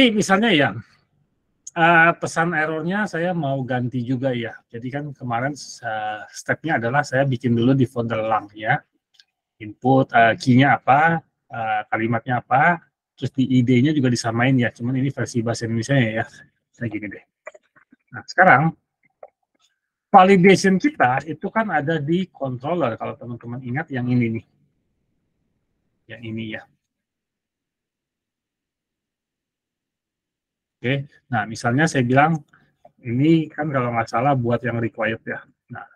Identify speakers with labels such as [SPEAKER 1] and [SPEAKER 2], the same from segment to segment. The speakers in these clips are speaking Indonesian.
[SPEAKER 1] Tapi misalnya ya, pesan errornya saya mau ganti juga ya. Jadi kan kemarin stepnya adalah saya bikin dulu di folder lang ya. Input key-nya apa, kalimatnya apa, terus di ID-nya juga disamain ya. Cuman ini versi bahasa Indonesia ya. Saya gini deh. Nah sekarang validation kita itu kan ada di controller. Kalau teman-teman ingat yang ini nih, yang ini ya. Oke, nah misalnya saya bilang ini kan kalau nggak salah buat yang required ya. Nah,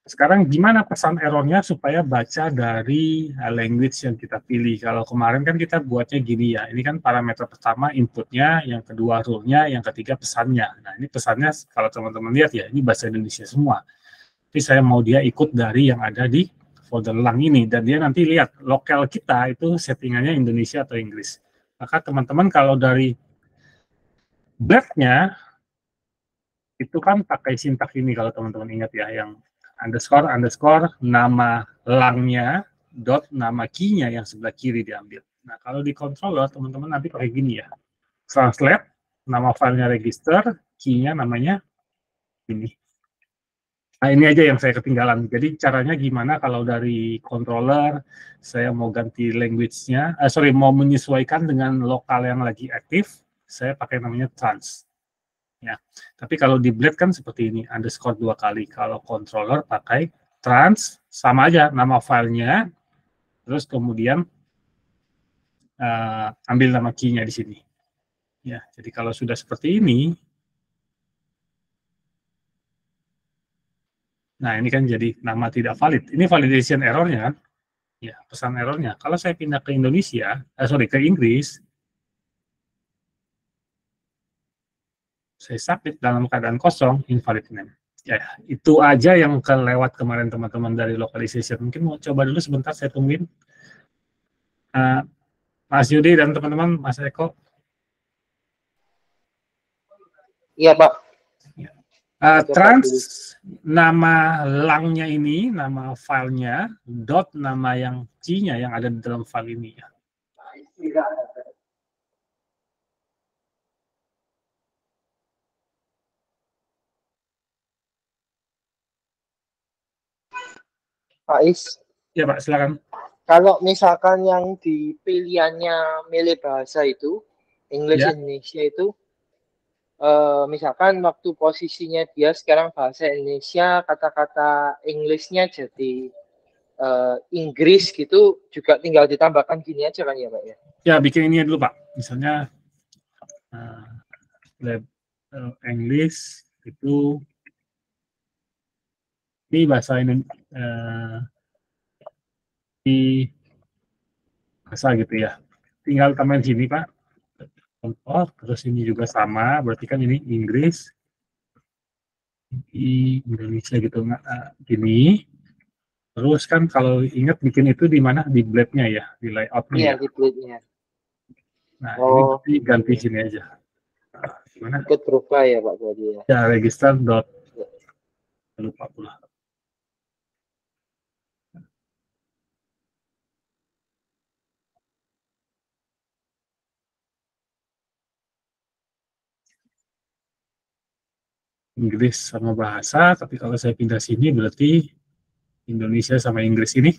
[SPEAKER 1] sekarang gimana pesan errornya supaya baca dari language yang kita pilih? Kalau kemarin kan kita buatnya gini ya, ini kan parameter pertama inputnya, yang kedua rule-nya, yang ketiga pesannya. Nah, ini pesannya kalau teman-teman lihat ya, ini bahasa Indonesia semua. Tapi saya mau dia ikut dari yang ada di folder lang ini, dan dia nanti lihat lokal kita itu settingannya Indonesia atau Inggris. Maka teman-teman kalau dari Black-nya itu kan pakai sintak ini kalau teman-teman ingat ya, yang underscore underscore nama langnya dot nama key-nya yang sebelah kiri diambil. Nah kalau di controller teman-teman nanti pakai gini ya, translate nama filenya register, key-nya namanya ini. Nah ini aja yang saya ketinggalan. Jadi caranya gimana kalau dari controller saya mau ganti language-nya, mau menyesuaikan dengan lokal yang lagi aktif, saya pakai namanya trans. Ya. Tapi kalau di Blade kan seperti ini, underscore 2 kali. Kalau controller pakai trans, sama aja nama filenya, terus kemudian ambil nama key-nya di sini. Ya, jadi kalau sudah seperti ini, nah ini kan jadi nama tidak valid. Ini validation errornya kan? Ya, pesan errornya. Kalau saya pindah ke Indonesia, ke Inggris, saya submit dalam keadaan kosong, invalid name. Ya, itu aja yang kelewat kemarin teman-teman dari localization. Mungkin mau coba dulu sebentar, saya tungguin. Mas Yudi dan teman-teman, Mas Eko.
[SPEAKER 2] Iya, Pak.
[SPEAKER 1] Trans, nama langnya ini, nama filenya, dot nama yang key-nya yang ada di dalam file ini ya.
[SPEAKER 2] Pak Is.
[SPEAKER 1] Ya Pak, silakan.
[SPEAKER 2] Kalau misalkan yang di pilihannya milih bahasa itu, English
[SPEAKER 1] ya.
[SPEAKER 2] Indonesia itu, misalkan waktu posisinya dia sekarang bahasa Indonesia, kata-kata English-nya jadi Inggris gitu, juga tinggal ditambahkan gini aja kan ya Pak ya?
[SPEAKER 1] Ya, bikin ini dulu Pak. Misalnya English itu ini bahasa ini di bahasa gitu ya. Tinggal tambahin sini Pak. Contoh, terus ini juga sama, berarti kan ini Inggris di Indonesia gitu gini. Terus kan kalau ingat bikin itu di mana? Di blade-nya ya, di layout-nya
[SPEAKER 2] Iya,
[SPEAKER 1] ya.
[SPEAKER 2] di blade-nya.
[SPEAKER 1] Nah, ini
[SPEAKER 2] Oh,
[SPEAKER 1] berarti ganti sini aja. Nah, gimana?
[SPEAKER 2] ikut berubah ya Pak jadi ya.
[SPEAKER 1] Ya, register dot lupa pula. Inggris sama bahasa, tapi kalau saya pindah sini berarti Indonesia sama Inggris ini.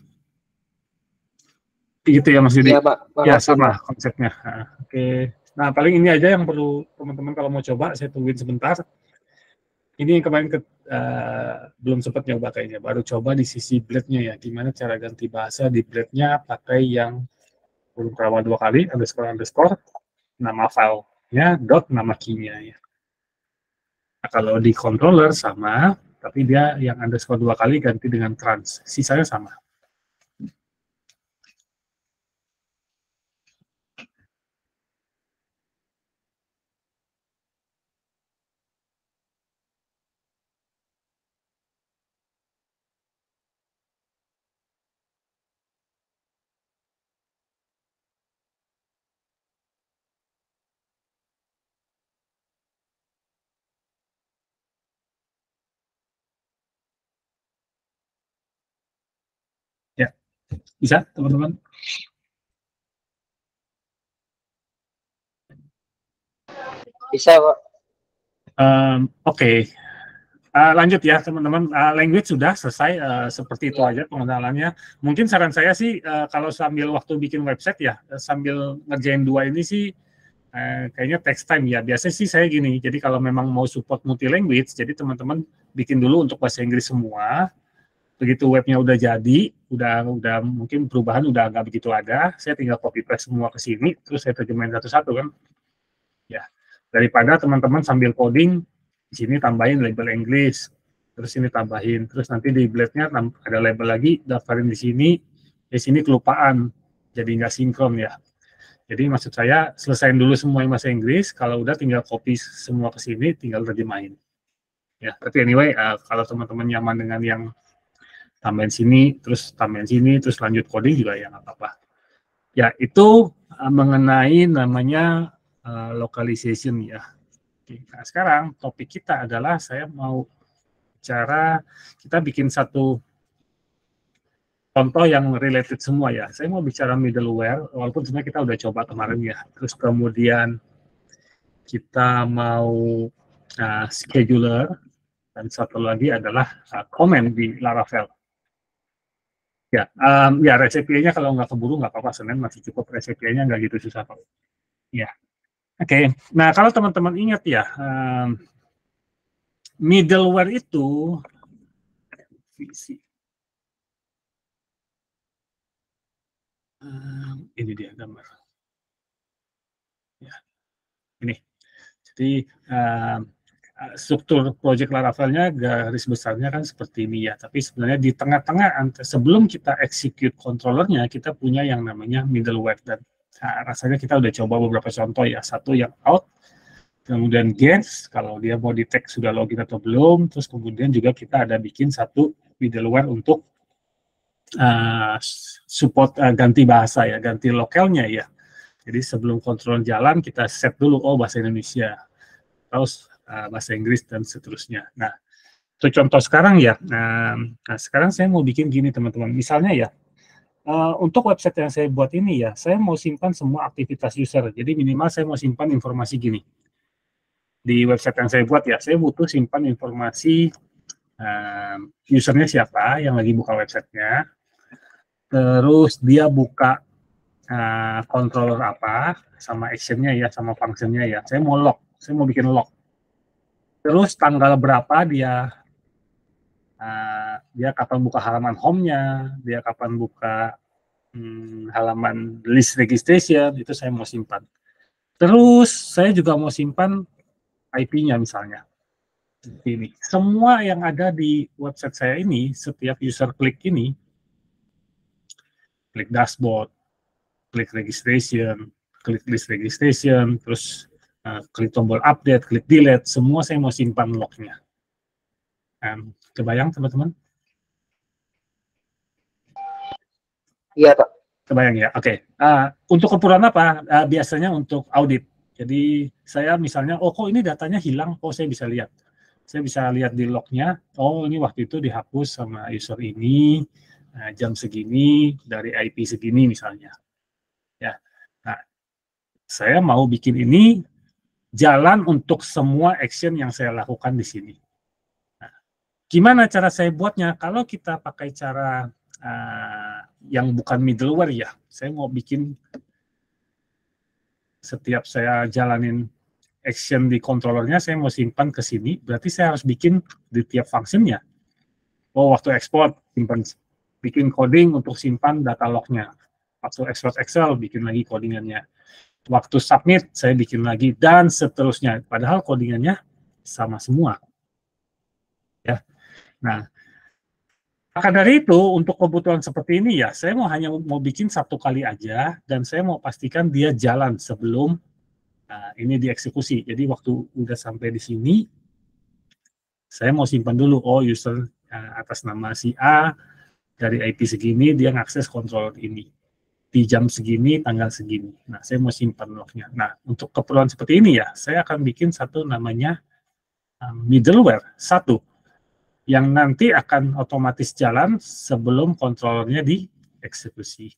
[SPEAKER 1] Gitu ya Mas Yudi?
[SPEAKER 2] Iya Pak,
[SPEAKER 1] Ya,
[SPEAKER 2] makasih Pak.
[SPEAKER 1] sama konsepnya. Nah, oke. Nah, paling ini aja yang perlu teman-teman kalau mau coba, saya tungguin sebentar. Ini yang kemarin belum sempat nyoba kayaknya, baru coba di sisi blade-nya ya, gimana cara ganti bahasa di blade-nya pakai yang huruf rawa 2 kali, underscore underscore, nama filenya, dot nama key-nya ya. Nah, kalau di controller sama, tapi dia yang underscore 2 kali ganti dengan trans, sisanya sama. Ya, bisa teman-teman?
[SPEAKER 2] Bisa, Pak.
[SPEAKER 1] Oke. Lanjut ya teman-teman, language sudah selesai, seperti itu aja pengenalannya. Mungkin saran saya sih kalau sambil waktu bikin website ya, sambil ngerjain dua ini sih kayaknya text time ya. Biasanya sih saya gini, jadi kalau memang mau support multi language, jadi teman-teman bikin dulu untuk bahasa Inggris semua. Begitu webnya udah jadi, udah mungkin perubahan udah nggak begitu ada, saya tinggal copy paste semua ke sini, terus saya terjemahin satu-satu kan. Ya, daripada teman-teman sambil coding di sini tambahin label Inggris, terus ini tambahin, terus nanti di blade-nya ada label lagi, daftarin di sini kelupaan, jadi nggak sinkron ya. Jadi maksud saya selesaiin dulu semua yang bahasa Inggris, kalau udah tinggal copy semua ke sini, tinggal terjemahin. Ya, tapi anyway, kalau teman-teman nyaman dengan yang tambahin sini, terus lanjut coding juga ya nggak apa-apa. Ya, itu mengenai namanya localization ya. Oke, nah sekarang topik kita adalah saya mau kita bikin satu contoh yang related semua ya. Saya mau bicara middleware, walaupun sebenarnya kita udah coba kemarin ya. Terus kemudian kita mau scheduler, dan satu lagi adalah comment di Laravel. Ya, ya resepinya kalau nggak keburu nggak apa-apa, Senin masih cukup, resepinya nggak gitu susah kok. Ya, oke. Nah kalau teman-teman ingat ya, middleware itu ini dia gambar. Ya, ini. Jadi struktur project Laravelnya garis besarnya kan seperti ini ya. Tapi sebenarnya di tengah-tengah sebelum kita execute controllernya, kita punya yang namanya middleware, dan rasanya kita udah coba beberapa contoh ya. Satu yang out, kemudian get, kalau dia mau detect sudah login atau belum, terus kemudian juga kita ada bikin satu middleware untuk support ganti bahasa ya, ganti lokalnya ya. Jadi sebelum kontrol jalan kita set dulu, oh bahasa Indonesia, terus bahasa Inggris dan seterusnya. Nah, itu contoh sekarang ya. Nah sekarang saya mau bikin gini teman-teman. Misalnya ya, untuk website yang saya buat ini ya, saya mau simpan semua aktivitas user. Jadi minimal saya mau simpan informasi gini. Di website yang saya buat ya, saya butuh simpan informasi usernya siapa yang lagi buka websitenya. Terus dia buka controller apa, sama actionnya ya, sama functionnya ya. Saya mau bikin log. Terus tanggal berapa dia kapan buka halaman home-nya, dia kapan buka halaman list registration, itu saya mau simpan. Terus saya juga mau simpan IP-nya misalnya. Ini semua yang ada di website saya ini, setiap user klik ini, klik dashboard, klik registration, klik list registration, terus klik tombol update, klik delete, semua saya mau simpan lognya. Kebayang teman-teman?
[SPEAKER 2] Iya, Pak.
[SPEAKER 1] Kebayang ya? Oke. Untuk keperluan apa? Biasanya untuk audit. Jadi saya misalnya, oh kok ini datanya hilang, oh saya bisa lihat. Saya bisa lihat di lognya, oh ini waktu itu dihapus sama user ini, jam segini, dari IP segini misalnya. Ya. Nah, saya mau bikin ini jalan untuk semua action yang saya lakukan di sini. Nah, gimana cara saya buatnya? Kalau kita pakai cara yang bukan middleware ya, saya mau bikin setiap saya jalanin action di controllernya, saya mau simpan ke sini, berarti saya harus bikin di tiap functionnya. Oh, waktu export, bikin coding untuk simpan data lognya. Waktu export Excel, bikin lagi codingannya. Waktu submit, saya bikin lagi, dan seterusnya. Padahal codingannya sama semua. Ya. Nah, maka dari itu, untuk kebutuhan seperti ini ya, saya hanya mau bikin satu kali aja, dan saya mau pastikan dia jalan sebelum ini dieksekusi. Jadi waktu udah sampai di sini, saya mau simpan dulu, oh user atas nama si A, dari IP segini, dia ngakses controller ini. Di jam segini, tanggal segini. Nah, saya mau simpan lognya. Nah, untuk keperluan seperti ini ya, saya akan bikin satu namanya middleware, satu, yang nanti akan otomatis jalan sebelum kontrolernya dieksekusi.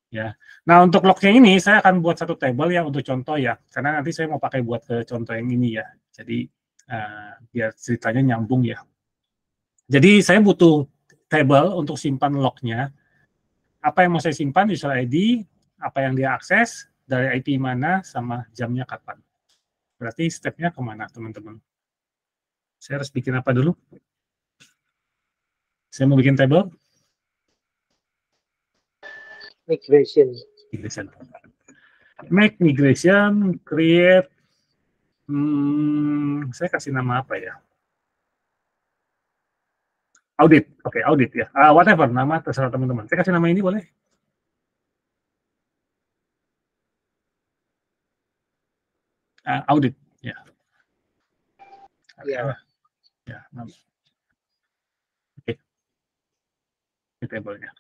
[SPEAKER 1] Ya. Nah, untuk lognya ini saya akan buat satu table ya untuk contoh ya, karena nanti saya mau pakai buat ke contoh yang ini ya. Jadi biar ceritanya nyambung ya. Jadi saya butuh table untuk simpan lognya. Apa yang mau saya simpan, user ID, apa yang dia akses, dari IP mana, sama jamnya kapan. Berarti stepnya kemana teman-teman? Saya harus bikin apa dulu? Saya mau bikin table.
[SPEAKER 2] Migration.
[SPEAKER 1] Make migration, create, saya kasih nama apa ya? Audit, oke, audit ya. Whatever, nama terserah teman-teman. Saya kasih nama ini boleh? Audit, ya.
[SPEAKER 2] Ya.
[SPEAKER 1] Ya, nama. Oke, ini tabelnya.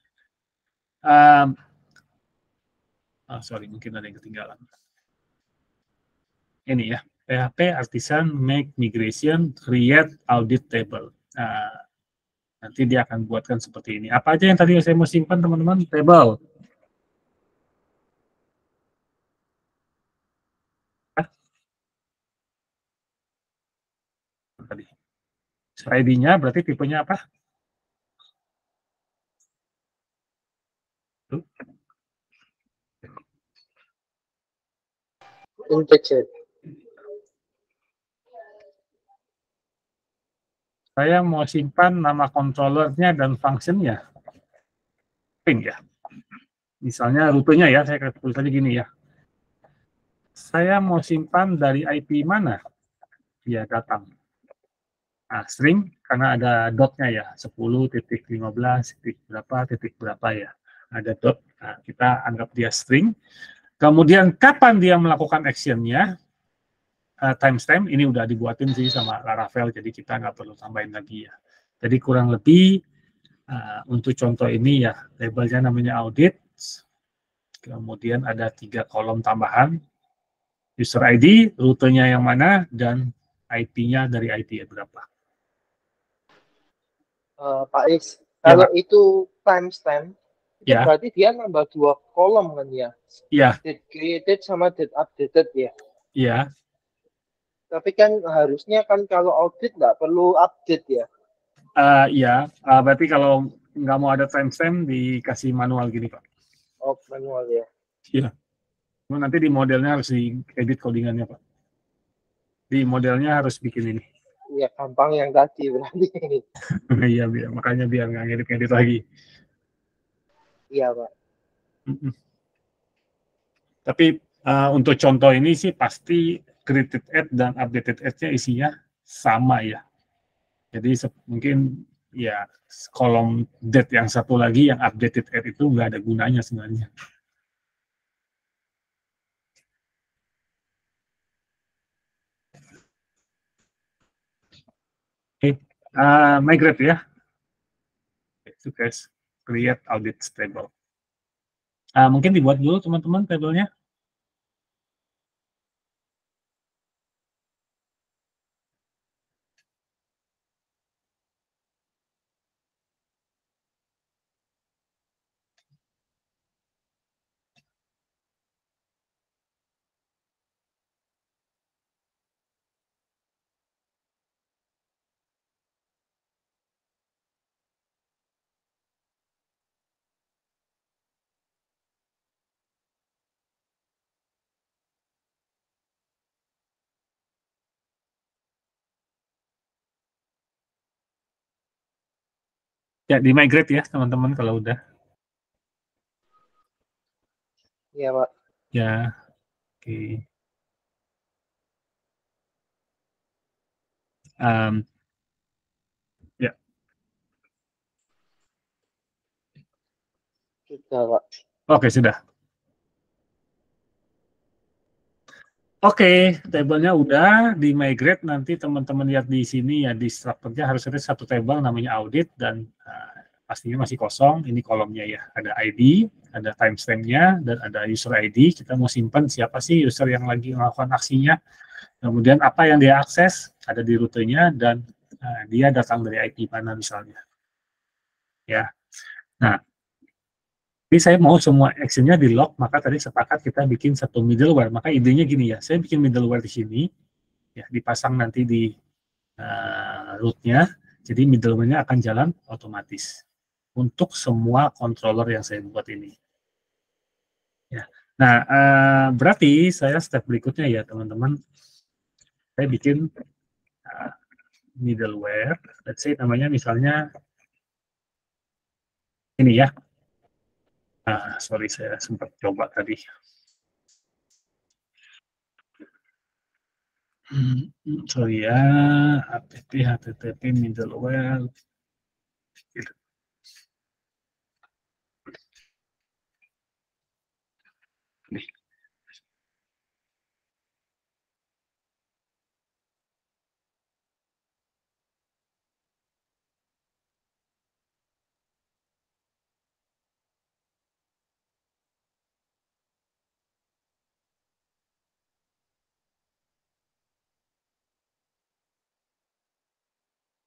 [SPEAKER 1] Sorry, mungkin ada yang ketinggalan. Ini ya, PHP Artisan Make Migration Create Audit Table. Nanti dia akan buatkan seperti ini. Apa aja yang tadi saya mau simpan, teman-teman? Table. Tadi. ID-nya berarti tipenya apa?
[SPEAKER 2] Integer.
[SPEAKER 1] Saya mau simpan nama controllernya dan functionnya. String ya. Misalnya rutenya ya, saya tulis aja gini ya. Saya mau simpan dari IP mana? Ya, datang. Nah, string karena ada dotnya ya, 10.15, titik berapa ya. Ada dot, nah, kita anggap dia string. Kemudian kapan dia melakukan actionnya, timestamp, ini udah dibuatin sih sama Laravel, jadi kita nggak perlu tambahin lagi ya. Jadi kurang lebih untuk contoh ini ya, labelnya namanya audit, kemudian ada 3 kolom tambahan, user ID, rutenya yang mana, dan IP-nya dari IP berapa.
[SPEAKER 2] Pak Is, kalau itu timestamp, itu
[SPEAKER 1] ya.
[SPEAKER 2] berarti dia nambah 2 kolom kan ya?
[SPEAKER 1] Iya.
[SPEAKER 2] Date created sama date updated ya?
[SPEAKER 1] Iya.
[SPEAKER 2] Tapi kan harusnya kan kalau audit nggak perlu update ya?
[SPEAKER 1] Iya, berarti kalau nggak mau ada timestamp dikasih manual gini Pak.
[SPEAKER 2] Oh, manual ya?
[SPEAKER 1] Iya. Nanti di modelnya harus diedit codingannya Pak. Di modelnya harus bikin ini.
[SPEAKER 2] Iya, gampang yang tadi berarti.
[SPEAKER 1] Iya, makanya biar nggak ngedit-ngedit lagi.
[SPEAKER 2] Iya, Pak.
[SPEAKER 1] Tapi untuk contoh ini sih pasti created add dan updated add-nya isinya sama ya. Jadi mungkin ya kolom date yang satu lagi yang updated add itu nggak ada gunanya sebenarnya. Oke, migrate ya. Sukses create audit table. Mungkin dibuat dulu teman-teman tabelnya. Ya, di migrate ya teman-teman kalau udah.
[SPEAKER 2] Iya, Pak.
[SPEAKER 1] Ya, oke. Ya.
[SPEAKER 2] Sudah, Pak.
[SPEAKER 1] Oke, sudah. Oke, tabelnya udah di migrate, nanti teman-teman lihat di sini ya, di strukturnya harus ada satu tabel namanya audit dan pastinya masih kosong, ini kolomnya ya, ada ID, ada timestamp-nya, dan ada user ID, kita mau simpan siapa sih user yang lagi melakukan aksinya, kemudian apa yang dia akses, ada di rutenya, dan dia datang dari IP mana misalnya. Ya, nah, Jadi saya mau semua actionnya di log, maka tadi sepakat kita bikin satu middleware. Maka idenya gini ya, saya bikin middleware di sini, ya dipasang nanti di rootnya, jadi middleware-nya akan jalan otomatis untuk semua controller yang saya buat ini. Ya. Nah, berarti saya step berikutnya ya teman-teman, saya bikin middleware, let's say namanya misalnya ini ya. Sorry, saya sempat coba tadi. Sorry ya, app http middleware. Nih.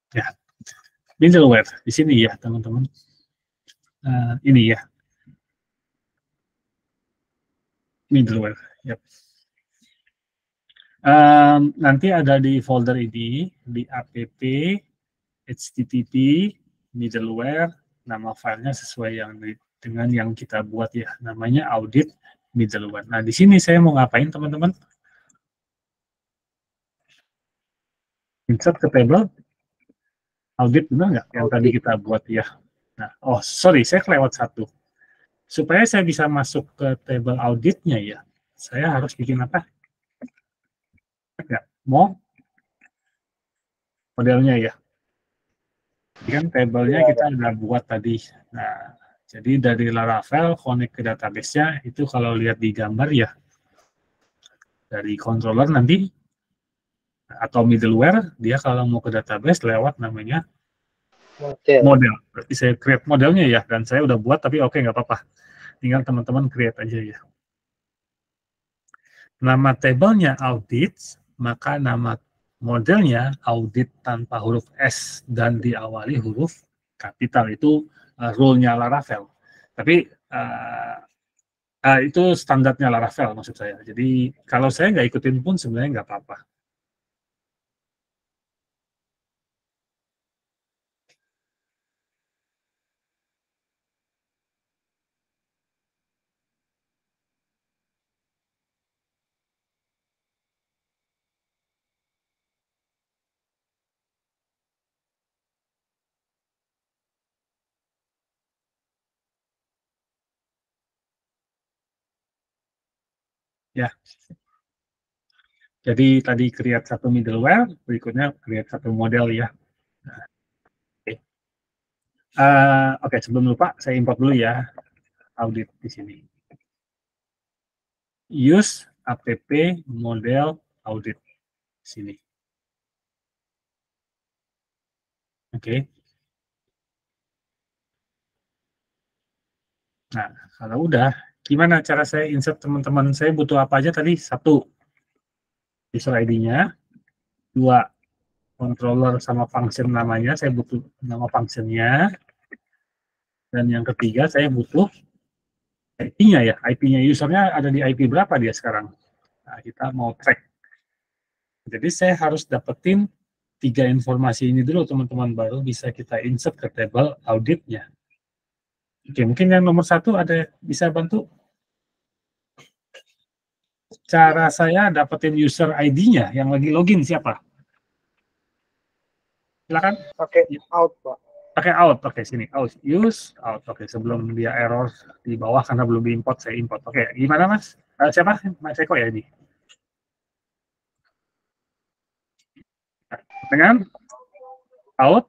[SPEAKER 1] Ya, middleware di sini ya teman-teman. Ini ya, middleware. Yep. Nanti ada di folder ini, di app, http, middleware, nama filenya sesuai yang dengan yang kita buat ya, namanya audit middleware. Nah, di sini saya mau ngapain teman-teman? Insert ke table, audit benar nggak yang tadi kita buat ya? Nah, oh sorry, saya kelewat satu. Supaya saya bisa masuk ke table auditnya ya, saya harus bikin apa? Ya, mau modelnya ya. Ini kan tabelnya kita udah buat tadi. Nah, jadi dari Laravel connect ke database-nya itu kalau lihat di gambar ya dari controller nanti atau middleware dia kalau mau ke database lewat namanya model. Berarti saya create modelnya ya dan saya udah buat tapi oke nggak apa-apa. Tinggal teman-teman create aja ya. Nama tabelnya audit, maka nama modelnya audit tanpa huruf S dan diawali huruf kapital. Itu rule-nya Laravel. Tapi itu standarnya Laravel maksud saya. Jadi kalau saya nggak ikutin pun sebenarnya nggak apa-apa. Ya. Jadi tadi create satu middleware, berikutnya create satu model ya. Oke. Oke, sebelum lupa saya import dulu ya audit di sini. Use app model audit sini. Oke. Nah, kalau udah, gimana cara saya insert teman-teman? Saya butuh apa aja tadi? Satu, user ID-nya. Dua, controller sama function namanya. Saya butuh nama functionnya. Dan yang ketiga, saya butuh IP-nya ya. IP-nya usernya ada di IP berapa dia sekarang? Nah, kita mau track. Jadi saya harus dapetin tiga informasi ini dulu teman-teman, baru bisa kita insert ke table auditnya. Oke, mungkin yang nomor satu ada bisa bantu? Cara saya dapetin user ID-nya yang lagi login siapa? Silakan.
[SPEAKER 2] Pakai out, Pak.
[SPEAKER 1] Pakai out, pakai sini. Out, use, out. Oke, sebelum dia error di bawah karena belum diimport, saya import. Oke, gimana Mas? Siapa? Mas Eko ya ini? Dengan out.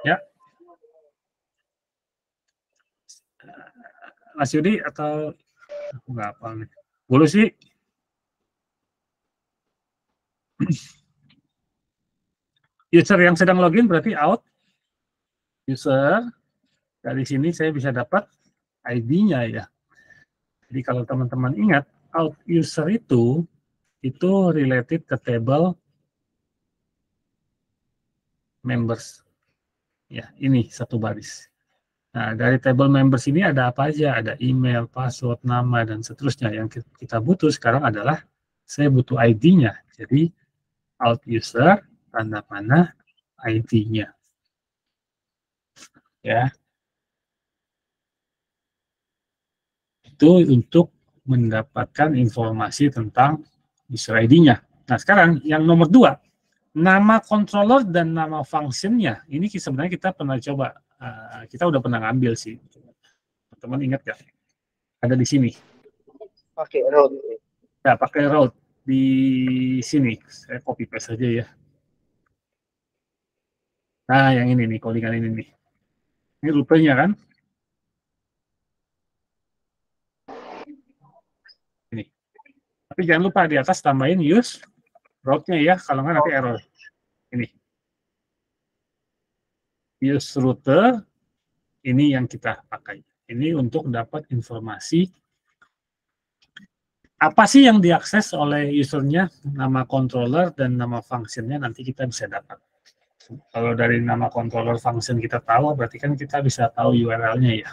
[SPEAKER 1] Ya. Mas Yudi atau enggak apa nih? Bulu sih. User yang sedang login berarti out. User. Dari sini saya bisa dapat ID-nya ya. Jadi kalau teman-teman ingat, out user itu related ke table members. Ya, ini satu baris. Nah, dari table members ini ada apa aja? Ada email, password, nama, dan seterusnya. Yang kita butuh sekarang adalah saya butuh ID-nya. Jadi, out user, tanda panah, ID-nya. Ya, itu untuk mendapatkan informasi tentang user ID-nya. Nah, sekarang yang nomor 2, nama controller dan nama functionnya. Ini sebenarnya kita pernah coba, kita udah pernah ngambil sih. Teman-teman ingat nggak? Ada di sini.
[SPEAKER 2] Pakai root.
[SPEAKER 1] Ya, pakai root di sini. Saya copy paste saja ya. Nah, yang ini nih, callingan ini nih. Ini rutenya kan? Ini. Tapi jangan lupa di atas tambahin use route-nya ya, kalau nggak nanti error. Ini. Use rute, ini yang kita pakai. Ini untuk dapat informasi apa sih yang diakses oleh usernya, nama controller dan nama functionnya nanti kita bisa dapat. Kalau dari nama controller function kita tahu, berarti kan kita bisa tahu URL-nya ya.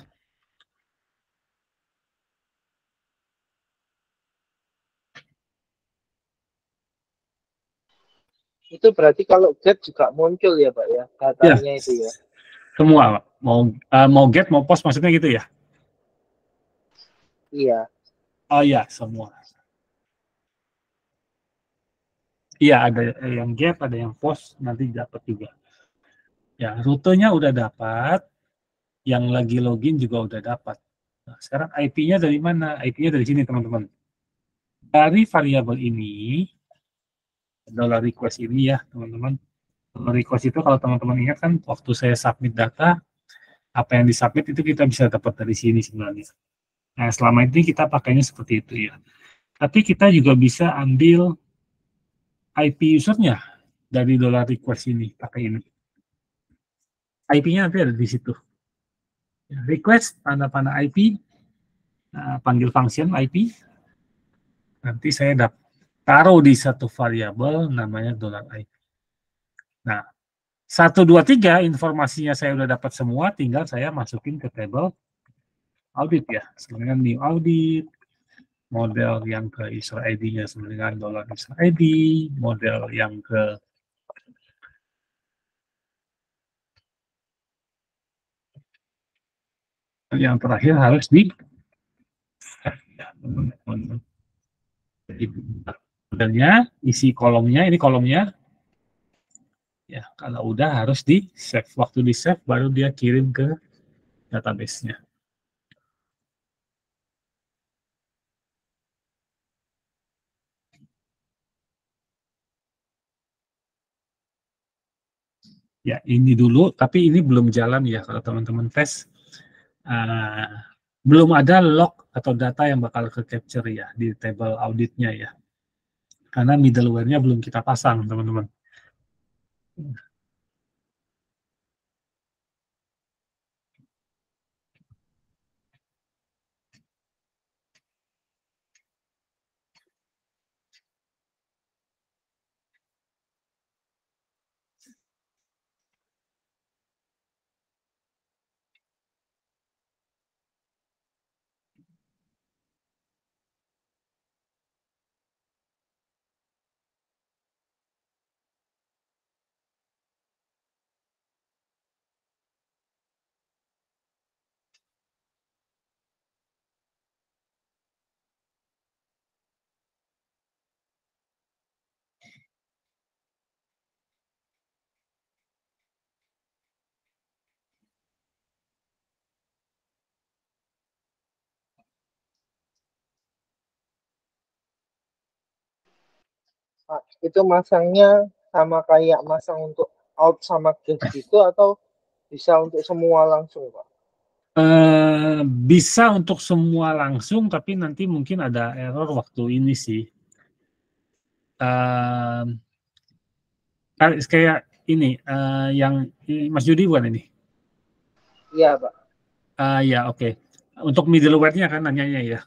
[SPEAKER 2] Itu berarti kalau get juga muncul ya Pak ya, datanya
[SPEAKER 1] Ya,
[SPEAKER 2] itu ya.
[SPEAKER 1] semua mau get mau post maksudnya gitu ya.
[SPEAKER 2] Iya.
[SPEAKER 1] Oh iya, semua. Iya, ada yang get, ada yang post, nanti dapat juga. Ya, rutenya udah dapat, yang lagi login juga udah dapat. Nah, sekarang IP-nya dari mana? IP-nya dari sini, teman-teman. Dari variabel ini, dollar request ini ya, teman-teman. Dollar request itu kalau teman-teman ingat kan, waktu saya submit data, apa yang disubmit itu kita bisa dapat dari sini sebenarnya. Nah, selama ini kita pakainya seperti itu ya. Tapi kita juga bisa ambil IP usernya dari dollar request ini, pakai ini. IP-nya nanti ada di situ. Request, tanda panah IP, panggil function IP, nanti saya taruh di satu variabel namanya $IP. Nah, 1, 2, 3 informasinya saya udah dapat semua, tinggal saya masukin ke table audit ya. Sebenarnya new audit, model yang ke user ID-nya sama dengan $user ID, model yang ke yang terakhir harus di ya, modelnya, isi kolomnya, ini kolomnya. Ya, kalau udah harus di save. Waktu di save baru dia kirim ke database-nya. Ya, ini dulu, tapi ini belum jalan ya kalau teman-teman tes. Belum ada log atau data yang bakal ke capture ya di table auditnya ya. Karena middleware-nya belum kita pasang, teman-teman.
[SPEAKER 2] Pak, itu masangnya sama kayak masang untuk out sama get gitu atau bisa untuk semua langsung Pak?
[SPEAKER 1] Bisa untuk semua langsung, tapi nanti mungkin ada error waktu ini sih. Kayak ini, yang Mas Judi bukan ini?
[SPEAKER 2] Iya Pak.
[SPEAKER 1] Ya, oke. Untuk middleware-nya kan nanyanya ya?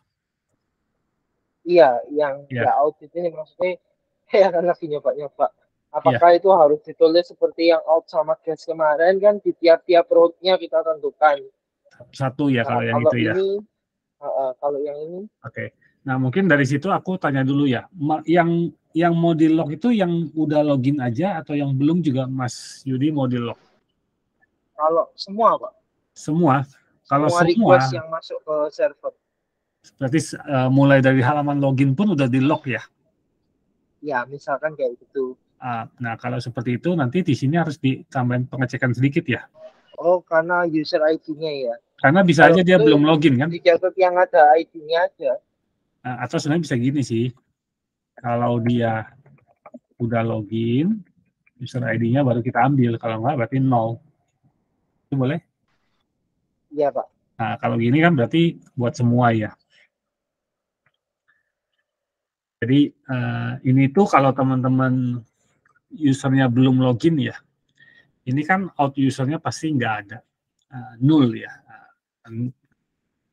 [SPEAKER 2] Iya, yang
[SPEAKER 1] Ya.
[SPEAKER 2] ya audit ini maksudnya saya akan lagi nyoba-nyoba Apakah itu harus ditulis seperti yang out sama gas kemarin kan di tiap-tiap roadnya kita tentukan.
[SPEAKER 1] Satu ya
[SPEAKER 2] Nah,
[SPEAKER 1] kalau yang itu ya.
[SPEAKER 2] kalau yang ini.
[SPEAKER 1] Oke. Nah, mungkin dari situ aku tanya dulu ya. Yang mau di lock itu yang udah login aja atau yang belum juga Mas Yudi mau di lock?
[SPEAKER 2] Kalau semua, Pak.
[SPEAKER 1] Semua. Kalau
[SPEAKER 2] Semua
[SPEAKER 1] semua
[SPEAKER 2] request yang masuk ke server.
[SPEAKER 1] berarti mulai dari halaman login pun udah di lock ya?
[SPEAKER 2] Ya, misalkan kayak gitu.
[SPEAKER 1] Nah, kalau seperti itu nanti di sini harus ditambahin pengecekan sedikit ya.
[SPEAKER 2] Oh, karena user ID-nya ya.
[SPEAKER 1] Karena bisa
[SPEAKER 2] Kalau
[SPEAKER 1] aja dia
[SPEAKER 2] itu
[SPEAKER 1] belum login kan?
[SPEAKER 2] dicatat yang ada ID-nya aja.
[SPEAKER 1] Atau sebenarnya bisa gini sih. Kalau dia udah login, user ID-nya baru kita ambil. Kalau enggak berarti 0. Itu boleh?
[SPEAKER 2] Iya, Pak.
[SPEAKER 1] Nah, kalau gini kan berarti buat semua ya. Jadi ini tuh kalau teman-teman usernya belum login ya, ini kan out usernya pasti nggak ada, nul ya,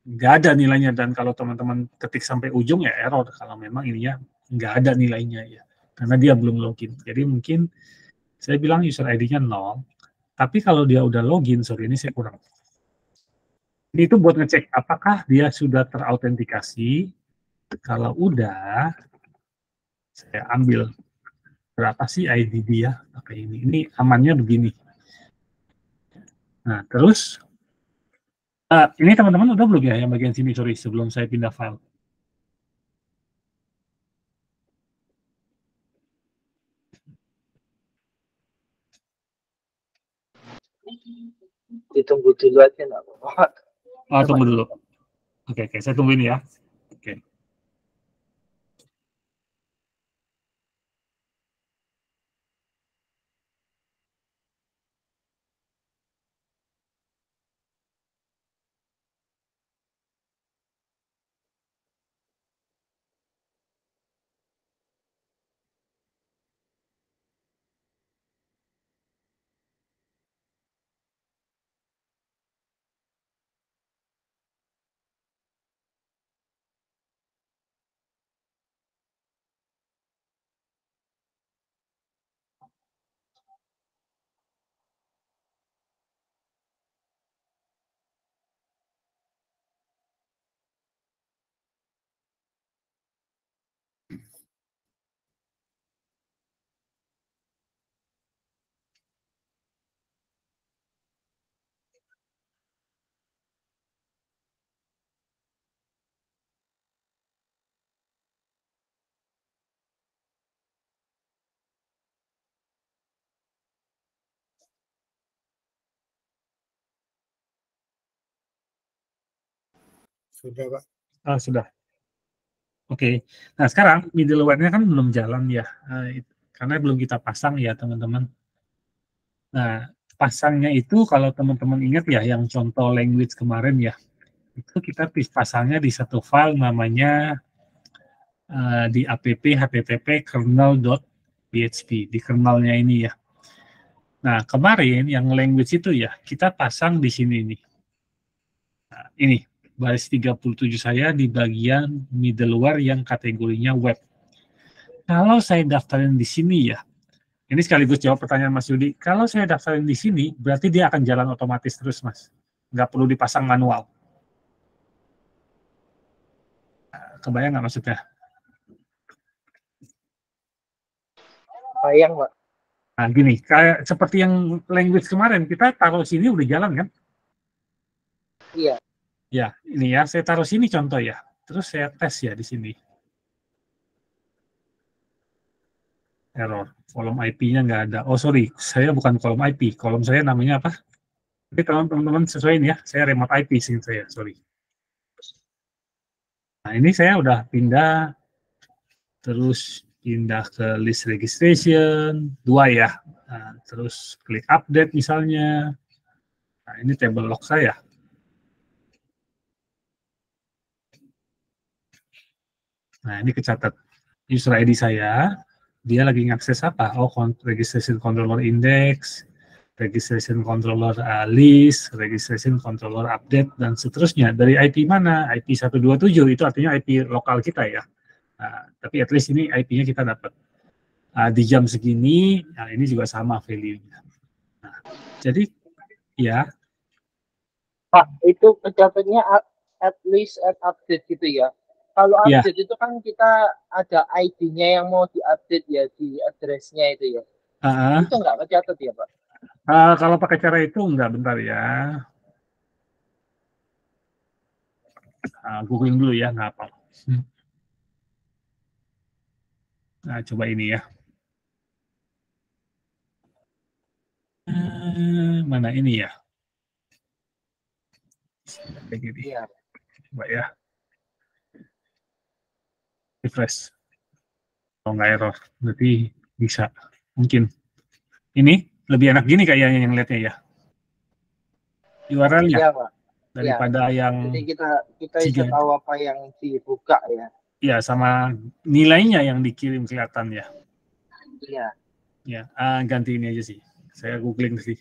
[SPEAKER 1] nggak ada nilainya. Dan kalau teman-teman ketik sampai ujung ya error kalau memang ininya nggak ada nilainya ya, karena dia belum login. Jadi mungkin saya bilang user ID-nya 0, tapi kalau dia udah login, sorry ini saya kurang. Ini itu buat ngecek apakah dia sudah terautentikasi. Kalau udah, saya ambil berapa sih ID dia pakai ini. Ini amannya begini. Nah, terus ini teman-teman udah belum ya yang bagian sini, sorry, sebelum saya pindah file.
[SPEAKER 2] Ditunggu dulu aja nggak apa-apa.
[SPEAKER 1] Tunggu dulu. Oke, saya tunggu ini ya. Oke.
[SPEAKER 2] Sudah, Pak.
[SPEAKER 1] Sudah. Oke. Nah, sekarang middleware-nya kan belum jalan ya, karena belum kita pasang ya, teman-teman. Nah, pasangnya itu kalau teman-teman ingat ya, yang contoh language kemarin ya, itu kita pasangnya di satu file namanya di app http kernel.php, di kernelnya ini ya. Nah, kemarin yang language itu ya, kita pasang di sini nih. Nah, ini, baris 37 saya di bagian middleware yang kategorinya web. Kalau saya daftarin di sini ya, ini sekaligus jawab pertanyaan Mas Yudi, kalau saya daftarin di sini, berarti dia akan jalan otomatis terus, Mas. Nggak perlu dipasang manual. Kebayang nggak maksudnya?
[SPEAKER 2] Bayang, Pak.
[SPEAKER 1] Nah, gini, kayak seperti yang language kemarin, kita taruh sini udah jalan kan?
[SPEAKER 2] Iya.
[SPEAKER 1] Ya, ini ya, saya taruh sini contoh ya. Terus saya tes ya di sini. Error, kolom IP-nya nggak ada. Oh, sorry, saya bukan kolom IP. Kolom saya namanya apa? Tapi teman-teman sesuaiin ya, saya remote IP sih saya, sorry. Nah, ini saya udah pindah, terus pindah ke list registration, 2 ya. Nah, terus klik update misalnya. Nah, ini table log saya. Nah, ini kecatat user ID saya, dia lagi ngakses apa? Oh, registration controller index, registration controller list, registration controller update, dan seterusnya. Dari IP mana? IP 127, itu artinya IP lokal kita ya. Nah, tapi at least ini IP-nya kita dapat. di jam segini, nah ini juga sama value-nya. Nah, jadi ya.
[SPEAKER 2] Pak, itu pejabatnya at least at update gitu ya. Kalau
[SPEAKER 1] Ya,
[SPEAKER 2] update itu kan kita ada ID-nya yang mau diupdate ya di address-nya itu ya. Itu nggak kecatat ya, Pak?
[SPEAKER 1] kalau pakai cara itu enggak, bentar ya. Googling dulu ya, nggak apa. Nah, coba ini ya. Mana ini ya? Kayak gini.
[SPEAKER 2] Iya.
[SPEAKER 1] Coba ya. Refresh. Kalau nggak error, berarti bisa. Mungkin. Ini lebih enak gini kayaknya yang lihatnya ya. URL-nya
[SPEAKER 2] Iya, Pak. Iya.
[SPEAKER 1] daripada yang
[SPEAKER 2] Jadi kita bisa
[SPEAKER 1] tiga.
[SPEAKER 2] tahu apa yang dibuka ya.
[SPEAKER 1] Ya, sama nilainya yang dikirim kelihatan ya.
[SPEAKER 2] Iya.
[SPEAKER 1] Ya, ganti ini aja sih. Saya googling sih.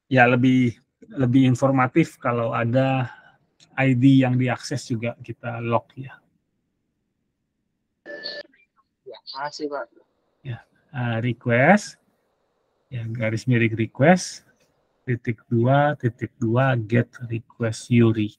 [SPEAKER 1] Ya, lebih informatif kalau ada ID yang diakses juga kita log ya.
[SPEAKER 2] Ya, makasih, Pak.
[SPEAKER 1] Ya, request, ya garis miring request, -2 get request Yuri.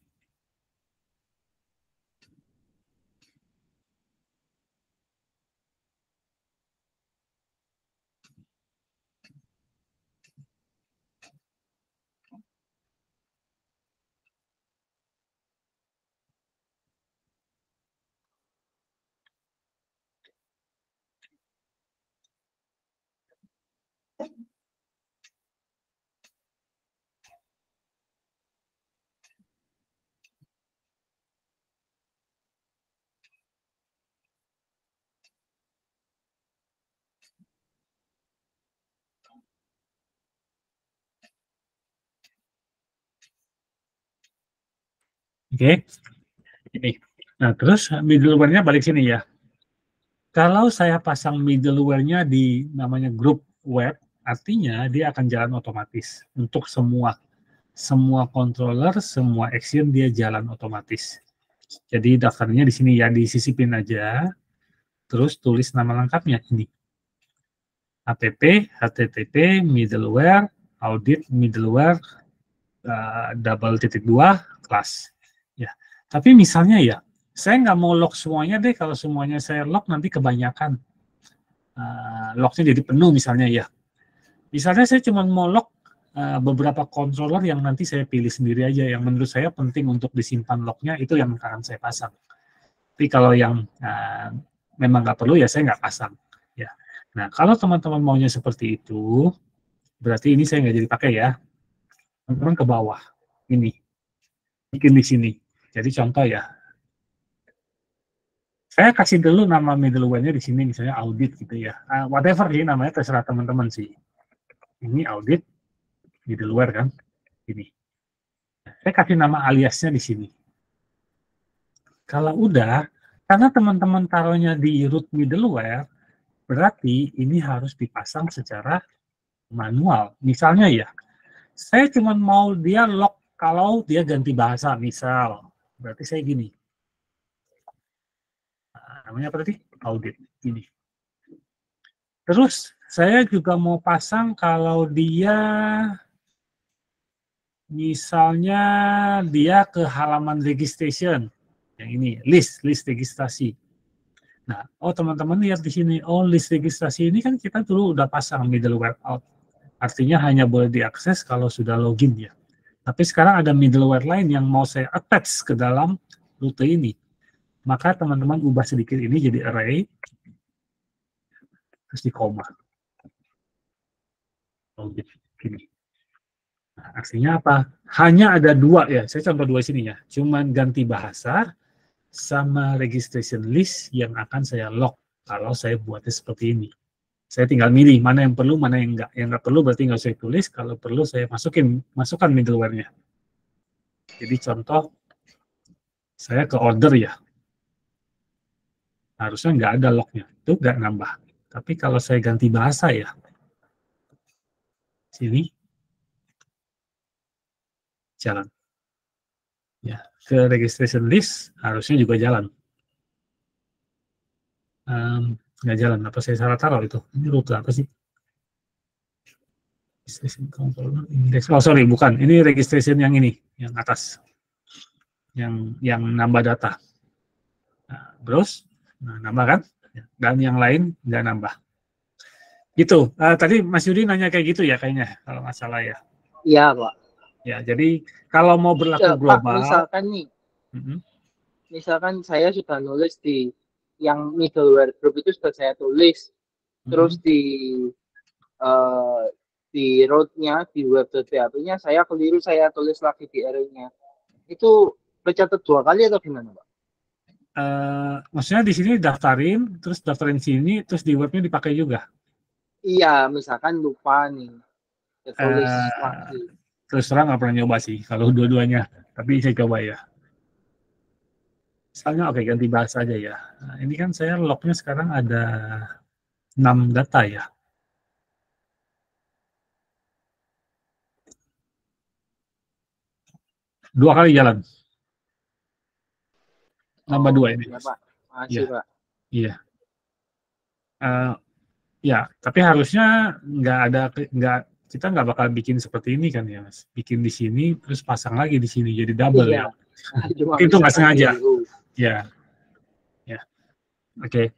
[SPEAKER 1] Oke, ini. Nah, terus middleware-nya balik sini ya. Kalau saya pasang middleware-nya di namanya grup web, artinya dia akan jalan otomatis untuk semua controller, semua action dia jalan otomatis. Jadi daftarnya di sini ya, disisipin aja. Terus tulis nama lengkapnya ini. app, http, middleware, audit, middleware, double.2, kelas. Ya. Tapi misalnya ya, saya nggak mau log semuanya deh, kalau semuanya saya log nanti kebanyakan. Lognya jadi penuh misalnya ya. Misalnya saya cuma mau log beberapa controller yang nanti saya pilih sendiri aja, yang menurut saya penting untuk disimpan lognya, itu yang akan saya pasang. Tapi kalau yang memang nggak perlu ya saya nggak pasang. Ya. Nah, kalau teman-teman maunya seperti itu, berarti ini saya nggak jadi pakai ya. Teman-teman ke bawah. Ini. Bikin di sini. Jadi contoh ya. Saya kasih dulu nama middleware-nya di sini, misalnya audit gitu ya. Whatever sih namanya, terserah teman-teman sih. Ini audit, middleware kan. Ini. Saya kasih nama aliasnya di sini. Kalau udah, karena teman-teman taruhnya di root middleware, berarti ini harus dipasang secara manual. Misalnya ya, saya cuma mau dia log kalau dia ganti bahasa, misal. Berarti saya gini. Namanya apa tadi? Audit. Ini. Terus, saya juga mau pasang kalau dia, misalnya dia ke halaman registration. Yang ini, list registrasi. Nah, teman-teman lihat di sini, list registrasi ini kan kita dulu udah pasang middleware out. Artinya hanya boleh diakses kalau sudah login ya. Tapi sekarang ada middleware lain yang mau saya attach ke dalam rute ini. Maka teman-teman ubah sedikit ini jadi array, terus di koma. Gini. Nah, artinya apa? Hanya ada dua ya, saya contoh dua sini ya. Cuman ganti bahasa sama registration list yang akan saya log kalau saya buatnya seperti ini. Saya tinggal milih mana yang perlu, mana yang enggak. Yang enggak perlu berarti nggak saya tulis, kalau perlu saya masukkan middleware-nya. Jadi contoh, saya ke order ya. Harusnya nggak ada log-nya, itu nggak nambah. Tapi kalau saya ganti bahasa ya, sini, jalan. Ya, ke registration list harusnya juga jalan. Nggak jalan. Apa saya salah taruh itu? Ini rute apa sih? Registration component index. Oh sorry, bukan. Ini registration yang ini, yang atas, yang nambah data. Nah, browse, nah, nambah kan? Dan yang lain nggak nambah. Gitu. Tadi Mas Yudi nanya kayak gitu ya kayaknya, kalau nggak salah ya.
[SPEAKER 2] Iya, Pak.
[SPEAKER 1] Ya, jadi kalau mau berlaku
[SPEAKER 2] Pak,
[SPEAKER 1] global,
[SPEAKER 2] misalkan nih,
[SPEAKER 1] mm-mm,
[SPEAKER 2] misalkan saya sudah nulis di yang middleware group itu sudah saya tulis, terus
[SPEAKER 1] mm-mm.
[SPEAKER 2] eh, di root-nya, di web.php-nya saya keliru, saya tulis lagi di array-nya. Itu bercatat dua kali atau gimana, Pak?
[SPEAKER 1] Maksudnya di sini daftarin, terus daftarin sini, terus di webnya dipakai juga.
[SPEAKER 2] Iya, misalkan lupa nih, saya tulis
[SPEAKER 1] Uh,
[SPEAKER 2] lagi.
[SPEAKER 1] Terus terang nggak pernah nyoba sih, kalau dua-duanya. Tapi saya coba ya. Misalnya oke ganti bahasa aja ya. Nah, ini kan saya lognya sekarang ada 6 data ya. Dua kali jalan. Nambah dua
[SPEAKER 2] Oh,
[SPEAKER 1] ini,
[SPEAKER 2] ya
[SPEAKER 1] Mas.
[SPEAKER 2] Pak. Makasih,
[SPEAKER 1] Iya,
[SPEAKER 2] Pak.
[SPEAKER 1] iya. Uh, Ya, tapi harusnya nggak ada, nggak, kita nggak bakal bikin seperti ini kan ya, Mas. Bikin di sini, terus pasang lagi di sini, jadi double
[SPEAKER 2] Iya,
[SPEAKER 1] ya.
[SPEAKER 2] cuma
[SPEAKER 1] Mungkin itu nggak
[SPEAKER 2] misalkan
[SPEAKER 1] sengaja.
[SPEAKER 2] keliru.
[SPEAKER 1] Ya, ya. Oke.
[SPEAKER 2] Ya,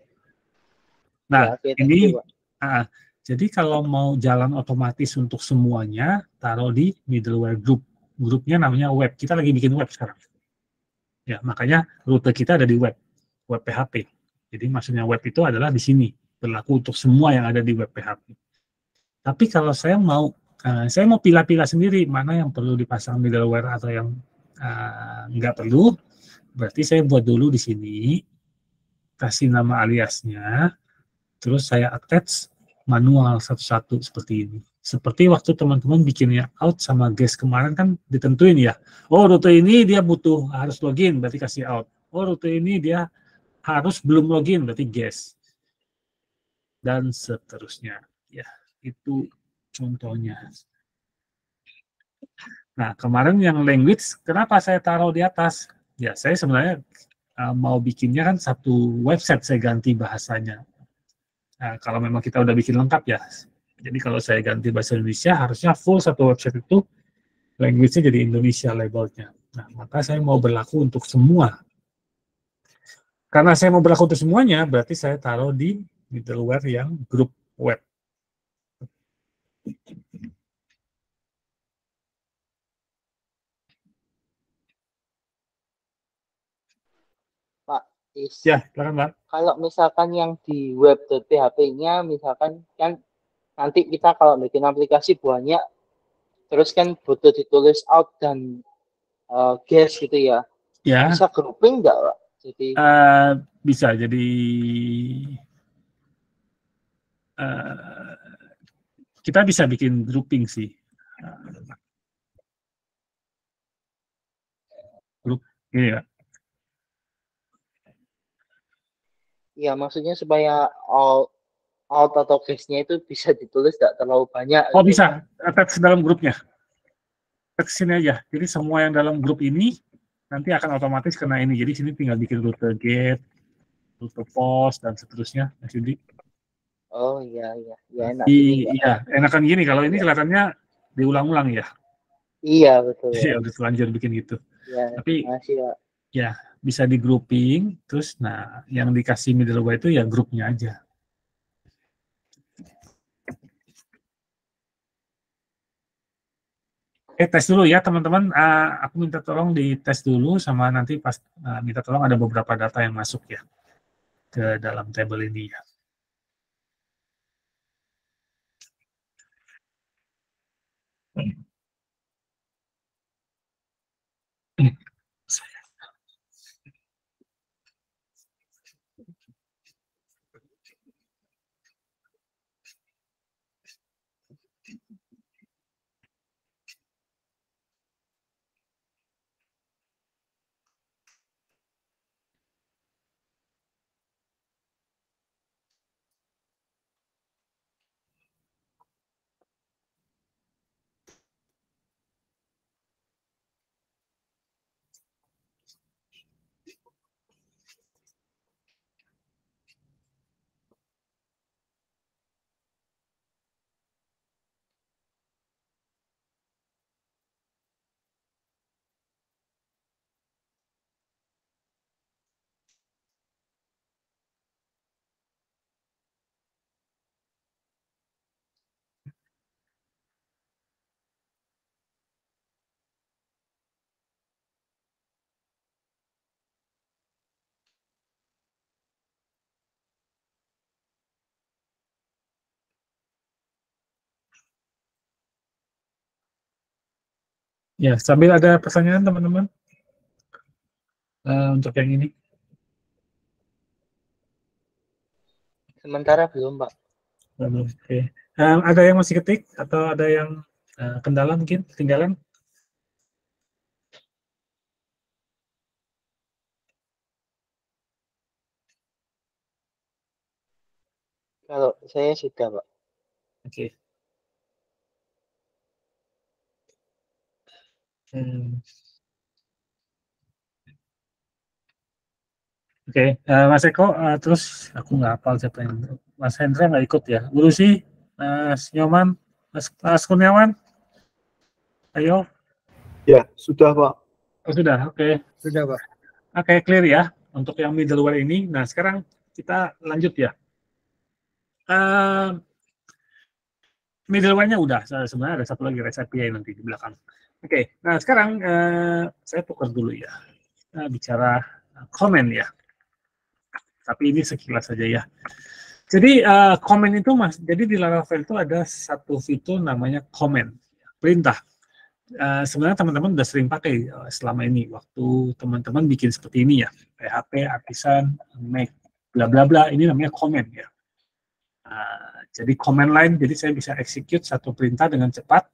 [SPEAKER 1] Nah,
[SPEAKER 2] oke, thank you,
[SPEAKER 1] ini,
[SPEAKER 2] Pak.
[SPEAKER 1] uh, jadi kalau mau jalan otomatis untuk semuanya, taruh di middleware group. Grupnya namanya web. Kita lagi bikin web sekarang. Ya, makanya rute kita ada di web, web PHP. Jadi maksudnya web itu adalah di sini, berlaku untuk semua yang ada di web PHP. Tapi kalau saya mau pilah-pilah sendiri mana yang perlu dipasang middleware atau yang nggak perlu, berarti saya buat dulu di sini, kasih nama aliasnya, terus saya attach manual satu-satu seperti ini. Seperti waktu teman-teman bikinnya out sama guest kemarin kan ditentuin ya. Oh rute ini dia butuh harus login, berarti kasih out. Oh rute ini dia harus belum login, berarti guest. Dan seterusnya. Ya, itu contohnya. Nah, kemarin yang language, kenapa saya taruh di atas? Ya, saya sebenarnya mau bikinnya kan satu website saya ganti bahasanya. Nah, kalau memang kita udah bikin lengkap ya. Jadi kalau saya ganti bahasa Indonesia, harusnya full satu website itu language-nya jadi Indonesia labelnya. Nah, maka saya mau berlaku untuk semua. Karena saya mau berlaku untuk semuanya, berarti saya taruh di middleware yang grup web.
[SPEAKER 2] Pak,
[SPEAKER 1] Ya, silakan Pak.
[SPEAKER 2] kalau misalkan yang di web.php-nya, misalkan kan nanti kita kalau bikin aplikasi banyak, terus kan butuh ditulis out dan guess gitu ya.
[SPEAKER 1] Ya,
[SPEAKER 2] Bisa grouping nggak, Pak? Jadi,
[SPEAKER 1] uh, bisa jadi uh, kita bisa bikin grouping sih. Grup ini ya.
[SPEAKER 2] ya maksudnya supaya out atau guess-nya itu bisa ditulis tidak terlalu banyak
[SPEAKER 1] Oh
[SPEAKER 2] gitu.
[SPEAKER 1] bisa, attach dalam grupnya. Attach sini aja. Jadi semua yang dalam grup ini nanti akan otomatis kena ini. Jadi sini tinggal bikin rute get, rute post dan seterusnya. Mas Yudi.
[SPEAKER 2] Oh iya, iya, ya enak gini nggak?
[SPEAKER 1] Iya, enakan gini. Kalau ini kelihatannya diulang-ulang ya.
[SPEAKER 2] Iya betul ya.
[SPEAKER 1] Jadi udah telanjur bikin gitu.
[SPEAKER 2] Ya,
[SPEAKER 1] Tapi
[SPEAKER 2] masih ya.
[SPEAKER 1] ya bisa di grouping. Terus nah yang dikasih middleware itu ya grupnya aja. Tes dulu ya teman-teman. Aku minta tolong di tes dulu sama nanti pas minta tolong ada beberapa data yang masuk ya ke dalam tabel ini ya. Ya, sambil ada pertanyaan teman-teman untuk yang ini.
[SPEAKER 2] Sementara belum, Pak.
[SPEAKER 1] Oke. Ada yang masih ketik atau ada yang kendala mungkin ketinggalan?
[SPEAKER 2] Kalau saya sudah, Pak.
[SPEAKER 1] Oke. Hmm. Oke, Mas Eko, terus aku nggak hafal siapa yang Mas Hendra nggak ikut ya. Bu Lucy, Mas Nyoman, Mas Kurniawan, ayo.
[SPEAKER 3] Ya, sudah Pak.
[SPEAKER 1] Oh, sudah, oke.
[SPEAKER 3] Sudah Pak.
[SPEAKER 1] Oke, clear ya untuk yang middleware ini. Nah, sekarang kita lanjut ya. Middleware-nya udah, sebenarnya ada satu lagi REST API nanti di belakang. Oke, nah sekarang saya tukar dulu ya. Kita bicara comment ya. Tapi ini sekilas saja ya. Jadi comment itu jadi di Laravel itu ada satu fitur namanya comment, perintah. Sebenarnya teman-teman udah sering pakai selama ini waktu teman-teman bikin seperti ini ya, PHP, artisan, make, bla bla bla, ini namanya comment ya. Jadi command line, jadi saya bisa execute satu perintah dengan cepat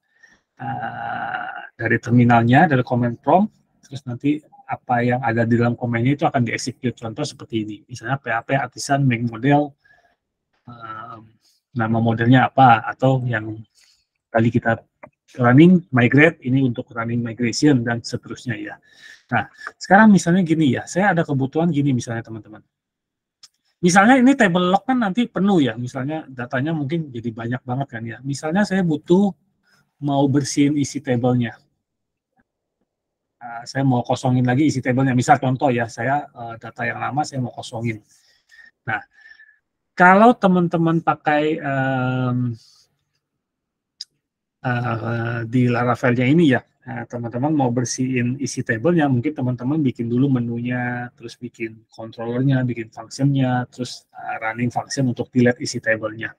[SPEAKER 1] dari terminalnya, dari command prompt, terus nanti apa yang ada di dalam komennya itu akan di-execute. Contoh seperti ini, misalnya PHP artisan make model, nama modelnya apa, atau yang tadi kita running migrate, ini untuk running migration dan seterusnya ya. Nah, sekarang misalnya gini ya, saya ada kebutuhan gini misalnya teman-teman. Misalnya ini table log kan nanti penuh ya, misalnya datanya mungkin jadi banyak banget kan ya. Misalnya saya butuh mau bersihin isi tabelnya. Saya mau kosongin lagi isi tabelnya. Misal contoh ya, saya data yang lama saya mau kosongin. Nah, kalau teman-teman pakai di Laravel-nya ini ya, teman-teman mau bersihin isi tabelnya, mungkin teman-teman bikin dulu menunya, terus bikin controllernya, bikin functionnya, terus running function untuk delete isi tabelnya.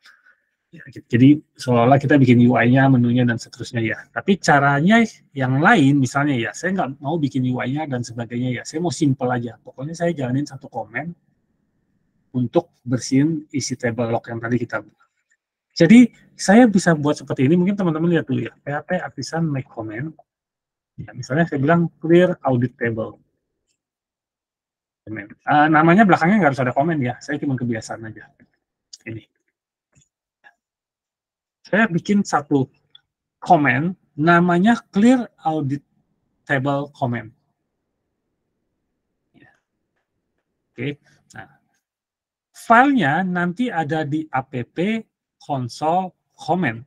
[SPEAKER 1] Ya, jadi seolah-olah kita bikin UI-nya, menunya, dan seterusnya ya. Tapi caranya yang lain, misalnya ya, saya nggak mau bikin UI-nya dan sebagainya ya, saya mau simple aja. Pokoknya saya jalanin satu komen untuk bersihin isi table log yang tadi kita buat. Jadi saya bisa buat seperti ini, mungkin teman-teman lihat dulu ya, PHP artisan make comment. Ya, misalnya saya bilang clear audit table. Namanya belakangnya nggak harus ada komen ya, saya cuma kebiasaan aja. Ini. Saya bikin satu comment, namanya clear audit table comment. Oke, nah, filenya nanti ada di app console comment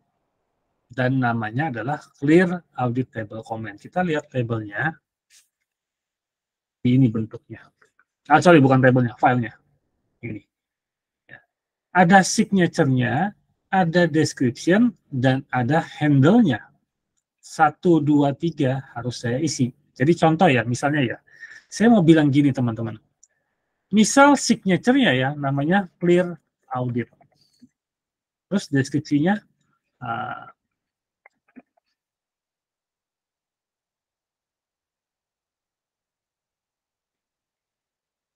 [SPEAKER 1] dan namanya adalah clear audit table comment. Kita lihat tabelnya, ini bentuknya. Sorry, bukan tabelnya, filenya. Ini. Ada signature-nya, ada description, dan ada handle-nya. 1, 2, 3 harus saya isi. Jadi contoh ya, misalnya ya, saya mau bilang gini teman-teman. Misal signature-nya ya, namanya clear audit. Terus deskripsinya,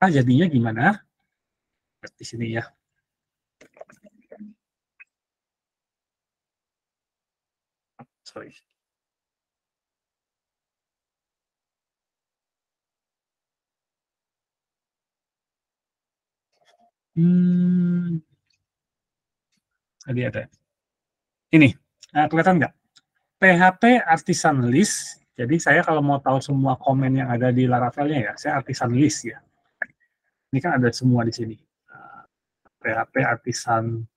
[SPEAKER 1] jadinya gimana? Di sini ya. Sorry. Tadi ada. Ini, kelihatan nggak? PHP artisan list. Jadi saya kalau mau tahu semua komen yang ada di Laravel-nya ya, saya artisan list ya. Ini kan ada semua di sini. PHP artisan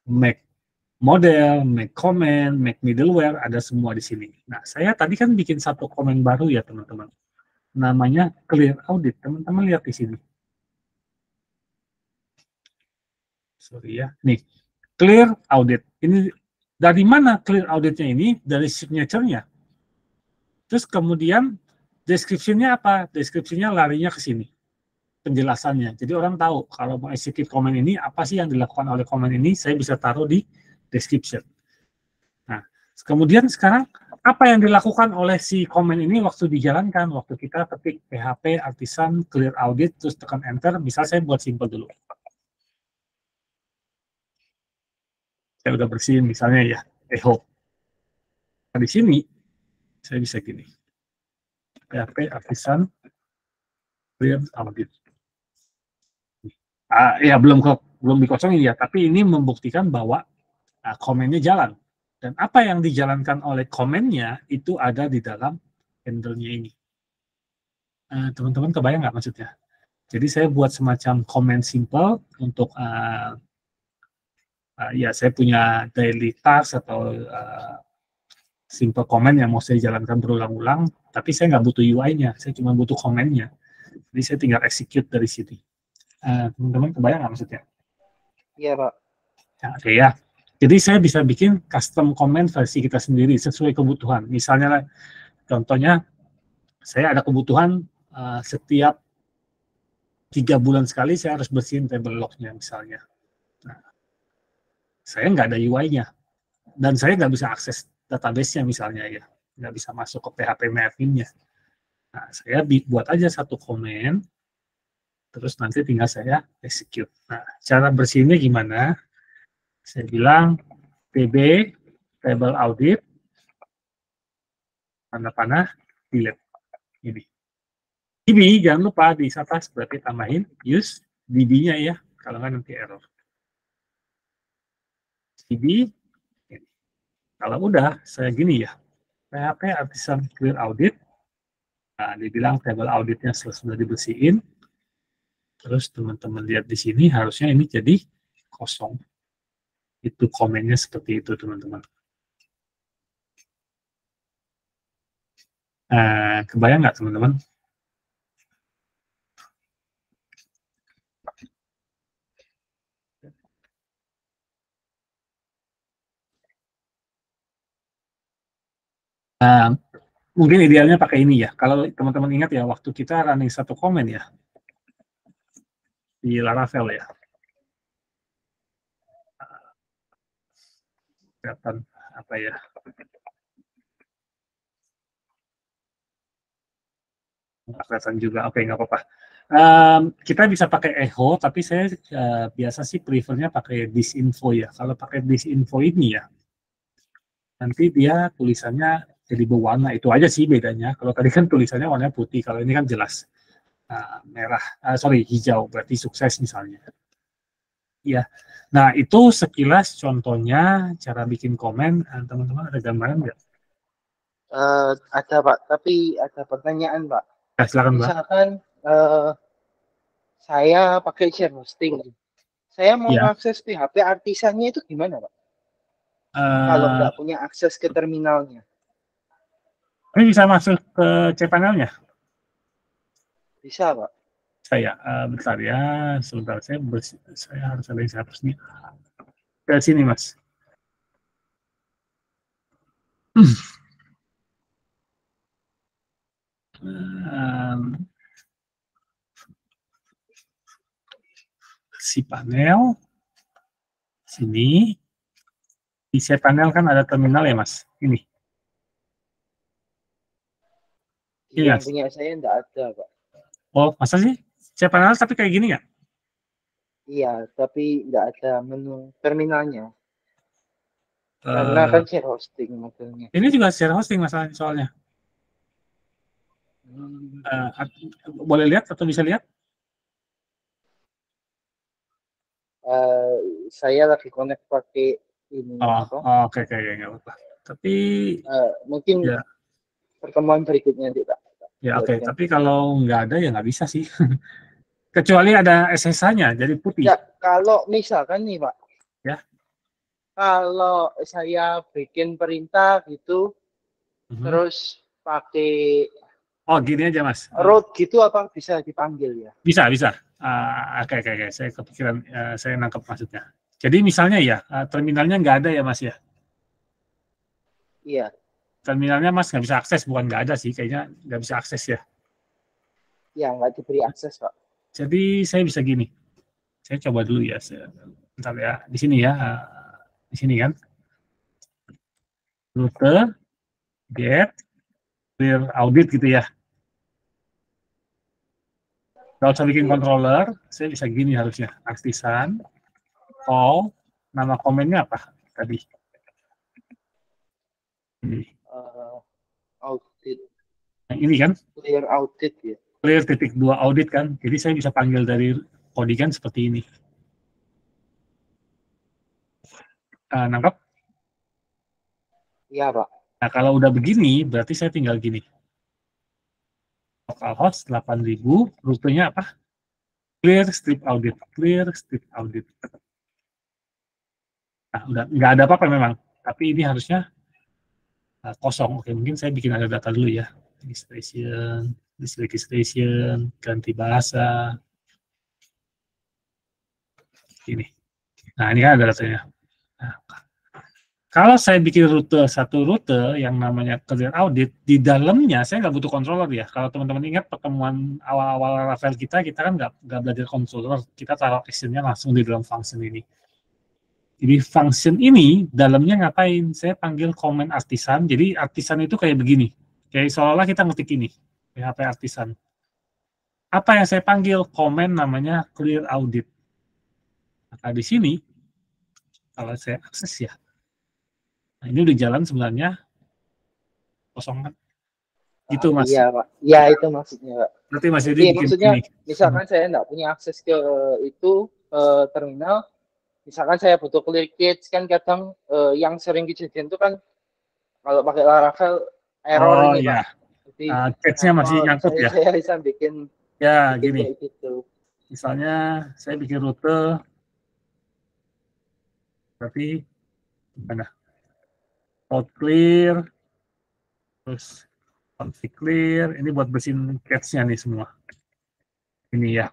[SPEAKER 1] make model, make comment, make middleware, ada semua di sini. Nah, saya tadi kan bikin satu komen baru ya teman-teman. Namanya clear audit. Teman-teman lihat di sini. Sorry ya. Nih, clear audit. Ini dari mana clear auditnya ini? Dari signature-nya. Terus kemudian description-nya apa? Description-nya larinya ke sini. Penjelasannya. Jadi orang tahu kalau mau execute comment ini, apa sih yang dilakukan oleh comment ini, saya bisa taruh di description. Nah, Kemudian sekarang apa yang dilakukan oleh si komen ini waktu dijalankan, waktu kita ketik PHP artisan clear audit terus tekan enter, misal saya buat simple dulu. Saya udah bersihin misalnya ya, echo. Nah, di sini saya bisa gini. PHP artisan clear audit. Ya belum dikosongin ya, tapi ini membuktikan bahwa komennya jalan. Dan apa yang dijalankan oleh komennya itu ada di dalam handle-nya ini. Teman-teman kebayang nggak maksudnya? Jadi saya buat semacam comment simple untuk ya saya punya daily task atau simple comment yang mau saya jalankan berulang-ulang, tapi saya nggak butuh UI-nya, saya cuma butuh komennya. Jadi saya tinggal execute dari sini. Teman-teman kebayang nggak maksudnya?
[SPEAKER 2] Iya, Pak.
[SPEAKER 1] Oke ya. Jadi saya bisa bikin custom comment versi kita sendiri sesuai kebutuhan. Misalnya, contohnya saya ada kebutuhan setiap 3 bulan sekali saya harus bersihin table log-nya misalnya. Nah, saya nggak ada UI-nya. Dan saya nggak bisa akses database-nya misalnya ya. Nggak bisa masuk ke PHP admin-nya. Nah, saya buat aja satu komen, terus nanti tinggal saya execute. Nah, cara bersihnya gimana? Saya bilang TB, table audit, tanda panah, delete. Ini. DB, jangan lupa di atas berarti tambahin use DB-nya ya, kalau nggak nanti error. DB, kalau udah, saya gini ya, PHP artisan clear audit, nah, dibilang table auditnya sudah dibersihin, terus teman-teman lihat di sini, harusnya ini jadi kosong. Itu komennya seperti itu, teman-teman. Kebayang nggak, teman-teman? Mungkin idealnya pakai ini ya. Kalau teman-teman ingat ya, waktu kita running satu komen ya, di Laravel ya. Kelihatan apa ya? Nggak kelihatan juga. Oke, nggak apa-apa. Kita bisa pakai echo, tapi saya biasa sih prefernya pakai disinfo ya. Kalau pakai disinfo ini ya, nanti dia tulisannya jadi berwarna. Itu aja sih bedanya. Kalau tadi kan tulisannya warna putih, kalau ini kan jelas merah. Hijau, berarti sukses misalnya. Ya. Nah, itu sekilas contohnya cara bikin komen. Teman-teman ada gambaran nggak?
[SPEAKER 2] Ada, Pak. Tapi ada pertanyaan, Pak.
[SPEAKER 1] Ya, silakan, Mbak.
[SPEAKER 2] Misalkan saya pakai share hosting. Saya mau akses PHP artisannya itu gimana, Pak? Kalau nggak punya akses ke terminalnya.
[SPEAKER 1] Ini bisa masuk ke cPanel-nya?
[SPEAKER 2] Bisa, Pak.
[SPEAKER 1] Saya, bentar ya, sebentar saya harus ada yang hapus nih. Ke sini, Mas. Si panel, sini. Di cPanel kan ada terminal ya, Mas? Ini.
[SPEAKER 2] Yang punya saya nggak ada, Pak.
[SPEAKER 1] Oh, masa sih? cPanel tapi kayak gini nggak?
[SPEAKER 2] Iya, tapi nggak ada menu terminalnya. Karena kan share hosting modelnya.
[SPEAKER 1] Ini juga share hosting masalahnya soalnya. Boleh lihat atau bisa lihat?
[SPEAKER 2] Saya lagi connect pakai ini.
[SPEAKER 1] Oke, nggak apa-apa. Tapi
[SPEAKER 2] mungkin ya, pertemuan berikutnya tidak.
[SPEAKER 1] Ya oke, tapi kalau nggak ada ya nggak bisa sih. Kecuali ada SSH-nya, jadi putih.
[SPEAKER 2] Ya, kalau misalkan nih, Pak.
[SPEAKER 1] Ya.
[SPEAKER 2] Kalau saya bikin perintah gitu, terus pakai
[SPEAKER 1] gini aja, Mas.
[SPEAKER 2] root gitu apa bisa dipanggil ya?
[SPEAKER 1] Bisa. Oke. Saya kepikiran, saya nangkep maksudnya. Jadi misalnya ya, terminalnya nggak ada ya, Mas ya?
[SPEAKER 2] Iya.
[SPEAKER 1] Terminalnya Mas nggak bisa akses, bukan nggak ada sih, kayaknya nggak bisa akses ya.
[SPEAKER 2] Ya, nggak diberi akses, Pak.
[SPEAKER 1] Jadi saya bisa gini. Saya coba dulu ya. Bentar ya, di sini ya. Di sini kan. rute, get, clear audit gitu ya. Kalau saya bikin controller, saya bisa gini harusnya. Artisan, call, nama komennya apa tadi? Ini.
[SPEAKER 2] Audit,
[SPEAKER 1] Nah, ini kan,
[SPEAKER 2] clear audit ya.
[SPEAKER 1] clear titik 2 audit kan. Jadi saya bisa panggil dari codingan seperti ini. Nangkap?
[SPEAKER 2] Iya, Pak.
[SPEAKER 1] Nah, kalau udah begini, berarti saya tinggal gini. Localhost 8000, rutenya apa? Clear strip audit, clear strip audit. Nah, udah nggak ada apa-apa memang, tapi ini harusnya kosong. Oke, mungkin saya bikin ada data dulu ya. Registration, registration, ganti bahasa. Ini. Nah, ini kan ada datanya. Nah, kalau saya bikin satu rute yang namanya clear audit, di dalamnya saya nggak butuh controller ya. Kalau teman-teman ingat pertemuan awal-awal Ravel kita kan nggak belajar controller, kita taruh actionnya langsung di dalam function ini. Jadi function ini dalamnya ngapain? Saya panggil comment artisan. Jadi artisan itu kayak begini. Kayak seolah-olah kita ngetik ini, PHP artisan. Apa yang saya panggil? Comment namanya clear audit. Maka di sini, kalau saya akses ya, nah ini udah jalan sebenarnya kosong kan? Gitu mas.
[SPEAKER 2] Iya, Pak. Iya, itu maksudnya, Pak.
[SPEAKER 1] Berarti Mas Yudi
[SPEAKER 2] Jadi
[SPEAKER 1] bikin
[SPEAKER 2] maksudnya,
[SPEAKER 1] ini.
[SPEAKER 2] misalkan saya nggak punya akses ke itu terminal, misalkan saya butuh clear cache, kan kadang yang sering kejadian itu kan kalau pakai Laravel error
[SPEAKER 1] Oh
[SPEAKER 2] ini, Pak.
[SPEAKER 1] ya,
[SPEAKER 2] Jadi
[SPEAKER 1] cache-nya masih nyangkut ya.
[SPEAKER 2] saya bisa bikin
[SPEAKER 1] Ya gini,
[SPEAKER 2] kayak gitu.
[SPEAKER 1] misalnya saya bikin rute, tapi mana? Out clear, terus config clear. Ini buat bersihin cache-nya nih semua. Ini ya.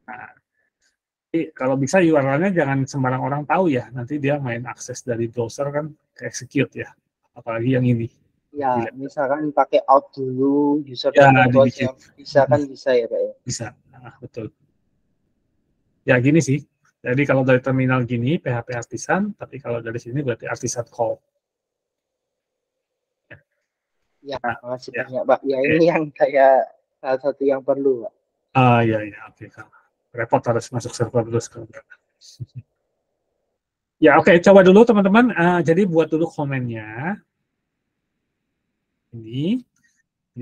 [SPEAKER 1] Nah, jadi kalau bisa URL-nya jangan sembarang orang tahu ya. Nanti dia main akses dari browser kan ke execute ya. Apalagi yang ini.
[SPEAKER 2] Ya,
[SPEAKER 1] Dilihat.
[SPEAKER 2] misalkan pakai out dulu,
[SPEAKER 1] Ya,
[SPEAKER 2] user.auto
[SPEAKER 1] dibikin.
[SPEAKER 2] aja bisa kan bisa ya, Pak ya.
[SPEAKER 1] Bisa. Nah, betul. Ya gini sih. Jadi kalau dari terminal gini PHP artisan, tapi kalau dari sini berarti artisan call.
[SPEAKER 2] Ya,
[SPEAKER 1] Nah,
[SPEAKER 2] makasih
[SPEAKER 1] ya.
[SPEAKER 2] banyak, Pak. Ya,
[SPEAKER 1] Oke.
[SPEAKER 2] ini yang kayak salah satu yang perlu, Pak.
[SPEAKER 1] Ya ya oke. Repot harus masuk server dulu sekarang. Ya oke, coba dulu teman-teman. Jadi buat dulu komennya. Ini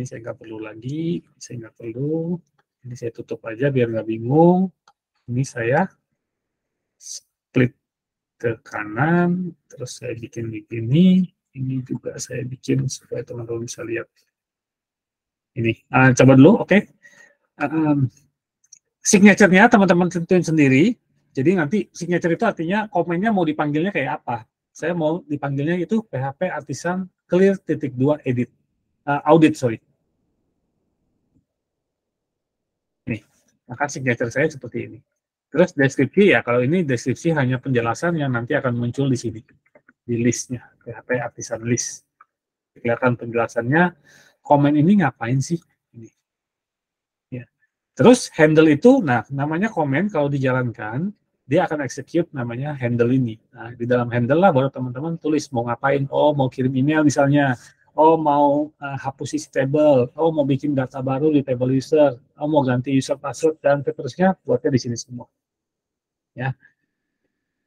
[SPEAKER 1] saya nggak perlu lagi. Saya nggak perlu. Ini saya tutup aja biar nggak bingung. Ini saya split ke kanan, terus saya bikin di sini. Ini juga saya bikin supaya teman-teman bisa lihat. Ini, coba dulu, oke. Signature-nya teman-teman tentuin sendiri. Jadi nanti signature itu artinya komennya mau dipanggilnya kayak apa. Saya mau dipanggilnya itu PHP artisan clear titik 2 edit. Audit, sorry. Nih, maka signature saya seperti ini. Terus deskripsi ya, kalau ini deskripsi hanya penjelasan yang nanti akan muncul di sini. Di listnya, PHP artisan list. Kelihatan penjelasannya, komen ini ngapain sih? Ini. Ya. Terus handle itu, nah namanya komen kalau dijalankan, dia akan execute namanya handle ini. Nah, di dalam handle lah baru teman-teman tulis mau ngapain. Oh, mau kirim email misalnya. Oh, mau hapus isi table. Oh, mau bikin data baru di table user. Oh, mau ganti user password dan seterusnya buatnya di sini semua. Ya.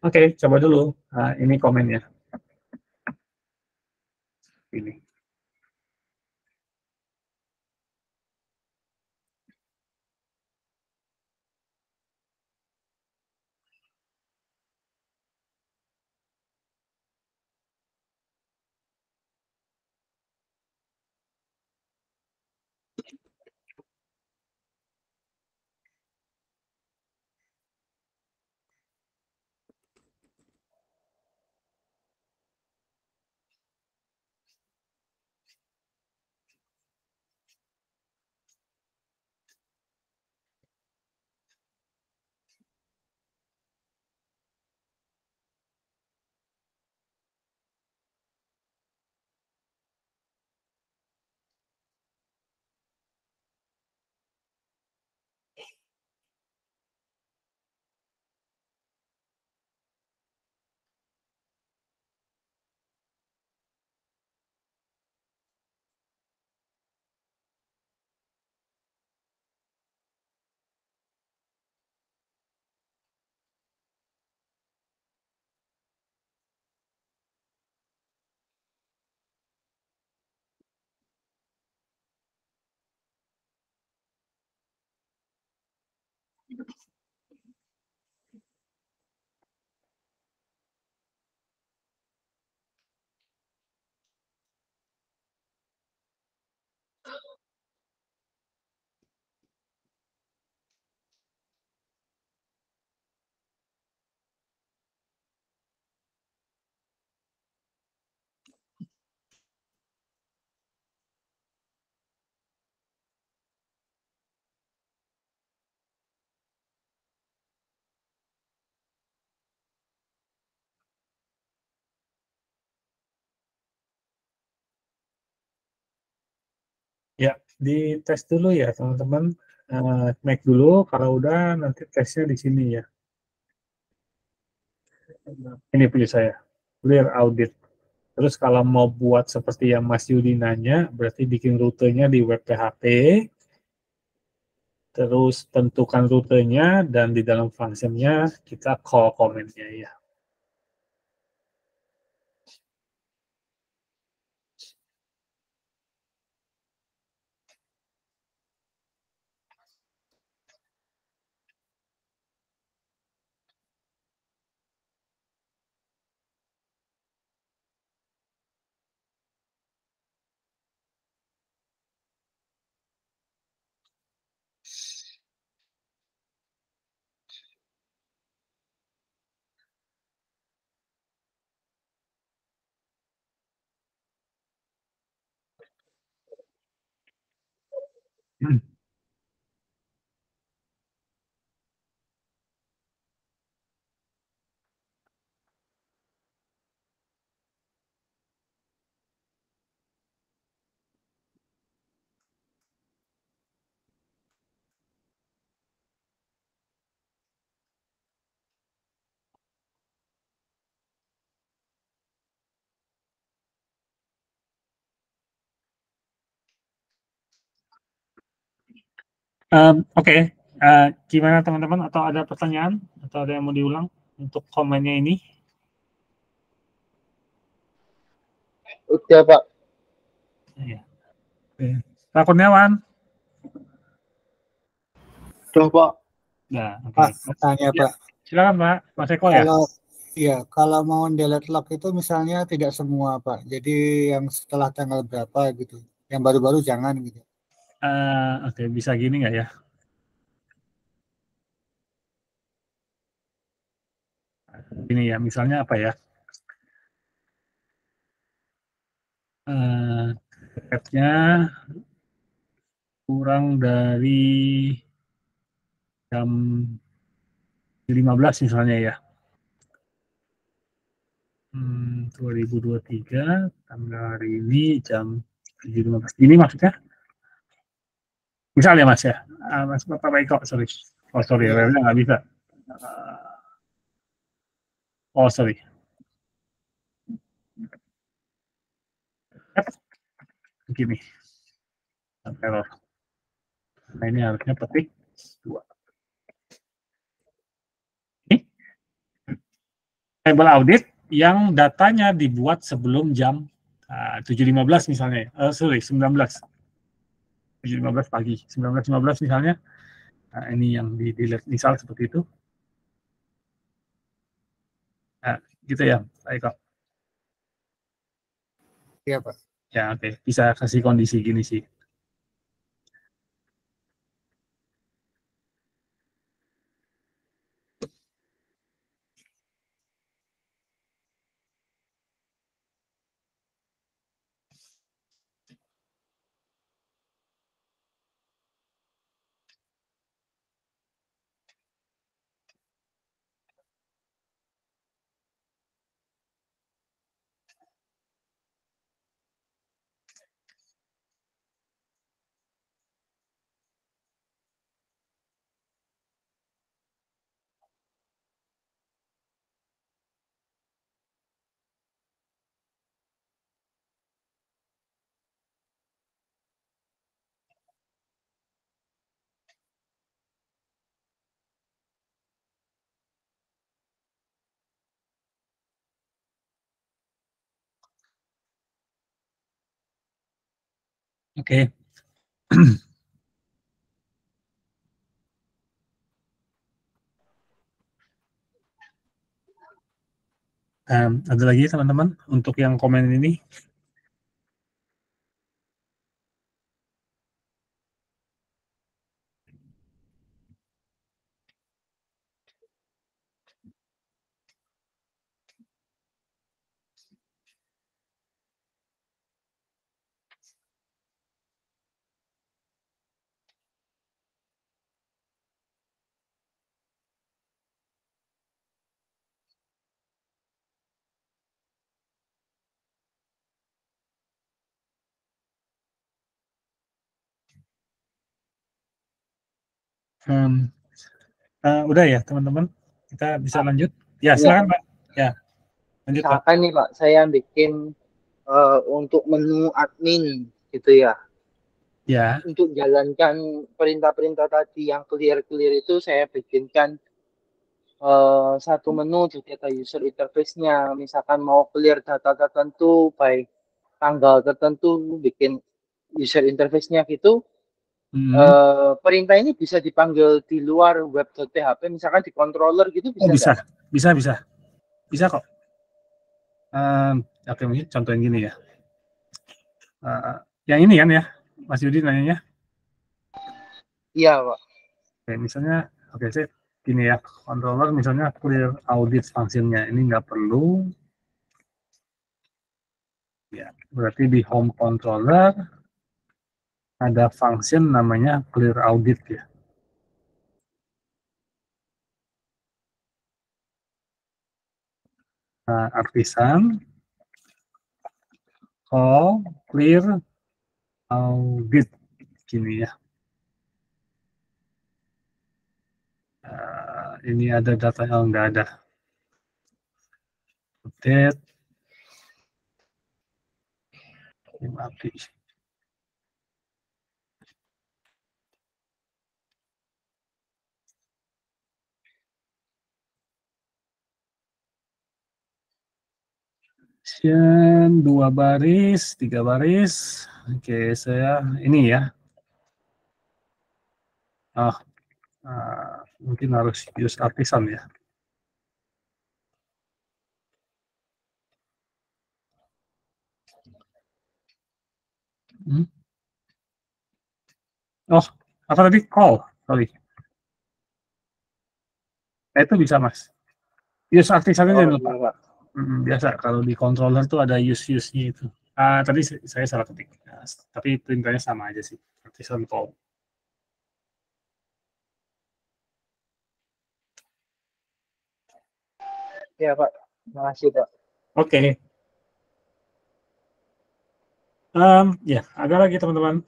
[SPEAKER 1] Oke, coba dulu. Ini komennya. Ini. Dites dulu ya teman-teman. Make dulu, kalau udah nanti tesnya di sini ya. Ini punya saya, clear audit. Terus kalau mau buat seperti yang Mas Yudi nanya, berarti bikin rutenya di web PHP, terus tentukan rutenya, dan di dalam functionnya kita call komennya ya. Oke. Gimana teman-teman? Atau ada pertanyaan? Atau ada yang mau diulang untuk komennya ini?
[SPEAKER 2] Udah Pak.
[SPEAKER 1] Iya. Oke. Pak Kurniawan?
[SPEAKER 3] Udah, Pak.
[SPEAKER 1] Nah, oke.
[SPEAKER 4] Pak, tanya
[SPEAKER 1] Ya,
[SPEAKER 4] Pak,
[SPEAKER 1] silakan Pak. Mas Eko ya?
[SPEAKER 4] kalau ya kalau mau delete log itu misalnya tidak semua Pak, jadi yang setelah tanggal berapa gitu, yang baru-baru jangan gitu.
[SPEAKER 1] Oke, bisa gini nggak ya? Ini ya, misalnya apa ya? Tab-nya kurang dari jam 15 misalnya ya. 2023, tanggal hari ini jam 7.15. Ini maksudnya? Misalnya Mas ya. Mas Bapak Eko, sorry. Oh sorry,
[SPEAKER 4] Iya.
[SPEAKER 1] webnya nggak bisa. Oh sorry. Begini. Error. Nah ini harusnya petik 2. Ini table audit yang datanya dibuat sebelum jam 7.15 misalnya. Sorry, 19. 7.15 pagi. 19.15 misalnya. Nah, ini yang di delete misal seperti itu. Nah, gitu ya, Pak Eko.
[SPEAKER 4] Iya Pak.
[SPEAKER 1] Ya, oke. Bisa kasih kondisi gini sih. Oke. Ada lagi teman-teman untuk yang komen ini? Udah ya teman-teman, kita bisa lanjut. Ya
[SPEAKER 2] Iya.
[SPEAKER 1] silakan Pak. Ya lanjut Pak.
[SPEAKER 2] Misalkan nih Pak, saya bikin untuk menu admin gitu ya.
[SPEAKER 1] Ya.
[SPEAKER 2] Untuk jalankan perintah-perintah tadi yang clear-clear itu saya bikinkan satu menu di data user interface-nya. Misalkan mau clear data tertentu, baik tanggal tertentu, bikin user interface-nya gitu. Perintah ini bisa dipanggil di luar web.php, misalkan di controller gitu bisa nggak?
[SPEAKER 1] Bisa kok. Oke, mungkin contoh yang gini ya. Yang ini kan ya, Mas Yudi nanyanya?
[SPEAKER 2] Iya Pak.
[SPEAKER 1] Oke, misalnya, saya gini ya, controller misalnya clear audit function-nya, ini nggak perlu. Ya, berarti di home controller ada function namanya clear audit ya. Nah, artisan call clear audit gini ya. Ini ada data yang nggak ada. Update. Mati. Sekian 2 baris, 3 baris. Oke, saya ini ya. Mungkin harus use artisan ya. Oh, apa tadi? Call, sorry. Itu bisa mas. Use artisan aja lupa. Biasa kalau di controller tuh ada use-use-nya itu. Tadi saya salah ketik. Tapi perintahnya sama aja sih. Artisan call.
[SPEAKER 2] Ya Pak, terima kasih Pak.
[SPEAKER 1] Oke. Ya, ada lagi teman-teman.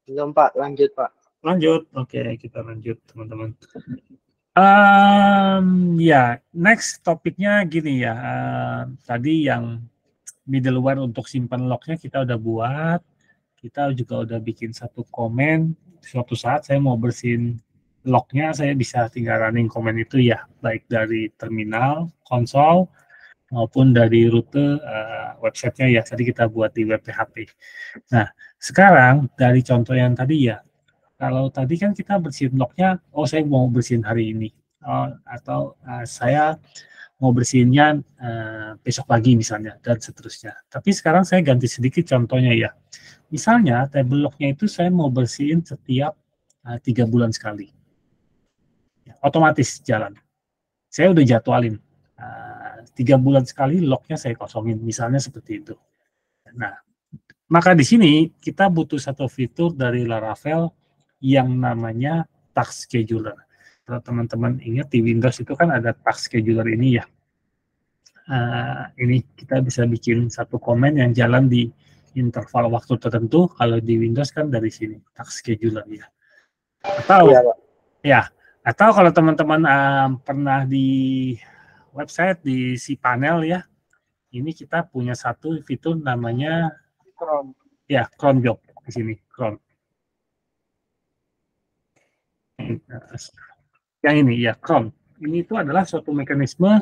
[SPEAKER 2] Belum Pak, lanjut Pak.
[SPEAKER 1] Lanjut, oke kita lanjut teman-teman. Ya, next topiknya gini ya. Tadi yang middleware untuk simpan lognya kita udah buat. Kita juga udah bikin satu komen. Suatu saat saya mau bersihin lognya, saya bisa tinggal running komen itu ya, baik dari terminal, konsol, maupun dari rute websitenya ya. Tadi kita buat di web PHP. Nah, sekarang dari contoh yang tadi ya, kalau tadi kan kita bersihin lognya, saya mau bersihin hari ini, atau saya mau bersihinnya besok pagi misalnya, dan seterusnya. Tapi sekarang saya ganti sedikit contohnya ya. Misalnya table lognya itu saya mau bersihin setiap 3 bulan sekali. Ya, otomatis jalan. Saya udah jadwalin. 3 bulan sekali lognya saya kosongin, misalnya seperti itu. Nah, maka di sini kita butuh satu fitur dari Laravel yang namanya task scheduler. Kalau teman-teman ingat di Windows itu kan ada task scheduler ini ya. Ini kita bisa bikin satu komen yang jalan di interval waktu tertentu. Kalau di Windows kan dari sini task scheduler ya. Atau kalau teman-teman pernah di website di cPanel ya, ini kita punya satu fitur namanya
[SPEAKER 2] Chrome.
[SPEAKER 1] Ya, cron job di sini, cron. Yang ini ya, cron. Ini itu adalah suatu mekanisme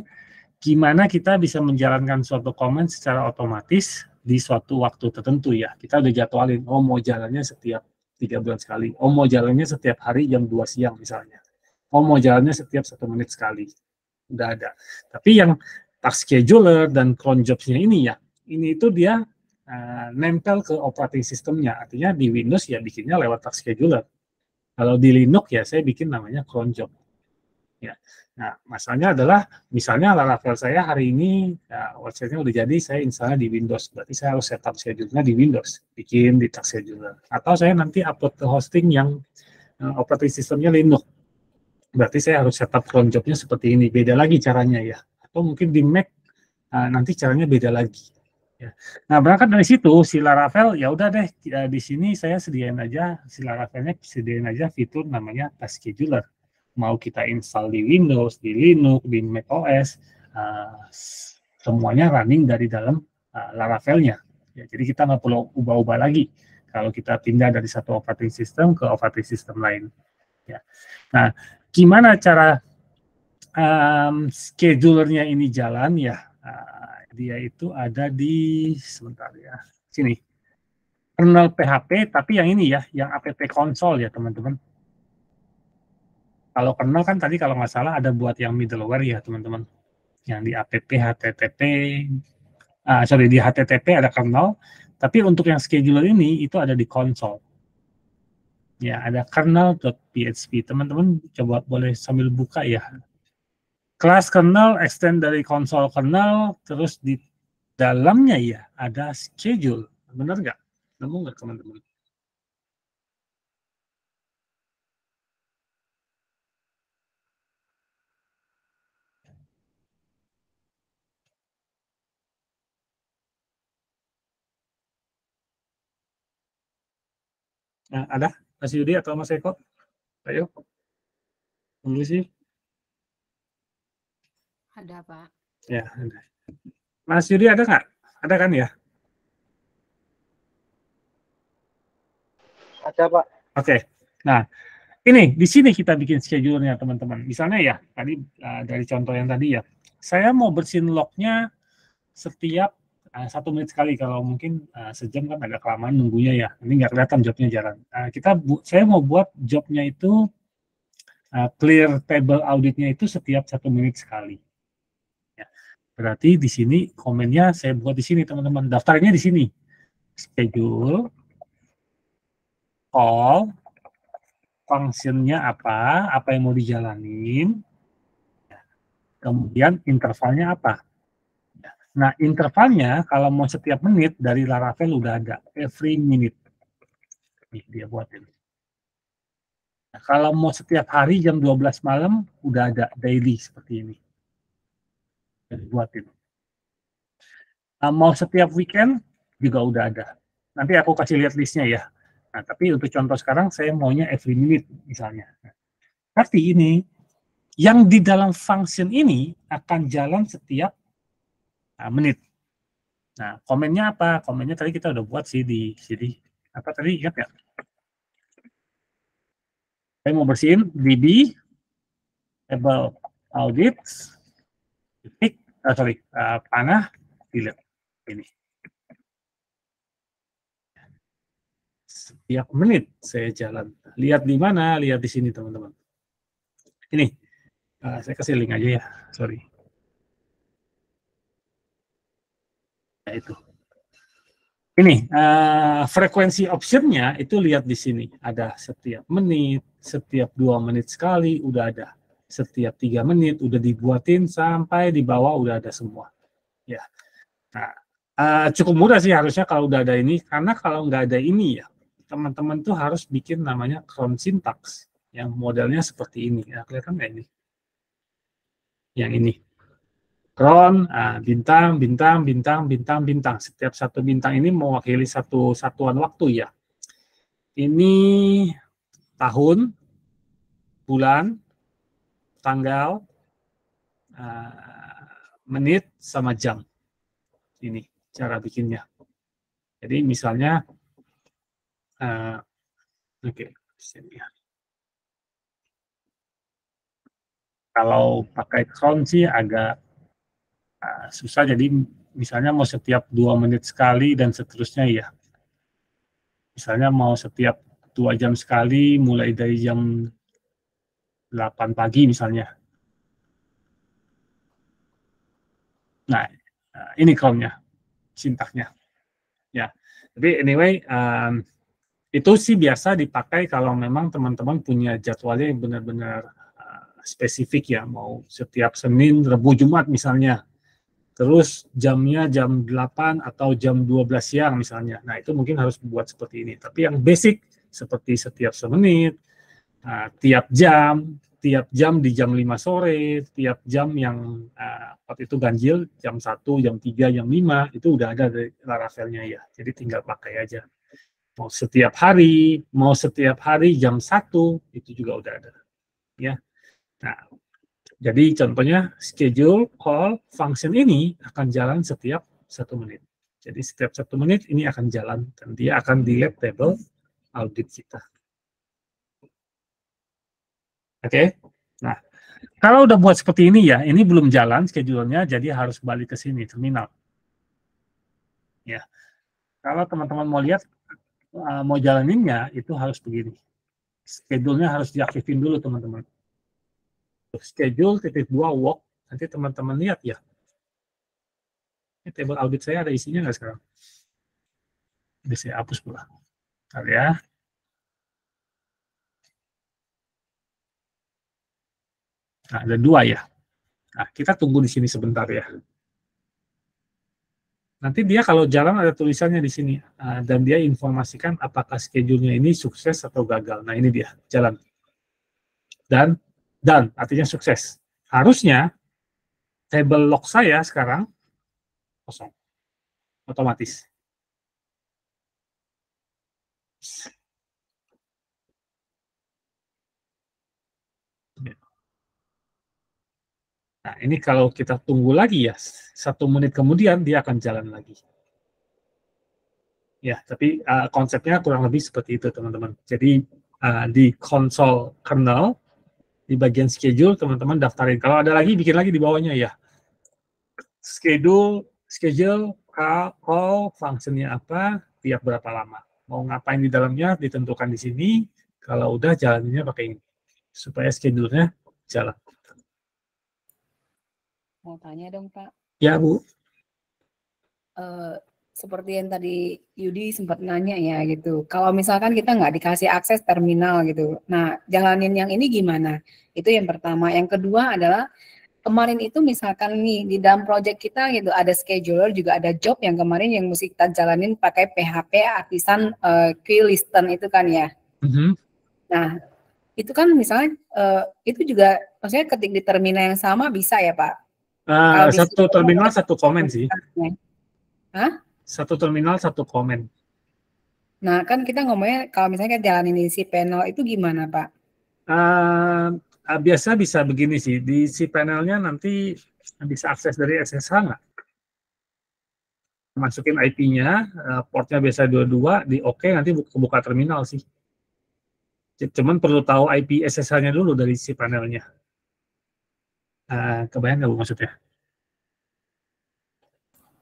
[SPEAKER 1] gimana kita bisa menjalankan suatu komen secara otomatis di suatu waktu tertentu ya. Kita udah jadwalin, mau jalannya setiap 3 bulan sekali. Mau jalannya setiap hari jam 2 siang misalnya. Mau jalannya setiap 1 menit sekali. Udah ada. Tapi yang task scheduler dan cron jobs-nya ini ya, ini itu dia nempel ke operating systemnya. Artinya di Windows ya bikinnya lewat task scheduler. Kalau di Linux ya saya bikin namanya cron job. Ya. Nah, masalahnya adalah misalnya Laravel saya hari ini website-nya udah jadi, saya install di Windows, berarti saya harus setup schedule-nya di Windows, bikin di task scheduler. Atau saya nanti upload ke hosting yang operating systemnya Linux, berarti saya harus setup cron job-nya seperti ini, beda lagi caranya ya. Atau mungkin di Mac nanti caranya beda lagi. Ya. Nah, berangkat dari situ si Laravel ya udah deh, di sini saya sediain aja si Laravelnya, sediain aja fitur namanya task scheduler. Mau kita install di Windows, di Linux, di macOS, semuanya running dari dalam Laravelnya. Ya, jadi kita nggak perlu ubah-ubah lagi kalau kita pindah dari satu operating system ke operating system lain. Ya. Nah, gimana cara schedulernya ini jalan ya? Dia itu ada di sebentar ya, sini. Kernel PHP, tapi yang ini ya, yang app console ya teman-teman. Kalau kernel kan tadi kalau nggak salah ada buat yang middleware ya teman-teman. Yang di app HTTP, di HTTP ada kernel, tapi untuk yang scheduler ini itu ada di console. Ya, ada kernel.php. Teman-teman coba boleh sambil buka ya. Kelas kernel extend dari console kernel, terus di dalamnya ya ada schedule. Benar nggak? Nemu nggak teman-teman? Nah, ada Mas Yudi atau Mas Eko? Ayo. Dulu sih.
[SPEAKER 5] Ada, Pak.
[SPEAKER 1] Ya, ada. Mas Yudi ada nggak? Ada kan ya?
[SPEAKER 2] Ada, Pak.
[SPEAKER 1] Oke. Nah, ini di sini kita bikin schedule-nya teman-teman. Misalnya ya, tadi dari contoh yang tadi ya, saya mau bersihin log-nya setiap 1 menit sekali. Kalau mungkin sejam kan agak kelamaan nunggunya ya. Ini nggak kelihatan jobnya jalan. Saya mau buat jobnya itu clear table auditnya itu setiap 1 menit sekali. Ya. Berarti di sini komennya saya buat di sini teman-teman. Daftarnya di sini. Schedule, call, fungsinya apa yang mau dijalanin, kemudian intervalnya apa. Nah, intervalnya kalau mau setiap menit dari Laravel udah ada, every minute. Nih, dia buatin. Nah, kalau mau setiap hari jam 12 malam, udah ada daily seperti ini. Buatin. Nah, mau setiap weekend, juga udah ada. Nanti aku kasih lihat listnya ya. Nah, tapi untuk contoh sekarang, saya maunya every minute misalnya. Tapi ini, yang di dalam function ini akan jalan setiap menit. Nah, komennya apa? Komennya tadi kita udah buat sih di sini. Apa tadi, ingat nggak? Saya mau bersihin DB, table audit, titik, panah, delete. Ini. Setiap menit saya jalan. Lihat di mana? Lihat di sini, teman-teman. Ini, saya kasih link aja ya. Sorry. Nah, itu. Ini, frekuensi optionnya itu lihat di sini. Ada setiap menit, setiap 2 menit sekali, udah ada. Setiap 3 menit, udah dibuatin sampai di bawah udah ada semua. Ya. Nah, cukup mudah sih harusnya kalau udah ada ini, karena kalau nggak ada ini ya, teman-teman tuh harus bikin namanya cron syntax, yang modelnya seperti ini. Ya, kelihatan nggak ini? Yang ini. Cron, bintang, bintang, bintang, bintang, bintang. Setiap satu bintang ini mewakili satu satuan waktu ya. Ini tahun, bulan, tanggal, menit, sama jam. Ini cara bikinnya. Jadi misalnya, oke, sini ya. Kalau pakai cron sih agak susah, jadi misalnya mau setiap 2 menit sekali dan seterusnya ya. Misalnya mau setiap 2 jam sekali, mulai dari jam 8 pagi misalnya. Nah, ini cronnya, sintaknya. Ya, tapi anyway, itu sih biasa dipakai kalau memang teman-teman punya jadwalnya yang benar-benar spesifik ya, mau setiap Senin, Rabu, Jumat misalnya. Terus jamnya jam 8 atau jam 12 siang misalnya. Nah, itu mungkin harus buat seperti ini. Tapi yang basic seperti setiap semenit, tiap jam di jam 5 sore, tiap jam yang waktu itu ganjil, jam 1, jam 3, jam 5, itu udah ada dari Laravelnya ya. Jadi tinggal pakai aja. Mau setiap hari jam 1, itu juga udah ada. Ya. Nah, jadi contohnya schedule call function ini akan jalan setiap 1 menit. Jadi setiap 1 menit ini akan jalan dan dia akan delete table audit kita. Oke. Nah, kalau udah buat seperti ini ya, ini belum jalan schedule-nya, jadi harus balik ke sini terminal. Ya. Kalau teman-teman mau lihat mau jalaninnya itu harus begini. Schedule-nya harus diaktifin dulu teman-teman. Schedule -2 work, nanti teman-teman lihat ya. Ini table audit saya ada isinya nggak sekarang? Ini saya hapus pula. Bentar ya. Nah, ada 2 ya. Nah, kita tunggu di sini sebentar ya. Nanti dia kalau jalan ada tulisannya di sini. Dan dia informasikan apakah schedule-nya ini sukses atau gagal. Nah, ini dia, jalan. Dan artinya sukses. Harusnya table log saya sekarang kosong. Otomatis. Nah, ini kalau kita tunggu lagi ya, 1 menit kemudian dia akan jalan lagi. Ya, tapi konsepnya kurang lebih seperti itu, teman-teman. Jadi di konsol kernel, di bagian schedule, teman-teman daftarin. Kalau ada lagi, bikin lagi di bawahnya ya. Schedule, call, fungsinya apa, tiap berapa lama. Mau ngapain di dalamnya, ditentukan di sini. Kalau udah, jalannya pakai ini. Supaya schedule-nya jalan.
[SPEAKER 5] Mau tanya dong, Pak.
[SPEAKER 1] Ya, Bu.
[SPEAKER 5] Seperti yang tadi Yudi sempat nanya ya gitu. Kalau misalkan kita nggak dikasih akses terminal gitu, nah jalanin yang ini gimana? Itu yang pertama. Yang kedua adalah kemarin itu misalkan nih di dalam project kita gitu ada scheduler juga ada job yang kemarin yang mesti kita jalanin pakai PHP artisan queue listen itu kan ya. Nah itu kan misalnya itu juga maksudnya ketik di terminal yang sama bisa ya Pak?
[SPEAKER 1] Satu terminal satu komen sih.
[SPEAKER 5] Hah?
[SPEAKER 1] Satu terminal satu komen.
[SPEAKER 5] Nah kan kita ngomongnya kalau misalnya kita jalanin di cPanel itu gimana Pak?
[SPEAKER 1] Biasa bisa begini sih, di cPanel-nya nanti bisa akses dari SSH nggak? Masukin IP-nya, portnya biasa 22, di oke, nanti buka terminal sih. Cuman perlu tahu IP SSH-nya dulu dari cPanel-nya. Kebayang nggak Bu maksudnya?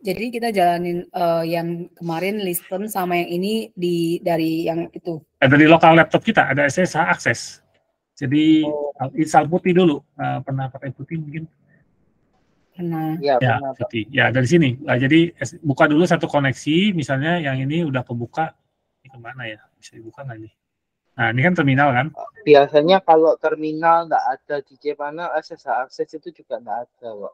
[SPEAKER 5] Jadi kita jalanin yang kemarin listen sama yang ini dari yang itu.
[SPEAKER 1] Dari lokal laptop kita ada SSH akses. Jadi install Putih dulu. Pernah pakai Putih mungkin?
[SPEAKER 5] Pernah.
[SPEAKER 2] Ya,
[SPEAKER 1] Ya,
[SPEAKER 2] pernah, Pak.
[SPEAKER 1] Putih. Ya dari sini. Jadi buka dulu satu koneksi. Misalnya yang ini udah kebuka. Ini kemana ya? Bisa dibuka nggak nih? Nah ini kan terminal kan?
[SPEAKER 2] Biasanya kalau terminal nggak ada di cPanel, SSH akses itu juga nggak ada, Pak.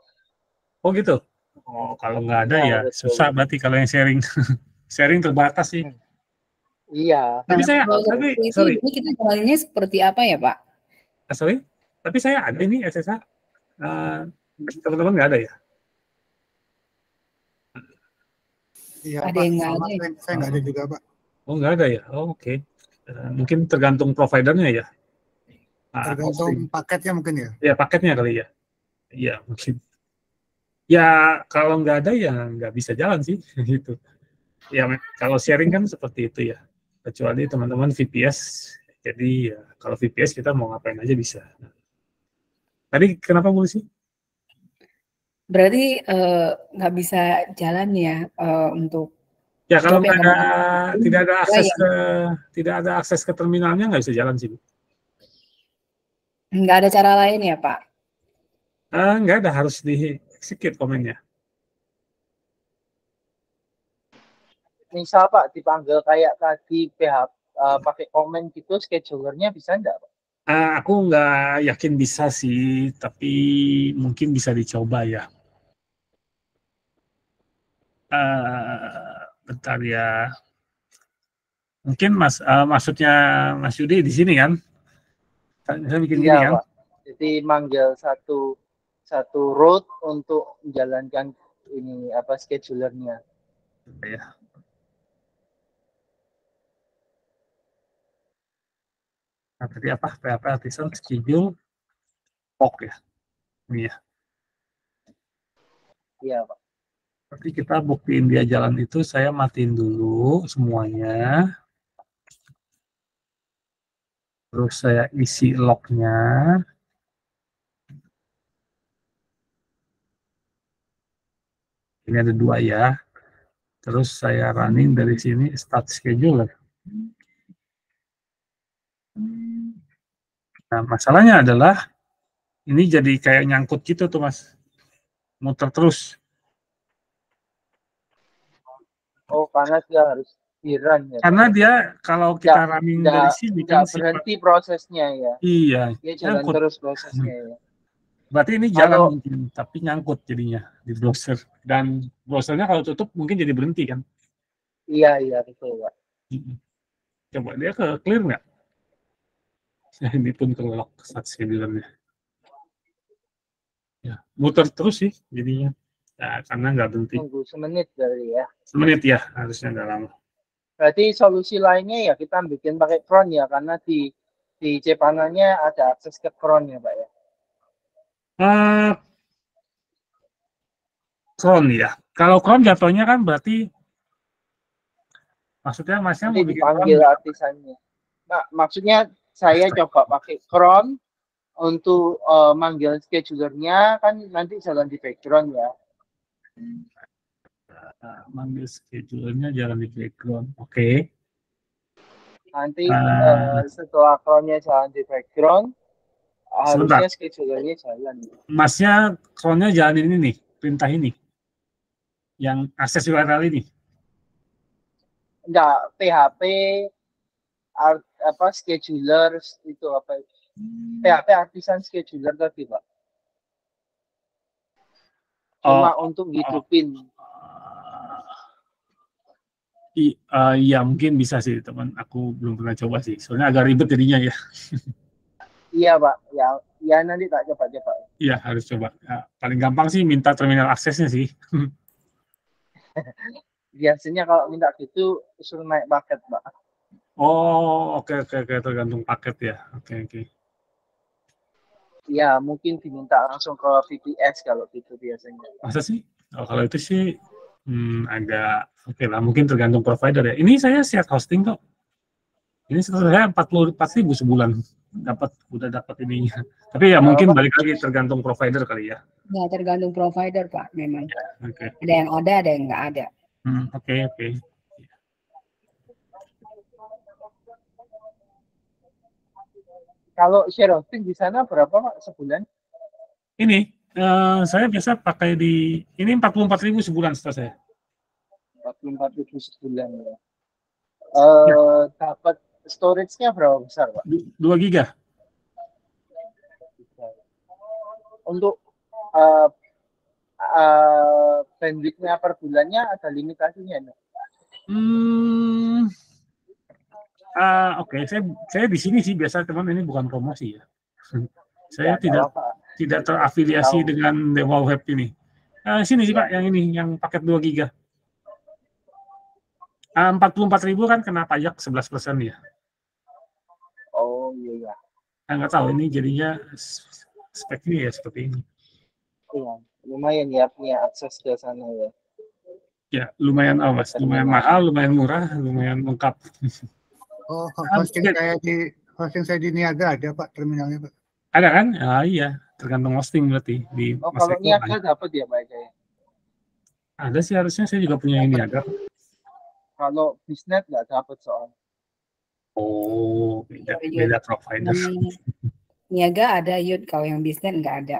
[SPEAKER 1] Oh gitu. Oh, kalau nggak ada ya
[SPEAKER 2] betul.
[SPEAKER 1] susah berarti kalau yang sharing. Sharing terbatas sih.
[SPEAKER 2] Iya.
[SPEAKER 1] Tapi sorry.
[SPEAKER 5] Ini kita jalaninnya seperti apa ya Pak?
[SPEAKER 1] Sorry. Tapi saya ada ini SSH. Teman-teman nggak ada ya?
[SPEAKER 4] Iya,
[SPEAKER 5] Ada
[SPEAKER 4] Pak.
[SPEAKER 5] yang nggak
[SPEAKER 4] Sama,
[SPEAKER 5] ada.
[SPEAKER 4] saya nggak ada juga, Pak.
[SPEAKER 1] Oh nggak ada ya? Oh, oke. Mungkin tergantung providernya ya.
[SPEAKER 4] Tergantung paketnya mungkin ya.
[SPEAKER 1] Ya paketnya kali ya. Iya mungkin. Ya kalau nggak ada ya nggak bisa jalan sih gitu. Ya kalau sharing kan seperti itu ya. Kecuali teman-teman VPS. Jadi ya, kalau VPS kita mau ngapain aja bisa. Tadi kenapa Bu sih?
[SPEAKER 5] Berarti nggak bisa jalan ya untuk.
[SPEAKER 1] Ya kalau
[SPEAKER 5] job yang
[SPEAKER 1] tidak ada akses ke terminalnya nggak bisa jalan sih Bu.
[SPEAKER 5] Nggak ada cara lain ya Pak?
[SPEAKER 1] Nggak ada, harus di execute komennya.
[SPEAKER 2] Misal Pak dipanggil kayak tadi PHP pakai komen gitu, schedulernya bisa enggak Pak?
[SPEAKER 1] Aku nggak yakin bisa sih, tapi mungkin bisa dicoba ya. Bentar ya. Mungkin maksudnya Mas Yudi di sini kan? Saya bikin
[SPEAKER 2] Iya,
[SPEAKER 1] gini kan?
[SPEAKER 2] Pak. Jadi manggil satu road untuk menjalankan ini apa schedulernya.
[SPEAKER 1] Ya. Nah, tadi apa? PHP artisan schedule POC ya. Ini ya.
[SPEAKER 2] Iya, Pak.
[SPEAKER 1] Tapi kita buktiin dia jalan itu, saya matiin dulu semuanya. Terus saya isi lognya. Ini ada 2 ya. Terus saya running dari sini start scheduler. Nah, masalahnya adalah ini jadi kayak nyangkut gitu tuh, Mas. Muter terus.
[SPEAKER 2] Oh, karena dia harus di-run ya.
[SPEAKER 1] Karena
[SPEAKER 2] Pak.
[SPEAKER 1] dia kalau kita running dari sini kan
[SPEAKER 2] berhenti prosesnya ya.
[SPEAKER 1] Iya,
[SPEAKER 2] Dia jalan
[SPEAKER 1] nyangkut.
[SPEAKER 2] terus prosesnya ya.
[SPEAKER 1] Berarti ini jalan mungkin, tapi nyangkut jadinya di browser. Dan browsernya kalau tutup mungkin jadi berhenti kan?
[SPEAKER 2] Iya, betul, Pak.
[SPEAKER 1] Coba dia ke clear nggak? Ini pun kelok start schedulernya. Ya, muter terus sih jadinya. Ya, karena nggak berhenti.
[SPEAKER 2] Tunggu semenit dari ya.
[SPEAKER 1] Semenit ya, harusnya nggak lama.
[SPEAKER 2] Berarti solusi lainnya ya kita bikin pakai cron ya, karena di Cpananya ada akses ke cron ya, Pak ya.
[SPEAKER 1] Cron ya. Kalau cron jatuhnya kan berarti maksudnya Masnya
[SPEAKER 2] Nanti
[SPEAKER 1] mau bikin
[SPEAKER 2] dipanggil
[SPEAKER 1] cron,
[SPEAKER 2] artisannya. Nah, maksudnya saya coba pakai cron untuk manggil schedulernya, kan nanti jalan di background ya.
[SPEAKER 1] manggil schedulernya jalan di background. Oke.
[SPEAKER 2] Nanti setelah cronnya jalan di background, harusnya schedulernya jalan.
[SPEAKER 1] Masnya cronnya jalan ini nih, perintah ini. Yang akses URL ini.
[SPEAKER 2] Enggak, PHP apa scheduler itu apa? PHP artisan scheduler tadi, Pak. Cuma untuk hidupin.
[SPEAKER 1] Iya mungkin bisa sih teman. Aku belum pernah coba sih. Soalnya agak ribet jadinya ya.
[SPEAKER 2] Iya, Pak. Ya nanti tak coba.
[SPEAKER 1] Iya harus coba. Paling gampang sih minta terminal aksesnya sih.
[SPEAKER 2] Biasanya kalau minta gitu suruh naik paket, Pak.
[SPEAKER 1] Oh, oke, tergantung paket ya. Oke.
[SPEAKER 2] Ya, mungkin diminta langsung ke VPS kalau gitu biasanya.
[SPEAKER 1] Masa sih? Oh, kalau itu sih agak oke lah. Mungkin tergantung provider ya. Ini saya shared hosting kok. Ini saya 44.000 sebulan udah dapat ininya. Tapi ya mungkin balik lagi tergantung provider kali ya.
[SPEAKER 5] Ya, tergantung provider, Pak, memang.
[SPEAKER 1] Oke.
[SPEAKER 5] Ada yang ada yang nggak ada.
[SPEAKER 1] Oke.
[SPEAKER 2] Kalau share hosting di sana berapa, Pak, sebulan?
[SPEAKER 1] Ini saya biasa pakai ini 44.000 sebulan setelah saya.
[SPEAKER 2] 44.000 sebulan ya. Dapat storage-nya berapa besar, Pak?
[SPEAKER 1] 2 giga.
[SPEAKER 2] Untuk bandwidth-nya per bulannya ada limitasinya, no?
[SPEAKER 1] Oke, saya di sini sih biasa teman, ini bukan promosi ya. Saya tidak terafiliasi dengan Dewa Web ini. Sini sih Pak, yang ini, yang paket 2 giga. 44.000 kan kena pajak 11% ya.
[SPEAKER 2] Oh iya.
[SPEAKER 1] Nggak tahu ini jadinya speknya ya seperti ini.
[SPEAKER 2] Iya, lumayan ya punya akses ke sana ya.
[SPEAKER 1] Ya, lumayan awas, lumayan mahal, lumayan murah, lumayan lengkap.
[SPEAKER 4] Oh, hosting saya di Niaga ada Pak terminalnya, Pak.
[SPEAKER 1] Ada kan? Iya, tergantung hosting berarti di
[SPEAKER 2] kalau Niaga dapat ya Pak ya?
[SPEAKER 1] Ada sih, harusnya saya juga punya ini ada.
[SPEAKER 2] Kalau Bisnet nggak dapat soal.
[SPEAKER 1] Oh, beda provider.
[SPEAKER 5] Niaga ada, Yud. Kalau yang Bisnet nggak ada.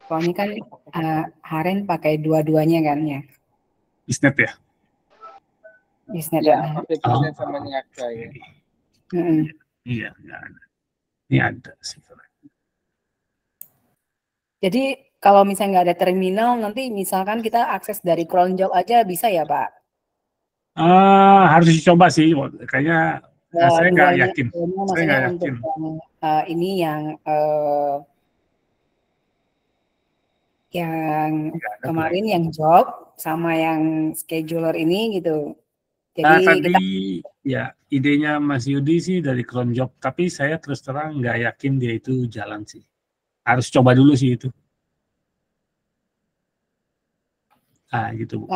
[SPEAKER 5] Kalau ini kan Haren pakai dua-duanya kan ya?
[SPEAKER 1] Bisnet ya?
[SPEAKER 5] Bisnet
[SPEAKER 2] ya, pakai Bisnet sama Niaga ya.
[SPEAKER 1] Iya, nggak ada. Ini ada sih.
[SPEAKER 5] Jadi kalau misalnya nggak ada terminal, nanti misalkan kita akses dari cron job aja bisa ya Pak?
[SPEAKER 1] Harus dicoba sih, kayaknya saya nggak
[SPEAKER 5] Dualnya
[SPEAKER 1] yakin. Saya
[SPEAKER 5] maksudnya
[SPEAKER 1] nggak
[SPEAKER 5] untuk
[SPEAKER 1] yakin.
[SPEAKER 5] ini yang
[SPEAKER 1] Nggak ada
[SPEAKER 5] kemarin yang job sama yang scheduler ini gitu. Jadi
[SPEAKER 1] tadi
[SPEAKER 5] kita
[SPEAKER 1] ya idenya Mas Yudi sih dari cron job, tapi saya terus terang nggak yakin dia itu jalan sih. Harus coba dulu sih itu. Gitu Bu.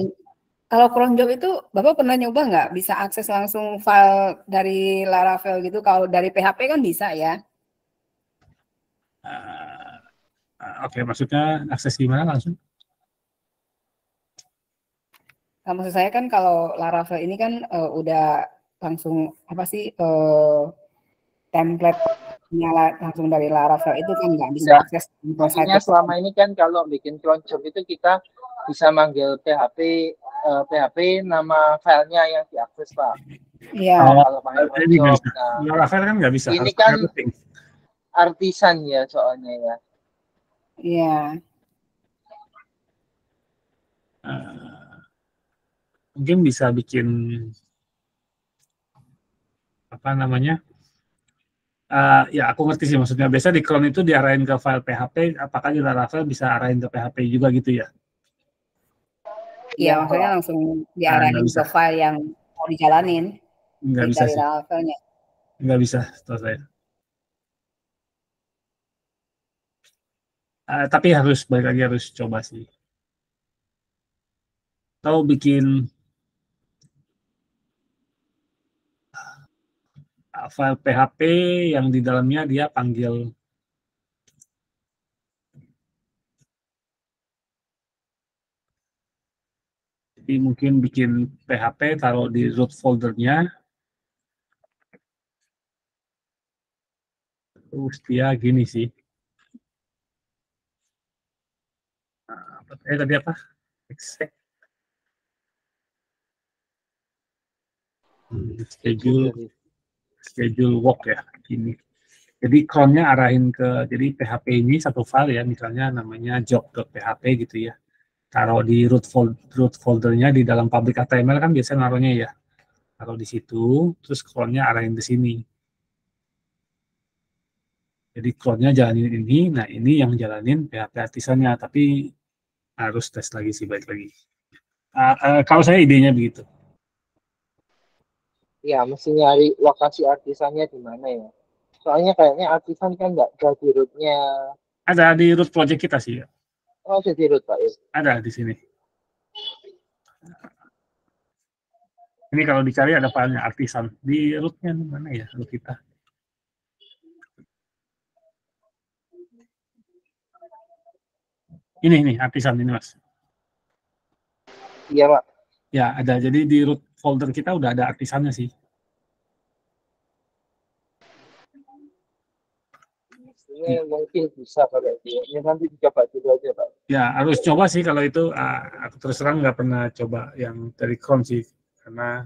[SPEAKER 5] kalau cron job itu Bapak pernah nyoba nggak bisa akses langsung file dari Laravel gitu? Kalau dari PHP kan bisa ya?
[SPEAKER 1] Oke, maksudnya akses di mana langsung?
[SPEAKER 5] Nah, maksud saya kan kalau Laravel ini kan udah langsung apa sih template nyala langsung dari Laravel itu kan nggak bisa
[SPEAKER 2] Enggak.
[SPEAKER 5] akses.
[SPEAKER 2] Maksudnya selama ini kan kalau bikin cron job itu kita bisa manggil PHP nama filenya yang diakses Pak.
[SPEAKER 5] Iya.
[SPEAKER 2] Kalau pakai cron job. Nah,
[SPEAKER 1] Laravel kan nggak bisa.
[SPEAKER 2] ini kan artisan ya soalnya ya.
[SPEAKER 5] Iya.
[SPEAKER 1] Mungkin bisa bikin apa namanya? Ya aku ngerti sih maksudnya. Biasa di cron itu diarahin ke file PHP, apakah di Laravel bisa arahin ke PHP juga gitu ya?
[SPEAKER 5] Iya, maksudnya langsung diarahin ke file yang mau dijalanin.
[SPEAKER 1] Nggak bisa
[SPEAKER 5] dari
[SPEAKER 1] sih.
[SPEAKER 5] Laravelnya.
[SPEAKER 1] Nggak bisa, setahu saya. Tapi harus balik lagi harus coba sih. Atau bikin file PHP yang di dalamnya dia panggil jadi mungkin bikin PHP taruh di root foldernya terus dia gini sih tadi apa schedule work ya gini. Jadi cronnya arahin ke jadi PHP ini satu file ya misalnya namanya job.php gitu ya. Taruh di root foldernya di dalam public HTML kan biasanya naruhnya ya. Taruh di situ terus cronnya arahin ke sini. Jadi cronnya jalanin ini, nah ini yang jalanin PHP artisannya tapi harus tes lagi sih baik lagi. Kalau saya idenya begitu.
[SPEAKER 2] Ya, mesti nyari lokasi artisannya di mana ya. Soalnya kayaknya artisan kan nggak ada di rootnya.
[SPEAKER 1] Ada di root project kita sih ya.
[SPEAKER 2] Oh, ada di root Pak ya?
[SPEAKER 1] Ada di sini. Ini kalau dicari ada filenya artisan. Di rootnya mana ya root kita? Ini artisan ini Mas.
[SPEAKER 2] Iya Pak.
[SPEAKER 1] Ya ada. Jadi di root folder kita udah ada artisannya sih.
[SPEAKER 2] Mungkin bisa kalau itu. Ya, nanti dicoba dulu aja Pak.
[SPEAKER 1] Ya harus coba sih kalau itu. Aku terus terang nggak pernah coba yang dari cron sih. Karena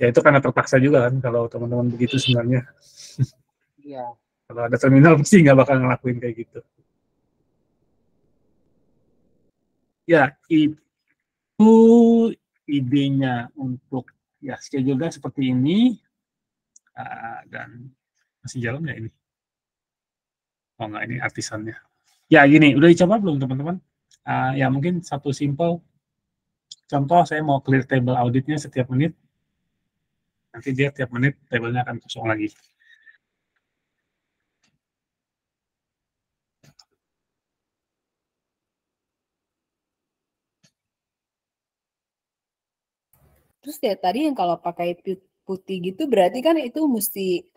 [SPEAKER 1] ya itu karena terpaksa juga kan kalau teman-teman begitu sebenarnya.
[SPEAKER 2] Iya.
[SPEAKER 1] Kalau ada terminal pasti nggak bakal ngelakuin kayak gitu. Ya itu idenya untuk ya schedule seperti ini dan masih jalan nggak ini? Oh nggak, ini artisannya. Ya gini, udah dicoba belum teman-teman? Ya mungkin satu simple contoh, saya mau clear table auditnya setiap menit. Nanti dia tiap menit tabelnya akan kosong lagi.
[SPEAKER 5] Terus ya tadi yang kalau pakai putih gitu berarti kan itu mesti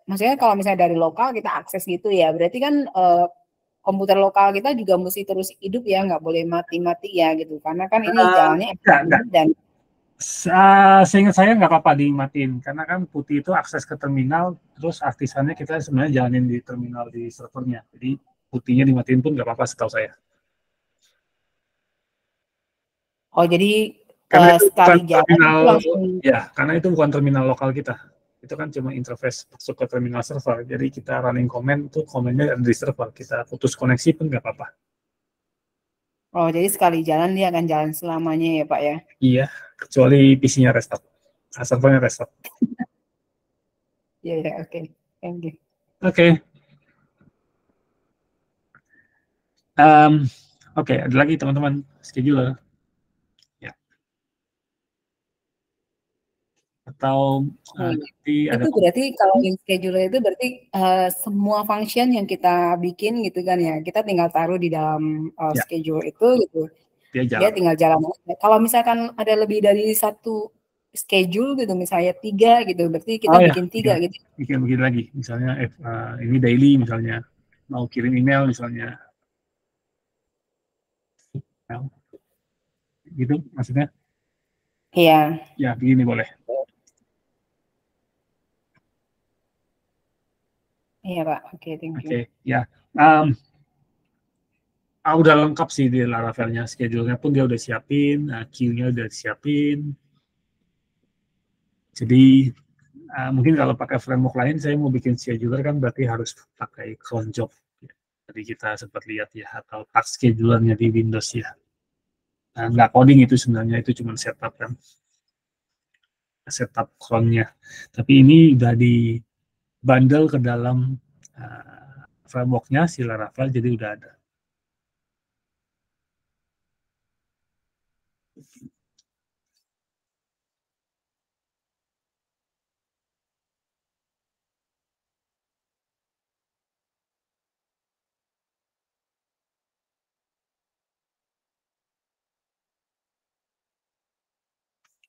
[SPEAKER 5] maksudnya kalau misalnya dari lokal kita akses gitu ya berarti kan komputer lokal kita juga mesti terus hidup ya nggak boleh mati-mati ya gitu karena kan ini jalannya
[SPEAKER 1] enggak. Dan seingat saya nggak apa-apa dimatiin karena kan putih itu akses ke terminal terus artisannya kita sebenarnya jalanin di terminal di servernya jadi putihnya dimatiin pun nggak apa-apa setahu saya.
[SPEAKER 5] Oh jadi
[SPEAKER 1] karena itu
[SPEAKER 5] sekali
[SPEAKER 1] bukan terminal
[SPEAKER 5] langsung...
[SPEAKER 1] ya karena itu bukan terminal lokal kita. Itu kan cuma interface masuk ke terminal server. Jadi kita running command itu komennya ada di server. Kita putus koneksi pun nggak apa-apa.
[SPEAKER 5] Oh, jadi sekali jalan dia akan jalan selamanya ya Pak ya?
[SPEAKER 1] Iya, kecuali PC-nya restart. Servernya restart.
[SPEAKER 5] Iya, oke. Thank you.
[SPEAKER 1] Oke. Oke, ada lagi teman-teman scheduler. Ya. Atau nanti ada
[SPEAKER 5] Itu berarti kalau yang scheduler itu berarti semua function yang kita bikin gitu kan ya, kita tinggal taruh di dalam
[SPEAKER 1] Ya.
[SPEAKER 5] schedule itu gitu.
[SPEAKER 1] dia
[SPEAKER 5] Dia
[SPEAKER 1] jalan.
[SPEAKER 5] tinggal jalan. Kalau misalkan ada lebih dari satu schedule gitu, misalnya 3 gitu, berarti kita
[SPEAKER 1] Oh, ya,
[SPEAKER 5] bikin 3 gitu.
[SPEAKER 1] Bikin lagi. Misalnya ini daily misalnya. Mau kirim email misalnya. Gitu maksudnya?
[SPEAKER 5] Iya.
[SPEAKER 1] Ya, begini boleh.
[SPEAKER 5] Iya Pak, oke, thank you.
[SPEAKER 1] Oke, ya. Udah lengkap sih di Laravel-nya, schedule-nya pun dia udah siapin, queue-nya udah siapin. Jadi mungkin kalau pakai framework lain, saya mau bikin scheduler kan berarti harus pakai cron job. Jadi kita sempat lihat ya, atau task scheduler-nya di Windows ya. Nggak coding itu sebenarnya, itu cuma setup kan. Setup cron-nya. Tapi ini udah di bundle ke dalam framework-nya si Laravel, jadi udah ada.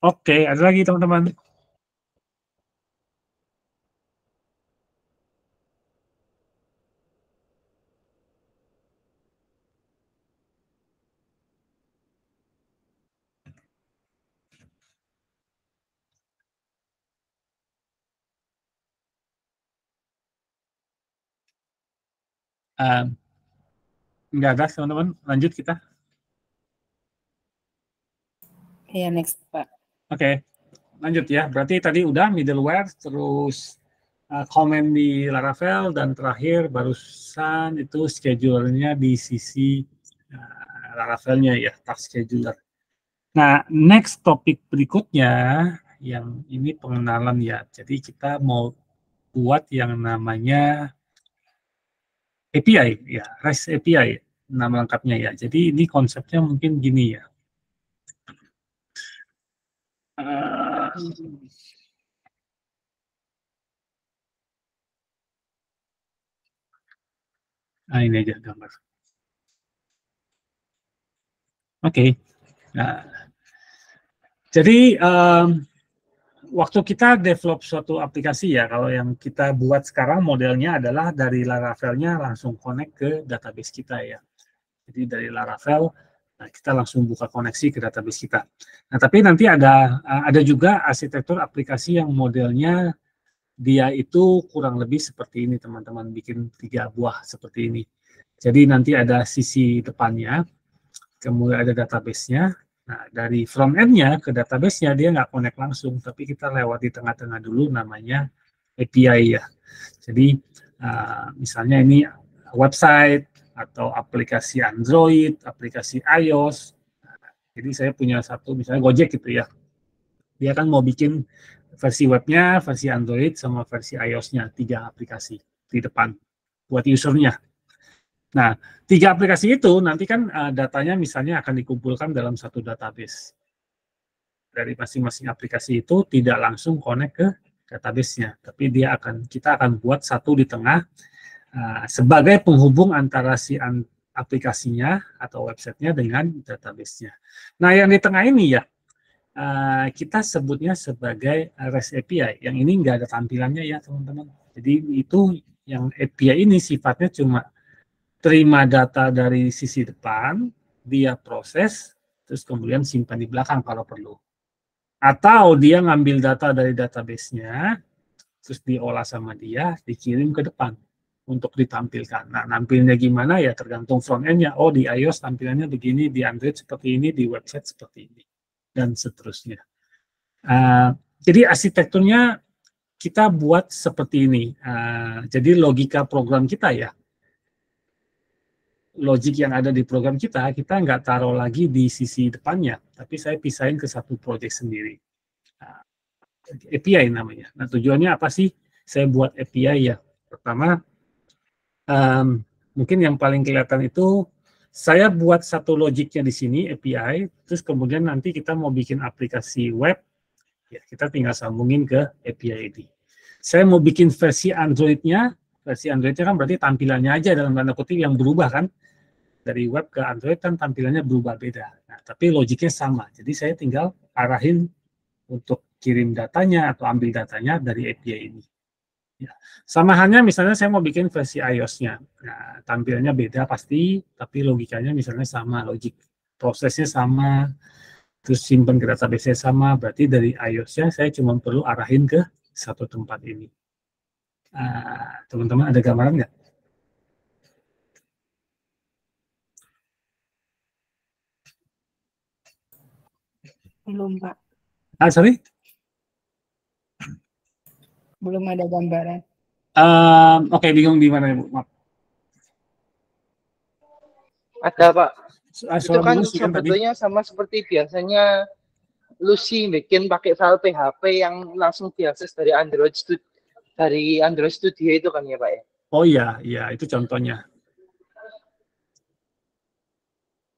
[SPEAKER 1] Oke, ada lagi teman-teman? Nggak ada teman-teman, lanjut kita.
[SPEAKER 5] Iya, next Pak.
[SPEAKER 1] Oke, lanjut ya. Berarti tadi udah middleware, terus komen di Laravel, dan terakhir barusan itu schedulernya di sisi Laravelnya ya, task scheduler. Nah, next topik berikutnya, yang ini pengenalan ya. Jadi kita mau buat yang namanya API, ya, REST API, nama lengkapnya ya. Jadi ini konsepnya mungkin gini ya. Ini aja gambar. Oke. Nah, jadi waktu kita develop suatu aplikasi ya, kalau yang kita buat sekarang modelnya adalah dari Laravel-nya langsung connect ke database kita ya. Jadi dari Laravel kita langsung buka koneksi ke database kita. Nah, tapi nanti ada juga arsitektur aplikasi yang modelnya dia itu kurang lebih seperti ini teman-teman, bikin 3 buah seperti ini. Jadi nanti ada sisi depannya, kemudian ada database-nya. Nah, dari front end-nya ke database-nya dia nggak connect langsung, tapi kita lewat di tengah-tengah dulu namanya API ya. Jadi misalnya ini website atau aplikasi Android, aplikasi iOS. Jadi saya punya satu misalnya Gojek gitu ya. Dia kan mau bikin versi webnya, versi Android, sama versi iOS-nya, 3 aplikasi di depan buat usernya. Nah, 3 aplikasi itu nanti kan datanya misalnya akan dikumpulkan dalam satu database. Dari masing-masing aplikasi itu tidak langsung connect ke database-nya, tapi kita akan buat satu di tengah sebagai penghubung antara si aplikasinya atau websitenya dengan database-nya. Nah, yang di tengah ini ya, kita sebutnya sebagai REST API. Yang ini nggak ada tampilannya ya teman-teman. Jadi itu yang API ini sifatnya cuma terima data dari sisi depan, dia proses, terus kemudian simpan di belakang kalau perlu. Atau dia ngambil data dari database-nya, terus diolah sama dia, dikirim ke depan untuk ditampilkan. Nah, nampilnya gimana ya tergantung front end-nya. Oh, di iOS tampilannya begini, di Android seperti ini, di website seperti ini, dan seterusnya. Jadi arsitekturnya kita buat seperti ini. Jadi logika program kita ya, logik yang ada di program kita nggak taruh lagi di sisi depannya, tapi saya pisahin ke satu project sendiri. API namanya. Nah, tujuannya apa sih saya buat API ya? Pertama, mungkin yang paling kelihatan itu saya buat satu logiknya di sini API, terus kemudian nanti kita mau bikin aplikasi web, ya kita tinggal sambungin ke API ini. Saya mau bikin versi Android-nya kan berarti tampilannya aja dalam tanda kutip yang berubah kan, dari web ke Android kan tampilannya berubah beda. Nah, tapi logiknya sama, jadi saya tinggal arahin untuk kirim datanya atau ambil datanya dari API ini. Ya. Sama halnya misalnya saya mau bikin versi iOS-nya. Nah, tampilannya beda pasti, tapi logikanya misalnya sama, logik prosesnya sama, terus simpan ke database-nya sama, berarti dari iOS-nya saya cuma perlu arahin ke satu tempat ini. Teman-teman ada gambaran nggak?
[SPEAKER 5] Belum, Pak.
[SPEAKER 1] Sorry?
[SPEAKER 5] Belum ada gambaran.
[SPEAKER 1] Oke, bingung di mana, Bu? Maaf.
[SPEAKER 2] Ada, Pak. Itu kan
[SPEAKER 1] Lucy kan tadi.
[SPEAKER 2] sebetulnya sama seperti biasanya Lucy bikin pakai file PHP yang langsung diakses dari Android Studio itu kan ya, Pak ya?
[SPEAKER 1] Oh iya, itu contohnya.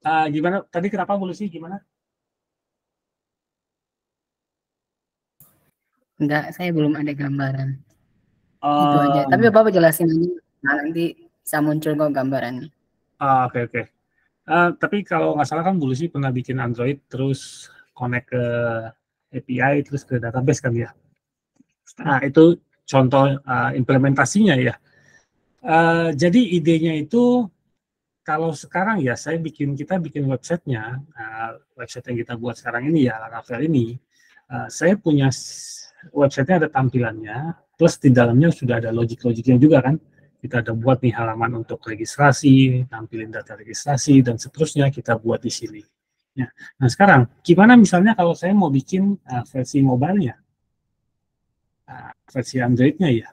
[SPEAKER 1] Gimana? Tadi kenapa Bu Lucy? Gimana?
[SPEAKER 5] Enggak, saya belum ada gambaran. Itu aja. Tapi Bapak jelasin aja. Nah, nanti bisa muncul kok gambarannya.
[SPEAKER 1] Oke. Tapi kalau nggak salah kan Bu Lucy pernah bikin Android terus connect ke API terus ke database kan ya. Nah itu contoh implementasinya ya. Jadi idenya itu kalau sekarang ya kita bikin websitenya, website yang kita buat sekarang ini ya Laravel ini, saya punya websitenya ada tampilannya, plus di dalamnya sudah ada logik-logiknya juga kan. Kita ada buat nih halaman untuk registrasi, tampilin data registrasi, dan seterusnya kita buat di sini. Ya. Nah sekarang, gimana misalnya kalau saya mau bikin versi mobile-nya, versi Android-nya ya.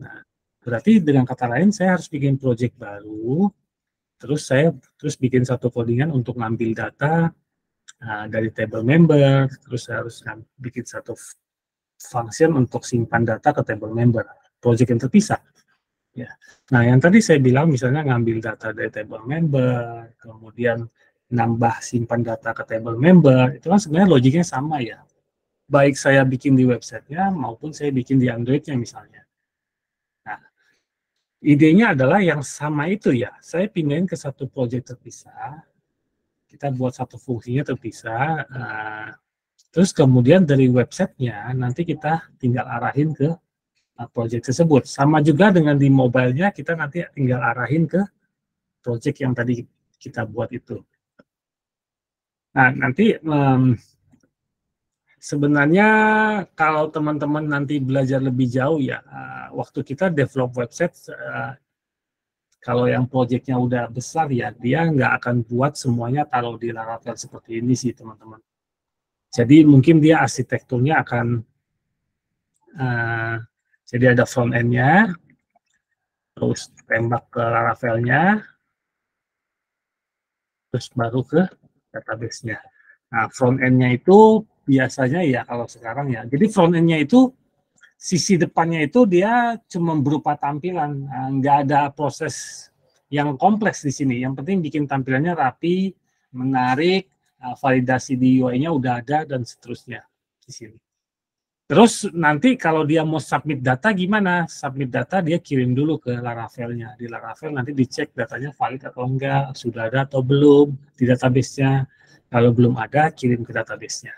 [SPEAKER 1] Nah, berarti dengan kata lain saya harus bikin project baru, terus bikin satu codingan untuk ngambil data dari table member, terus saya harus bikin satu function untuk simpan data ke table member, project yang terpisah. Ya. Nah, yang tadi saya bilang misalnya ngambil data dari table member, kemudian nambah simpan data ke table member, itu kan sebenarnya logiknya sama ya. Baik saya bikin di websitenya maupun saya bikin di Android-nya misalnya. Nah, idenya adalah yang sama itu ya. Saya pindahin ke satu project terpisah, kita buat satu fungsinya terpisah, terus kemudian dari websitenya nanti kita tinggal arahin ke project tersebut. Sama juga dengan di mobile-nya kita nanti tinggal arahin ke project yang tadi kita buat itu. Nah, nanti sebenarnya kalau teman-teman nanti belajar lebih jauh ya, waktu kita develop website, kalau yang project-nya udah besar ya, dia nggak akan buat semuanya taruh di Laravel seperti ini sih teman-teman. Jadi mungkin dia arsitekturnya akan jadi ada front end-nya, terus tembak ke Laravel-nya, terus baru ke database-nya. Nah, front end-nya itu biasanya ya kalau sekarang ya. Jadi front end-nya itu sisi depannya itu dia cuma berupa tampilan, nggak ada proses yang kompleks di sini. Yang penting bikin tampilannya rapi, menarik, validasi di UI-nya udah ada dan seterusnya di sini. Terus nanti kalau dia mau submit data gimana? Submit data dia kirim dulu ke Laravel-nya. Di Laravel nanti dicek datanya valid atau enggak, sudah ada atau belum di database-nya. Kalau belum ada, kirim ke database-nya.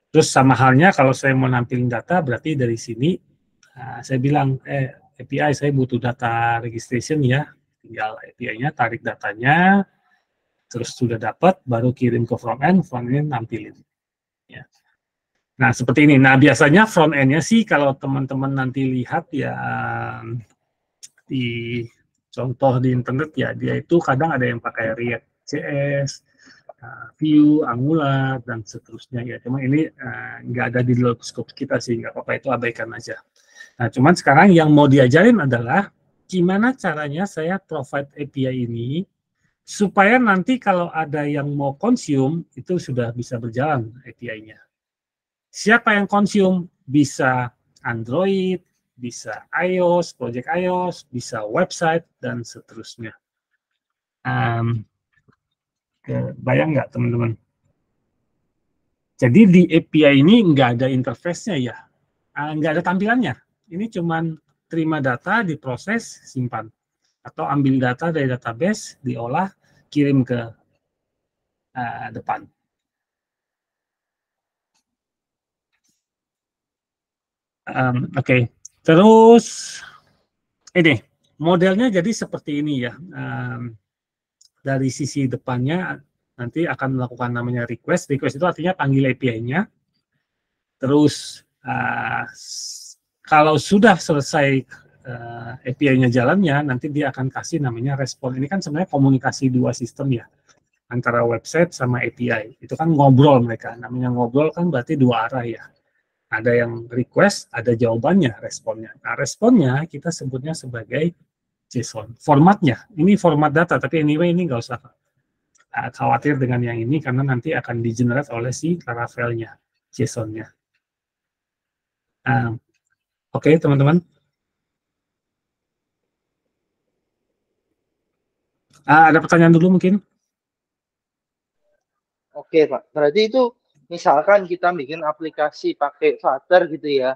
[SPEAKER 1] Terus sama halnya kalau saya mau nampilin data, berarti dari sini saya bilang, API saya butuh data registration ya. Tinggal API-nya, tarik datanya, terus sudah dapat, baru kirim ke front end nampilin. Ya. Nah, seperti ini. Nah, biasanya front end-nya sih kalau teman-teman nanti lihat ya di contoh di internet ya, dia itu kadang ada yang pakai React.js, Vue, Angular, dan seterusnya ya. Cuma ini nggak ada di dalam scope kita sih, nggak apa-apa, itu abaikan aja. Nah, cuman sekarang yang mau diajarin adalah gimana caranya saya provide API ini supaya nanti kalau ada yang mau consume, itu sudah bisa berjalan API-nya. Siapa yang consume? Bisa Android, bisa iOS, project iOS, bisa website, dan seterusnya. Bayang nggak teman-teman? Jadi di API ini nggak ada interface-nya ya, nggak ada tampilannya. Ini cuman terima data, diproses, simpan. Atau ambil data dari database, diolah, kirim ke depan. Oke. Terus ini modelnya jadi seperti ini ya. Dari sisi depannya nanti akan melakukan namanya request. Request itu artinya panggil API-nya. Terus kalau sudah selesai API-nya jalannya, nanti dia akan kasih namanya respon. Ini kan sebenarnya komunikasi dua sistem ya, antara website sama API. Itu kan ngobrol mereka. Namanya ngobrol kan berarti dua arah ya. Ada yang request, ada jawabannya, responnya. Nah, responnya kita sebutnya sebagai JSON. Formatnya, ini format data, tapi anyway ini nggak usah khawatir dengan yang ini, karena nanti akan di-generate oleh si Laravel-nya, JSON-nya. Oke, teman-teman. Ada pertanyaan dulu mungkin?
[SPEAKER 2] Oke, Pak. Berarti itu misalkan kita bikin aplikasi pakai Flutter gitu ya.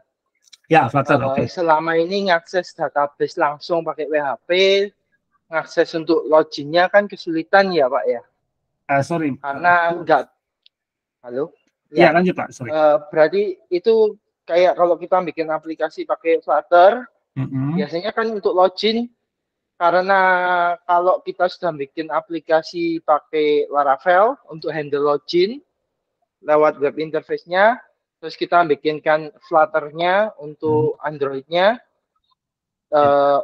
[SPEAKER 1] Ya, Flutter, oke.
[SPEAKER 2] Selama ini ngakses database langsung pakai PHP, ngakses untuk loginnya kan kesulitan ya, Pak ya?
[SPEAKER 1] Sorry.
[SPEAKER 2] Karena enggak. Halo?
[SPEAKER 1] Ya, lanjut Pak, sorry.
[SPEAKER 2] Berarti itu kayak kalau kita bikin aplikasi pakai Flutter, biasanya kan untuk login, karena kalau kita sudah bikin aplikasi pakai Laravel untuk handle login lewat web interface-nya, terus kita bikinkan Flutter-nya untuk Android-nya.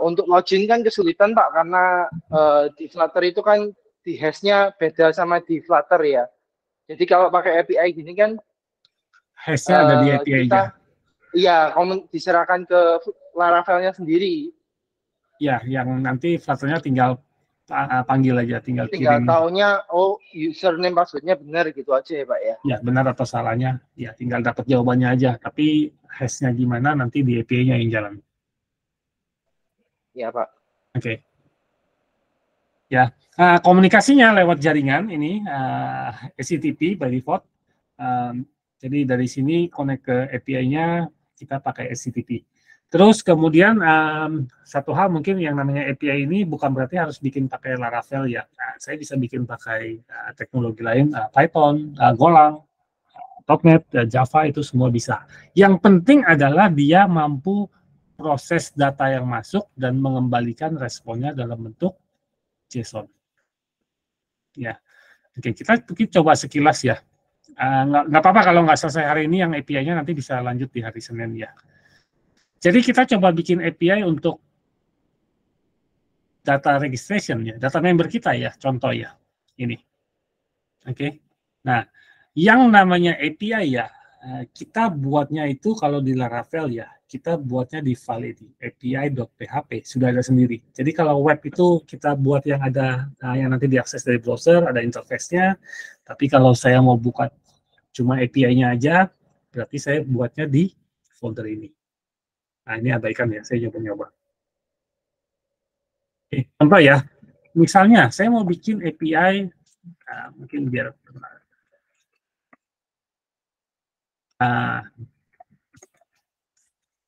[SPEAKER 2] Untuk login kan kesulitan Pak, karena di Flutter itu kan di hash-nya beda sama di Flutter ya. Jadi kalau pakai API gini kan
[SPEAKER 1] hash-nya ada di API-nya.
[SPEAKER 2] Iya, diserahkan ke Laravel-nya sendiri.
[SPEAKER 1] Ya, yang nanti Flutter-nya tinggal panggil aja, tinggal kirim.
[SPEAKER 2] Taunya, oh username password-nya benar gitu aja ya Pak ya?
[SPEAKER 1] Ya, benar atau salahnya, ya tinggal dapat jawabannya aja. Tapi hash-nya gimana nanti di API-nya yang jalan.
[SPEAKER 2] Ya Pak.
[SPEAKER 1] Oke. Ya, komunikasinya lewat jaringan ini, HTTP by default. Jadi dari sini connect ke API-nya, kita pakai HTTP. Terus kemudian satu hal mungkin yang namanya API ini bukan berarti harus bikin pakai Laravel ya. Saya bisa bikin pakai teknologi lain, Python, Golang, .NET, Java, itu semua bisa. Yang penting adalah dia mampu proses data yang masuk dan mengembalikan responnya dalam bentuk JSON. Ya, oke, kita coba sekilas ya. Nggak apa-apa kalau nggak selesai hari ini, yang API-nya nanti bisa lanjut di hari Senin ya. Jadi kita coba bikin API untuk data registration ya, data member kita ya, contoh ya, ini. Oke. Nah, yang namanya API ya, kita buatnya itu kalau di Laravel ya, kita buatnya di file ini, api.php, sudah ada sendiri. Jadi kalau web itu kita buat yang ada, yang nanti diakses dari browser, ada interface-nya, tapi kalau saya mau buka cuma API-nya aja, berarti saya buatnya di folder ini. Nah, ini abaikan ya, saya nyoba-nyoba. Oke, contoh ya, misalnya saya mau bikin API, mungkin biar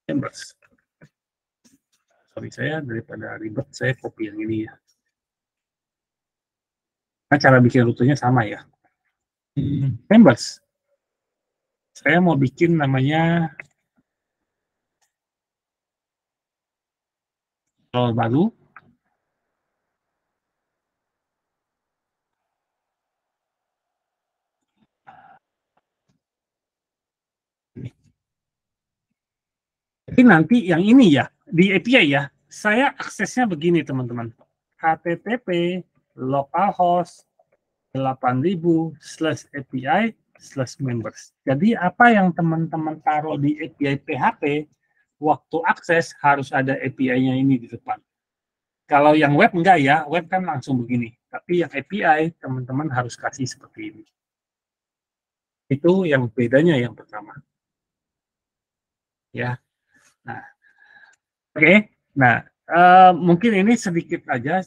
[SPEAKER 1] Chambers. Sorry, saya daripada ribet, saya copy yang ini ya. Nah, cara bikin rutenya sama ya. Chambers. Saya mau bikin namanya baru. Jadi nanti yang ini ya, di API ya, saya aksesnya begini teman-teman. HTTP localhost 8000/API/members. Jadi apa yang teman-teman taruh di API PHP, waktu akses harus ada API-nya ini di depan. Kalau yang web enggak ya, web kan langsung begini. Tapi yang API, teman-teman harus kasih seperti ini. Itu yang bedanya yang pertama. Ya. Nah, oke. Nah, mungkin ini sedikit aja.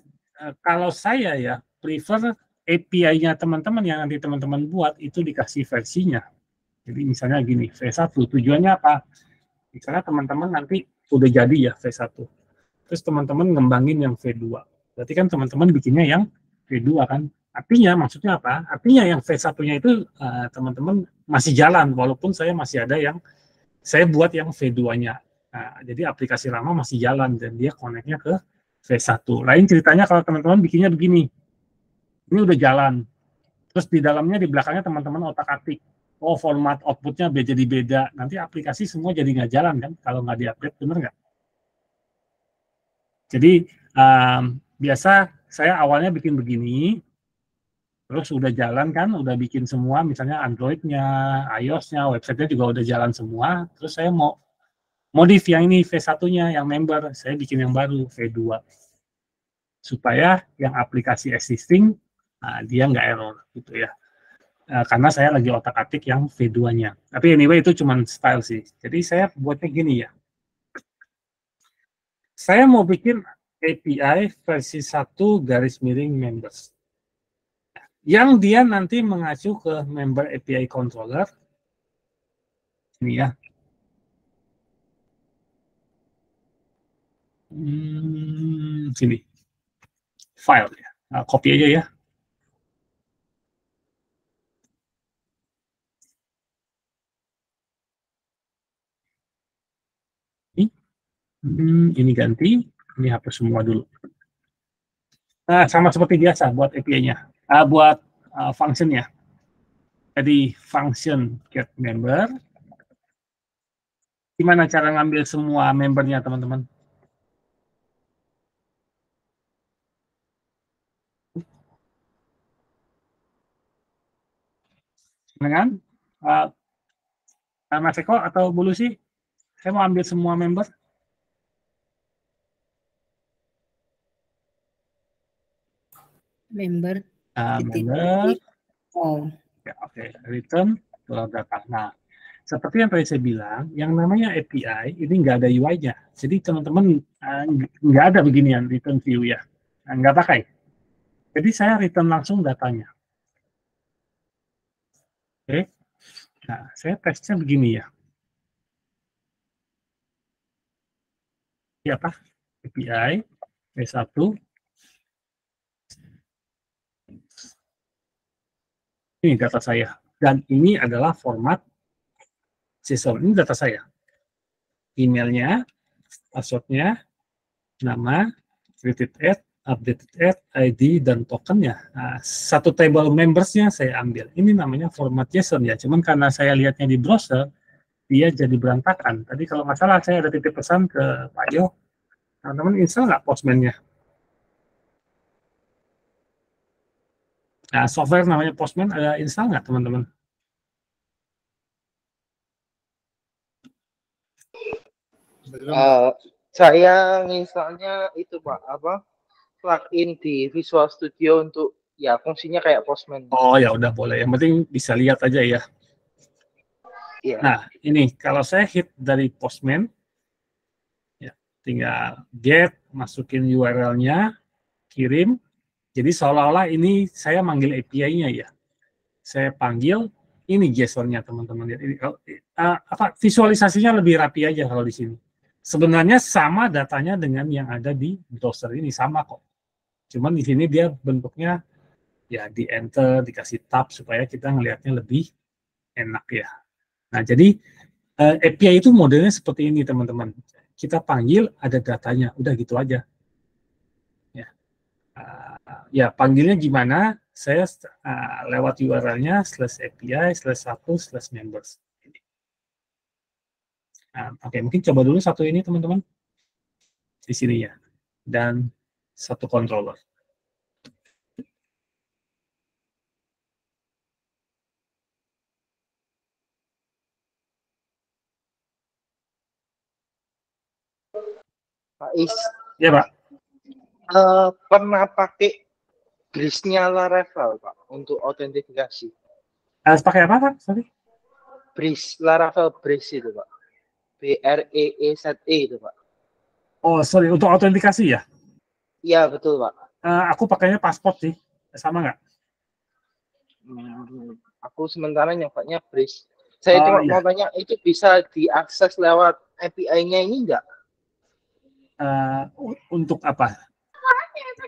[SPEAKER 1] Kalau saya ya, prefer API-nya teman-teman yang nanti teman-teman buat itu dikasih versinya. Jadi misalnya gini, V1, tujuannya apa? Misalnya teman-teman nanti udah jadi ya V1. Terus teman-teman ngembangin yang V2. Berarti kan teman-teman bikinnya yang V2 kan. Artinya maksudnya apa? Artinya yang V1-nya itu teman-teman masih jalan, walaupun saya masih ada yang saya buat yang V2-nya. Nah, jadi aplikasi lama masih jalan dan dia connect-nya ke V1. Lain ceritanya kalau teman-teman bikinnya begini. Ini udah jalan. Terus di dalamnya, di belakangnya teman-teman otak-atik. Oh, format output-nya jadi beda. Nanti aplikasi semua jadi nggak jalan kan kalau nggak di-update, bener nggak? Jadi biasa saya awalnya bikin begini, terus udah jalan kan, udah bikin semua, misalnya Android-nya, iOS-nya, website-nya juga udah jalan semua, terus saya mau modif yang ini V1-nya, yang member, saya bikin yang baru, V2. Supaya yang aplikasi existing, dia nggak error gitu ya. Karena saya lagi otak-atik yang V2-nya. Tapi anyway itu cuma style sih. Jadi saya buatnya gini ya. Saya mau bikin API versi 1/members. Yang dia nanti mengacu ke member API controller. Ini ya. Sini. File ya. Copy aja ya. Ini ganti, ini hapus semua dulu. Nah, sama seperti biasa buat API-nya, buat function-nya. Jadi function get member. Gimana cara ngambil semua membernya teman-teman? Dengan Mas Eko atau Bu Lucy? Saya mau ambil semua member.
[SPEAKER 5] Member.
[SPEAKER 1] Member.
[SPEAKER 5] Oh.
[SPEAKER 1] Ya, oke. Return data. Nah, seperti yang tadi saya bilang, yang namanya API ini nggak ada UI-nya. Jadi teman-teman nggak ada beginian return view ya, nggak pakai. Jadi saya return langsung datanya. Oke. Nah, saya tesnya begini ya. Ini apa? API V1. Ini data saya. Dan ini adalah format JSON. Ini data saya. Emailnya, passwordnya, nama, created add, updated add, ID, dan tokennya. Nah, satu table members-nya saya ambil. Ini namanya format JSON ya. Cuman karena saya lihatnya di browser, dia jadi berantakan. Tadi kalau nggak salah saya ada titip pesan ke Pak Yo, teman-teman install nggak Postman-nya? Nah, software namanya Postman ada install nggak teman-teman?
[SPEAKER 2] Saya misalnya itu Pak, plugin di Visual Studio untuk ya fungsinya kayak Postman.
[SPEAKER 1] Oh ya udah boleh, yang penting bisa lihat aja ya.
[SPEAKER 2] Yeah.
[SPEAKER 1] Nah ini kalau saya hit dari Postman, ya tinggal get, masukin URL-nya, kirim. Jadi seolah-olah ini saya manggil API-nya ya. Saya panggil, ini JSON-nya teman-teman. Visualisasinya lebih rapi aja kalau di sini. Sebenarnya sama datanya dengan yang ada di browser ini, sama kok. Cuman di sini dia bentuknya ya di enter, dikasih tab supaya kita ngelihatnya lebih enak ya. Nah, jadi API itu modelnya seperti ini teman-teman. Kita panggil ada datanya, udah gitu aja. Ya, ya panggilnya gimana? Saya lewat URL-nya /API/1/members. Oke, mungkin coba dulu satu ini teman-teman di sini ya, dan satu controller.
[SPEAKER 2] Pak Is,
[SPEAKER 1] Ya Pak.
[SPEAKER 2] pernah pakai Breeze-nya Laravel Pak untuk autentifikasi.
[SPEAKER 1] Harus pakai apa Pak? Sorry.
[SPEAKER 2] Breeze, Laravel Breeze itu Pak. BREEZE itu Pak.
[SPEAKER 1] Oh sorry, untuk autentikasi ya?
[SPEAKER 2] Iya betul Pak.
[SPEAKER 1] Aku pakainya pasport sih, sama nggak?
[SPEAKER 2] Aku sementara nyobanya Breeze. Saya cuma
[SPEAKER 1] iya.
[SPEAKER 2] mau tanya, itu bisa diakses lewat API-nya ini enggak?
[SPEAKER 1] Untuk apa?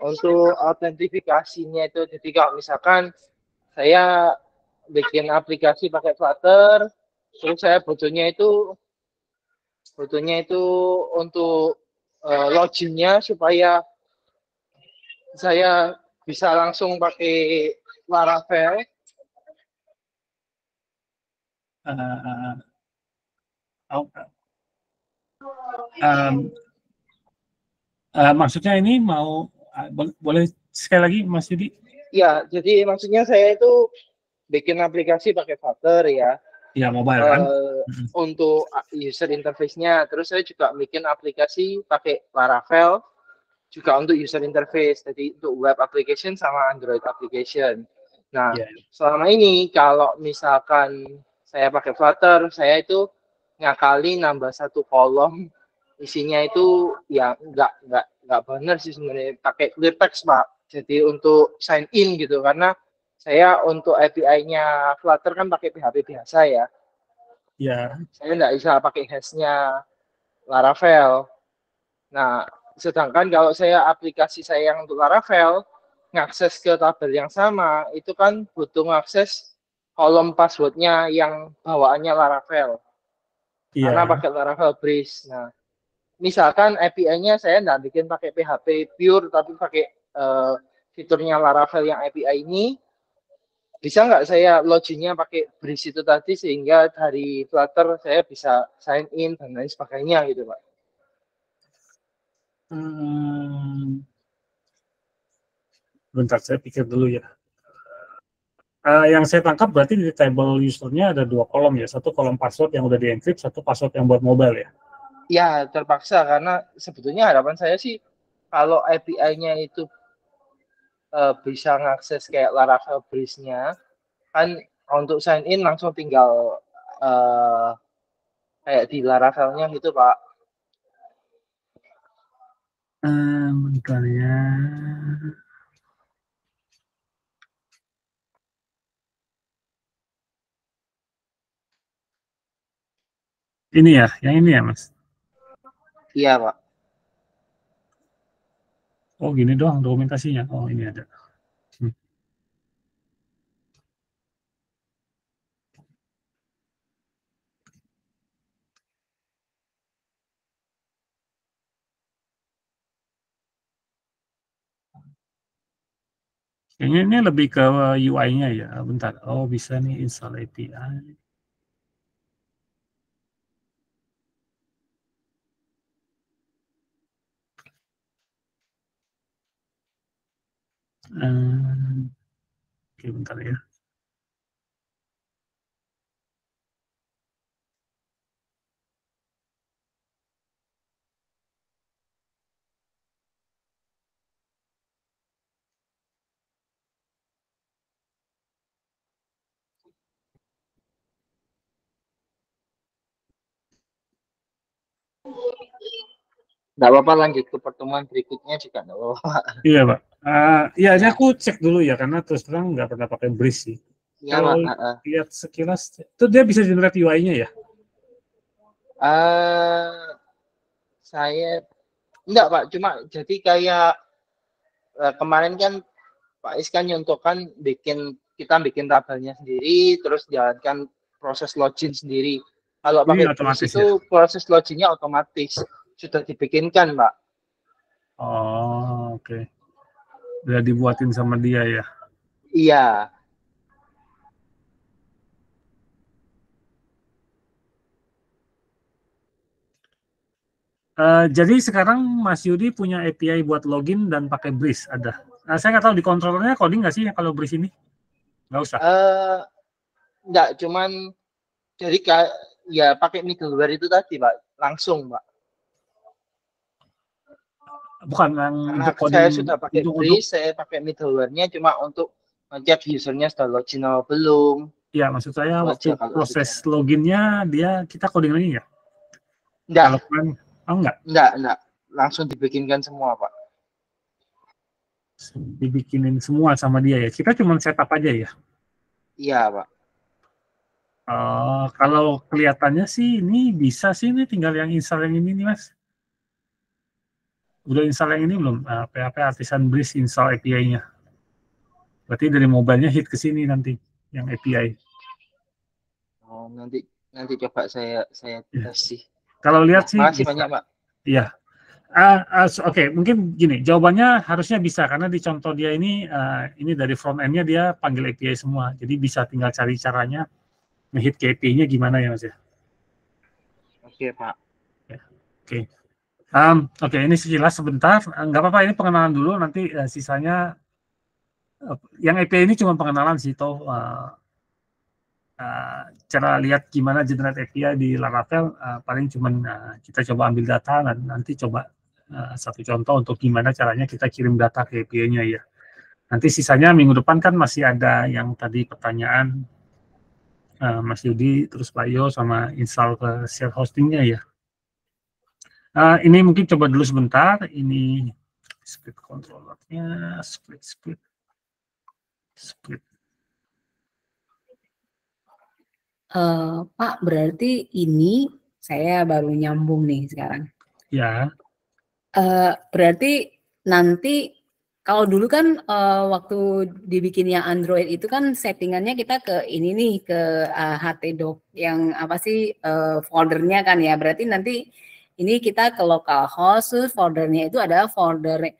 [SPEAKER 2] Untuk autentifikasinya itu, jadi kalau misalkan saya bikin aplikasi pakai Flutter, terus saya butuhnya itu untuk loginnya supaya saya bisa langsung pakai Laravel.
[SPEAKER 1] Maksudnya ini mau boleh sekali lagi Mas Yudi?
[SPEAKER 2] Ya, jadi maksudnya saya itu bikin aplikasi pakai Flutter ya.
[SPEAKER 1] Ya, mobile kan?
[SPEAKER 2] Untuk user interface-nya. Terus saya juga bikin aplikasi pakai Laravel juga untuk user interface. Jadi untuk web application sama Android application. Nah, selama ini kalau misalkan saya pakai Flutter, saya itu ngakali nambah satu kolom, isinya itu ya nggak benar sih sebenarnya, pakai clear text Pak. Jadi untuk sign in gitu, karena saya untuk API-nya Flutter kan pakai PHP biasa ya.
[SPEAKER 1] Ya.
[SPEAKER 2] Saya nggak bisa pakai hash-nya Laravel. Nah, sedangkan kalau saya aplikasi saya yang untuk Laravel, ngakses ke tabel yang sama, itu kan butuh ngakses kolom password-nya yang bawaannya Laravel. Karena pakai Laravel Breeze. Nah, misalkan API-nya saya nggak bikin pakai PHP pure, tapi pakai fiturnya Laravel yang API ini, bisa nggak saya loginnya pakai Breeze itu tadi, sehingga dari Flutter saya bisa sign in dan lain sebagainya gitu Pak.
[SPEAKER 1] Bentar, saya pikir dulu ya. Yang saya tangkap berarti di table usernya ada 2 kolom ya, satu kolom password yang udah di-encrypt, satu password yang buat mobile ya?
[SPEAKER 2] Ya, terpaksa, karena sebetulnya harapan saya sih kalau API-nya itu bisa ngakses kayak Laravel Breeze-nya, kan untuk sign in langsung tinggal kayak di Laravel-nya gitu Pak.
[SPEAKER 1] Bentar ya. Ini ya, yang ini ya Mas?
[SPEAKER 2] Iya Pak.
[SPEAKER 1] Oh gini doang dokumentasinya, oh ini ada. Kayaknya ini lebih ke UI-nya ya, bentar. Oh bisa nih install API. Oke, bentar ya.
[SPEAKER 2] Nggak apa-apa, lanjut ke pertemuan berikutnya juga nggak apa-apa.
[SPEAKER 1] Iya Pak. Iya, ini aku cek dulu ya, karena terus terang nggak pernah pakai Breeze sih.
[SPEAKER 2] Iya
[SPEAKER 1] Kalau
[SPEAKER 2] Pak.
[SPEAKER 1] lihat sekilas, itu dia bisa generate UI-nya ya?
[SPEAKER 2] Saya enggak Pak, cuma jadi kayak kemarin kan Pak Is kan nyontohkan kita bikin tabelnya sendiri, terus jalankan proses login sendiri. Kalau
[SPEAKER 1] Ini
[SPEAKER 2] pakai Breeze
[SPEAKER 1] otomatis
[SPEAKER 2] itu
[SPEAKER 1] ya?
[SPEAKER 2] proses loginnya otomatis, sudah dibikinkan Pak.
[SPEAKER 1] Oh, oke. Udah dibuatin sama dia ya?
[SPEAKER 2] Iya.
[SPEAKER 1] Jadi sekarang Mas Yudi punya API buat login dan pakai Breeze ada. Saya nggak tahu di controllernya coding nggak sih kalau Breeze ini? Nggak usah.
[SPEAKER 2] Nggak, cuman jadi ya pakai middleware itu tadi Pak, langsung Pak.
[SPEAKER 1] bukan yang
[SPEAKER 2] Karena
[SPEAKER 1] untuk
[SPEAKER 2] saya
[SPEAKER 1] coding,
[SPEAKER 2] sudah pakai
[SPEAKER 1] untuk
[SPEAKER 2] Breeze, saya pakai middleware-nya cuma untuk ngecek usernya sudah login atau belum.
[SPEAKER 1] ya maksud saya
[SPEAKER 2] Itu
[SPEAKER 1] waktu
[SPEAKER 2] aja kalau
[SPEAKER 1] proses
[SPEAKER 2] sudah.
[SPEAKER 1] loginnya kita coding lagi ya?
[SPEAKER 2] Enggak,
[SPEAKER 1] Kalau kan, enggak,
[SPEAKER 2] enggak. Langsung dibikinkan semua, Pak.
[SPEAKER 1] dibikinin semua sama dia ya. Kita cuma setup aja ya.
[SPEAKER 2] Iya, Pak.
[SPEAKER 1] Kalau kelihatannya sih ini bisa sih, ini tinggal yang install yang ini nih Mas. Udah install yang ini belum? PHP Artisan Breeze install API-nya. Berarti dari mobile-nya hit ke sini nanti yang API.
[SPEAKER 2] Oh, nanti coba saya
[SPEAKER 1] Ya.
[SPEAKER 2] tes sih.
[SPEAKER 1] Kalau lihat sih
[SPEAKER 2] Makasih
[SPEAKER 1] bisa.
[SPEAKER 2] banyak, Pak.
[SPEAKER 1] Iya. Oke, mungkin gini, jawabannya harusnya bisa karena di contoh dia ini dari front end-nya dia panggil API semua. Jadi bisa tinggal cari caranya nge-hit ke API-nya gimana ya Mas ya.
[SPEAKER 2] Oke, Pak.
[SPEAKER 1] Ya. Oke. Oke, ini sekilas sebentar. Nggak apa-apa, ini pengenalan dulu. Nanti sisanya yang API ini cuma pengenalan sih, toh cara lihat gimana generate API di Laravel paling cuma kita coba ambil data dan nanti coba satu contoh untuk gimana caranya kita kirim data ke API-nya ya. Nanti sisanya minggu depan kan masih ada yang tadi pertanyaan Mas Yudi, terus Pak Yo sama install ke share hostingnya ya. Ini mungkin coba dulu sebentar. Ini split controllernya, split.
[SPEAKER 5] Pak, berarti ini saya baru nyambung nih sekarang.
[SPEAKER 1] Ya.
[SPEAKER 5] Berarti nanti kalau dulu kan waktu dibikin yang Android itu kan settingannya kita ke ini nih, ke htdoc yang apa sih foldernya kan ya. Berarti nanti ini kita ke localhost, terus foldernya itu ada folder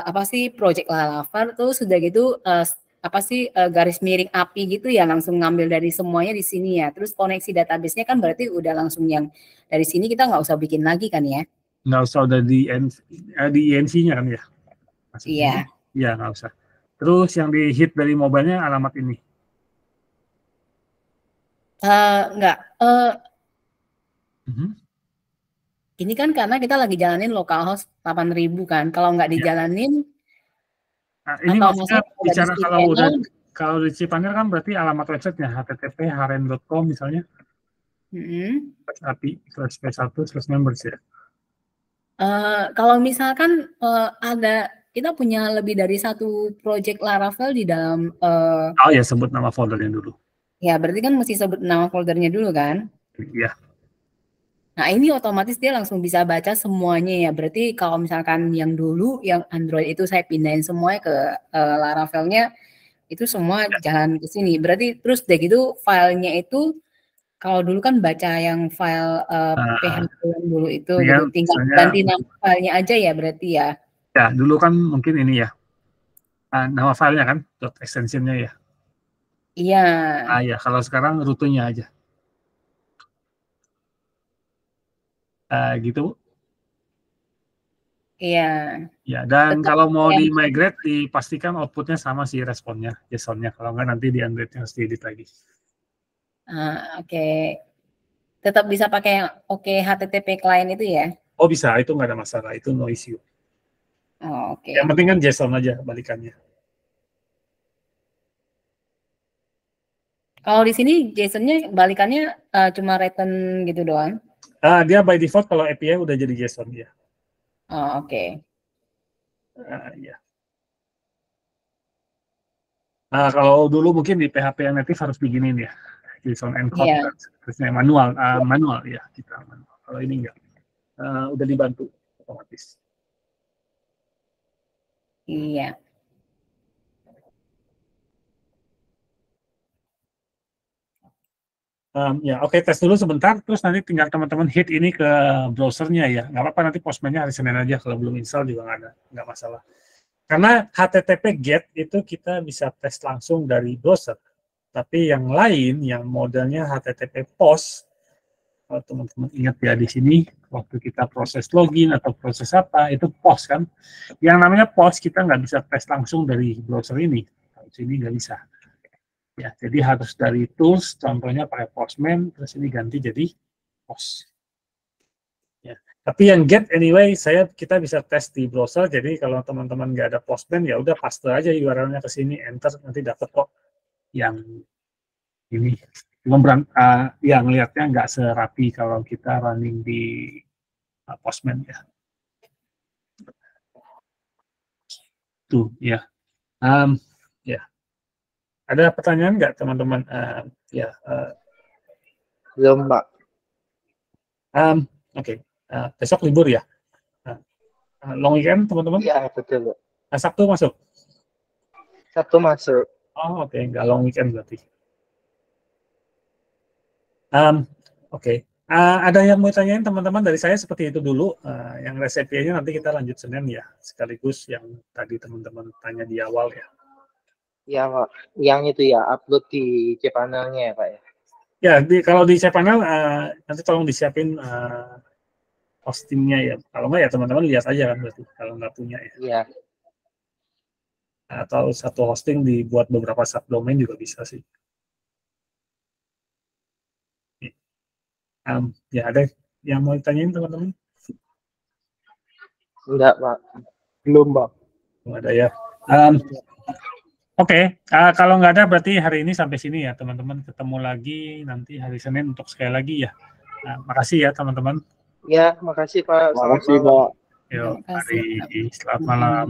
[SPEAKER 5] apa sih project Laravel, terus sudah gitu apa sih garis miring API gitu ya, langsung ngambil dari semuanya di sini ya. Terus koneksi database-nya kan berarti udah langsung yang dari sini, kita nggak usah bikin lagi kan ya?
[SPEAKER 1] Nggak usah udah di INC-nya kan ya? Maksudnya?
[SPEAKER 5] Iya.
[SPEAKER 1] Iya, nggak usah. Terus yang di hit dari mobile-nya alamat ini?
[SPEAKER 5] Enggak. Ini kan karena kita lagi jalanin localhost 8.000 kan. Kalau nggak dijalanin,
[SPEAKER 1] ini
[SPEAKER 5] atau
[SPEAKER 1] maksudnya bicara
[SPEAKER 5] di
[SPEAKER 1] kalau di cPanel kan berarti alamat websitenya http://haren.com misalnya. API/p1/members ya.
[SPEAKER 5] Kalau misalkan kita punya lebih dari satu project Laravel di dalam.
[SPEAKER 1] Oh ya, sebut nama foldernya dulu.
[SPEAKER 5] Ya, berarti kan mesti sebut nama foldernya dulu kan?
[SPEAKER 1] Iya.
[SPEAKER 5] Nah, ini otomatis dia langsung bisa baca semuanya ya. Berarti kalau misalkan yang dulu, yang Android itu saya pindahin semuanya ke Laravelnya, itu semua jalan ke sini. Berarti terus deh gitu filenya itu, kalau dulu kan baca yang file PHP yang dulu itu, gitu. Tinggal ganti nama filenya aja ya berarti ya?
[SPEAKER 1] Ya, dulu kan mungkin ini ya, nama filenya kan, .extension-nya ya?
[SPEAKER 5] Iya.
[SPEAKER 1] Ya, kalau sekarang rutenya aja. Gitu.
[SPEAKER 5] Iya.
[SPEAKER 1] Ya, dan kalau mau di migrate dipastikan outputnya sama sih responnya, JSON-nya. Kalau nggak nanti di Android-nya harus di-edit lagi.
[SPEAKER 5] Oke. Tetap bisa pakai yang HTTP client itu ya?
[SPEAKER 1] Oh bisa, itu nggak ada masalah, itu no issue.
[SPEAKER 5] Oke.
[SPEAKER 1] Yang penting kan JSON aja balikannya.
[SPEAKER 5] Kalau di sini JSON-nya balikannya cuma return gitu doang?
[SPEAKER 1] Dia by default kalau API udah jadi JSON ya.
[SPEAKER 5] Oke.
[SPEAKER 1] Ya. Kalau dulu mungkin di PHP yang native harus beginin ya, JSON encode, terusnya manual ya kita manual. Kalau ini enggak, udah dibantu otomatis.
[SPEAKER 5] Iya.
[SPEAKER 1] Ya, oke, tes dulu sebentar, terus nanti tinggal teman-teman hit ini ke browsernya ya. Nggak apa-apa, nanti Postman-nya hari Senin aja, kalau belum install juga nggak masalah. Karena HTTP GET itu kita bisa tes langsung dari browser. Tapi yang lain, yang modelnya HTTP POST, kalau teman-teman ingat ya di sini, waktu kita proses login atau proses apa, itu POST kan. Yang namanya POST kita nggak bisa tes langsung dari browser ini. Kalau sini nggak bisa. Ya, jadi harus dari tools, contohnya pakai Postman, terus ini ganti jadi POST. Tapi yang get anyway, kita bisa tes di browser. Jadi kalau teman-teman nggak ada Postman, ya udah paste aja URL-nya ke sini, enter, nanti dapat kok yang ini. Yang lihatnya nggak serapi kalau kita running di Postman ya. Tuh ya. Ya. Ada pertanyaan nggak teman-teman?
[SPEAKER 2] Belum, Pak.
[SPEAKER 1] Oke. Besok libur ya? Long weekend teman-teman?
[SPEAKER 2] Iya, betul.
[SPEAKER 1] Sabtu masuk?
[SPEAKER 2] Sabtu masuk.
[SPEAKER 1] Oh, oke. Nggak long weekend berarti. Oke. Ada yang mau tanyain teman-teman dari saya seperti itu dulu. Yang resepnya nanti kita lanjut Senin ya. Sekaligus yang tadi teman-teman tanya di awal ya.
[SPEAKER 2] Ya, Pak. Yang itu ya, upload di cPanel-nya ya, Pak ya?
[SPEAKER 1] Ya, kalau di cPanel, nanti tolong disiapin hostingnya ya. Kalau nggak ya teman-teman lihat aja kan berarti kalau nggak punya ya.
[SPEAKER 2] Iya.
[SPEAKER 1] Atau satu hosting dibuat beberapa subdomain juga bisa sih. Ya ada yang mau ditanyain teman-teman?
[SPEAKER 2] Enggak, Pak.
[SPEAKER 3] Belum, Pak.
[SPEAKER 1] Belum ada ya. Oke, kalau nggak ada berarti hari ini sampai sini ya teman-teman. Ketemu lagi nanti hari Senin untuk sekali lagi ya. Makasih ya teman-teman.
[SPEAKER 2] Ya, makasih Pak.
[SPEAKER 3] Makasih, Pak.
[SPEAKER 1] Yuk,
[SPEAKER 5] Terima kasih.
[SPEAKER 1] selamat malam.